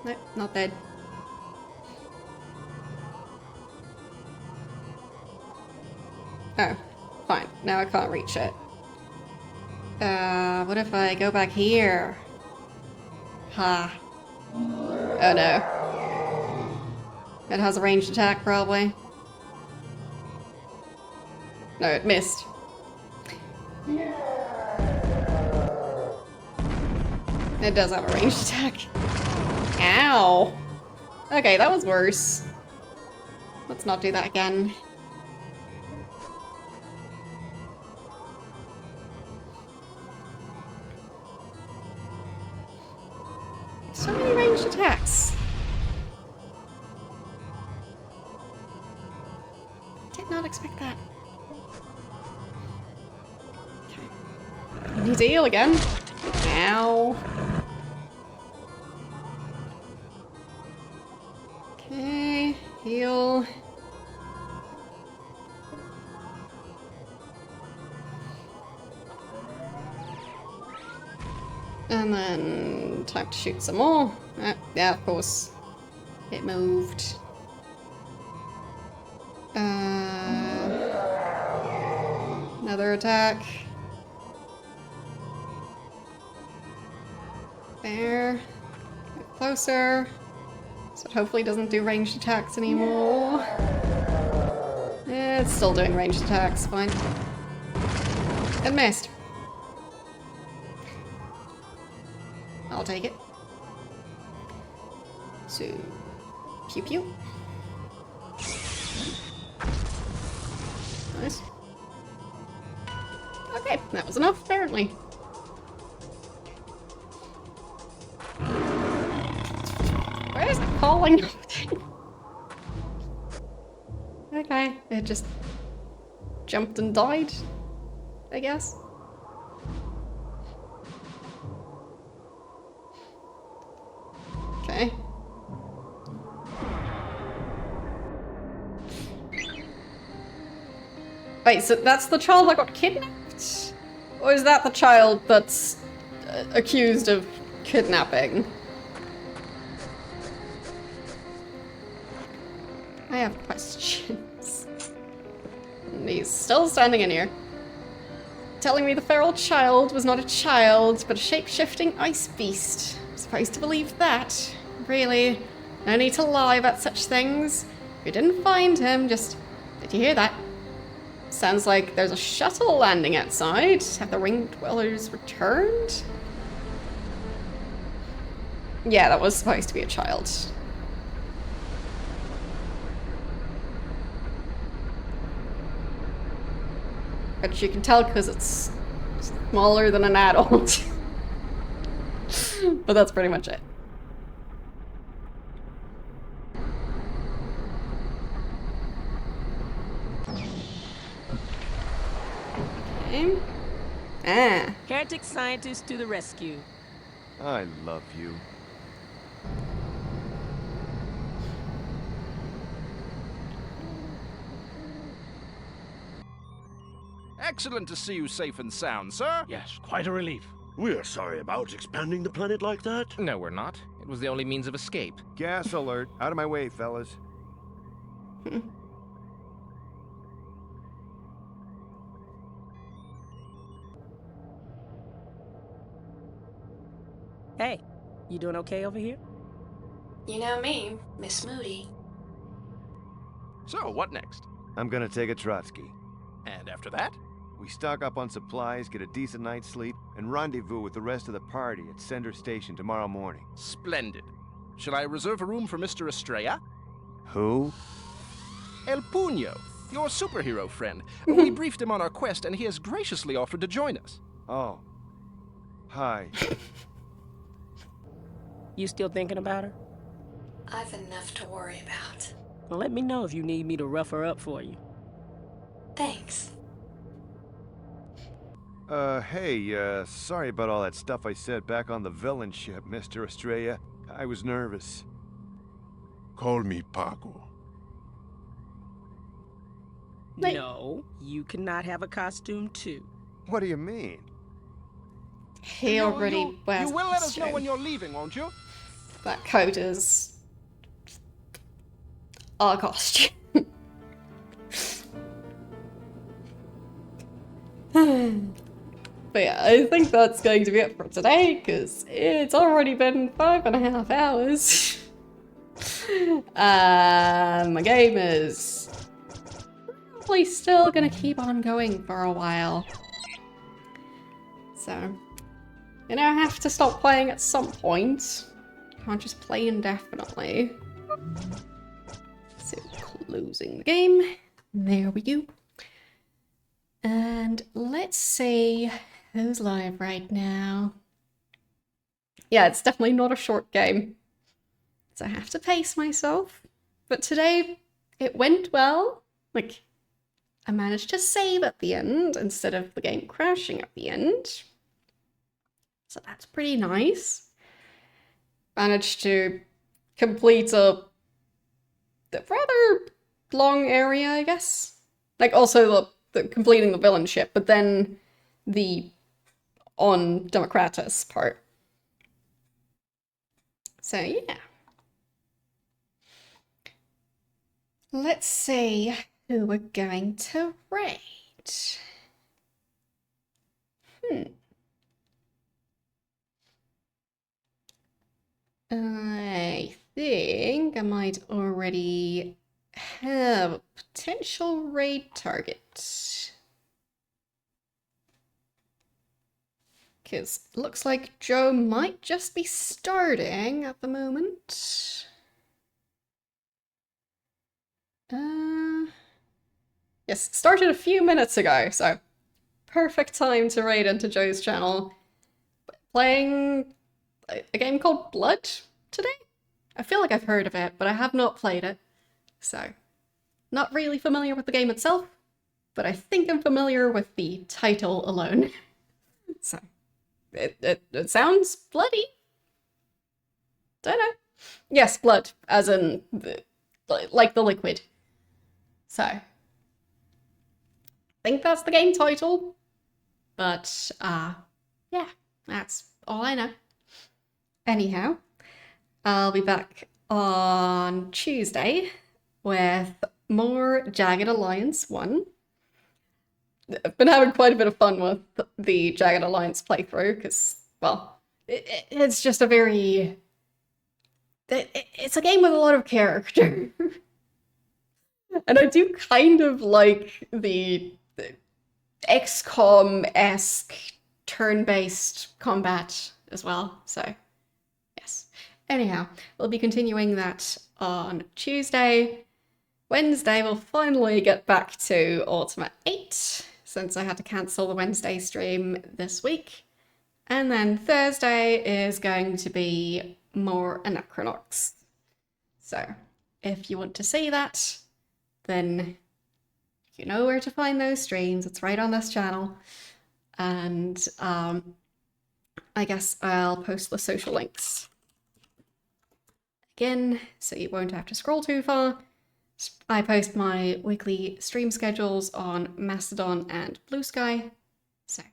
Nope, not dead. Oh, fine. Now I can't reach it. What if I go back here? Ha. Oh no. It has a ranged attack, probably. No, it missed. It does have a ranged attack. Ow! Okay, that was worse. Let's not do that again. So many ranged attacks. Did not expect that. Okay. Need to heal again. Ow. Okay, heal. And then time to shoot some more. Yeah, of course. It moved. Another attack. There. Get closer. So it hopefully doesn't do ranged attacks anymore. It's still doing ranged attacks, fine. It missed. I'll take it. So, pew pew. Nice. Okay, that was enough, apparently. Where is it falling? Okay, it just jumped and died, I guess. Okay. Wait, so that's the child that got kidnapped? Or is that the child that's accused of kidnapping? I have questions. And he's still standing in here. Telling me the feral child was not a child, but a shape-shifting ice beast. I'm supposed to believe that. Really, no need to lie about such things. We didn't find him, just... Did you hear that? Sounds like there's a shuttle landing outside. Have the ring dwellers returned? Yeah, that was supposed to be a child. But you can tell because it's smaller than an adult. But that's pretty much it. Okay. Ah. Heretic scientist to the rescue. I love you. Excellent to see you safe and sound, sir. Yes, quite a relief. We're sorry about expanding the planet like that. No, we're not. It was the only means of escape. Gas alert. Out of my way, fellas. Hey, you doing okay over here? You know me, Miss Moody. So, what next? I'm gonna take a Trotsky. And after that? We stock up on supplies, get a decent night's sleep, and rendezvous with the rest of the party at Center Station tomorrow morning. Splendid. Shall I reserve a room for Mr. Estrella? Who? El Puño, your superhero friend. We briefed him on our quest, and he has graciously offered to join us. Oh. Hi. You still thinking about her? I've enough to worry about. Well, let me know if you need me to rough her up for you. Thanks. Hey, sorry about all that stuff I said back on the villain ship, Mr. Estrella. I was nervous. Call me Paco. No, you cannot have a costume too. What do you mean? He already wears You will let us know costume. when you're leaving, won't you? That coat is our costume. But yeah, I think that's going to be it for today, because it's already been 5.5 hours. My game is probably still gonna keep on going for a while. So, you know, I have to stop playing at some point. Can't just play indefinitely. So, closing the game. There we go. And let's see who's live right now. Yeah, it's definitely not a short game, so I have to pace myself. But today, it went well. Like, I managed to save at the end instead of the game crashing at the end. So that's pretty nice. Managed to complete a rather long area, I guess. Like, also the completing the villain ship, but then the on Democratus part. So yeah. Let's see who we're going to raid. I think I might already have a potential raid target. Because it looks like Joe might just be starting at the moment. Yes, started a few minutes ago, so perfect time to raid into Joe's channel. Playing a game called Blood today? I feel like I've heard of it, but I have not played it. So, not really familiar with the game itself, but I think I'm familiar with the title alone. So, it sounds bloody. Don't know. Yes, blood, as in, like the liquid. So, I think that's the game title, but, yeah, that's all I know. Anyhow, I'll be back on Tuesday with more Jagged Alliance 1. I've been having quite a bit of fun with the Jagged Alliance playthrough, because, well, it's just a very... It's a game with a lot of character. And I do kind of like the XCOM-esque turn-based combat as well, so yes. Anyhow, we'll be continuing that on Tuesday. Wednesday, we'll finally get back to Ultima 8, since I had to cancel the Wednesday stream this week. And then Thursday is going to be more Anachronox. So, if you want to see that, then you know where to find those streams. It's right on this channel. And I guess I'll post the social links again, so you won't have to scroll too far. I post my weekly stream schedules on Mastodon and Blue Sky. So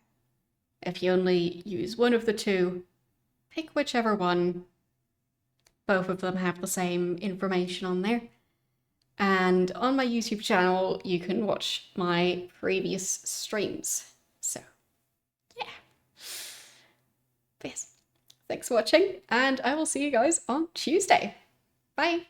if you only use one of the two, pick whichever one. Both of them have the same information on there. And on my YouTube channel, you can watch my previous streams. So, yeah. But yes, thanks for watching, and I will see you guys on Tuesday. Bye!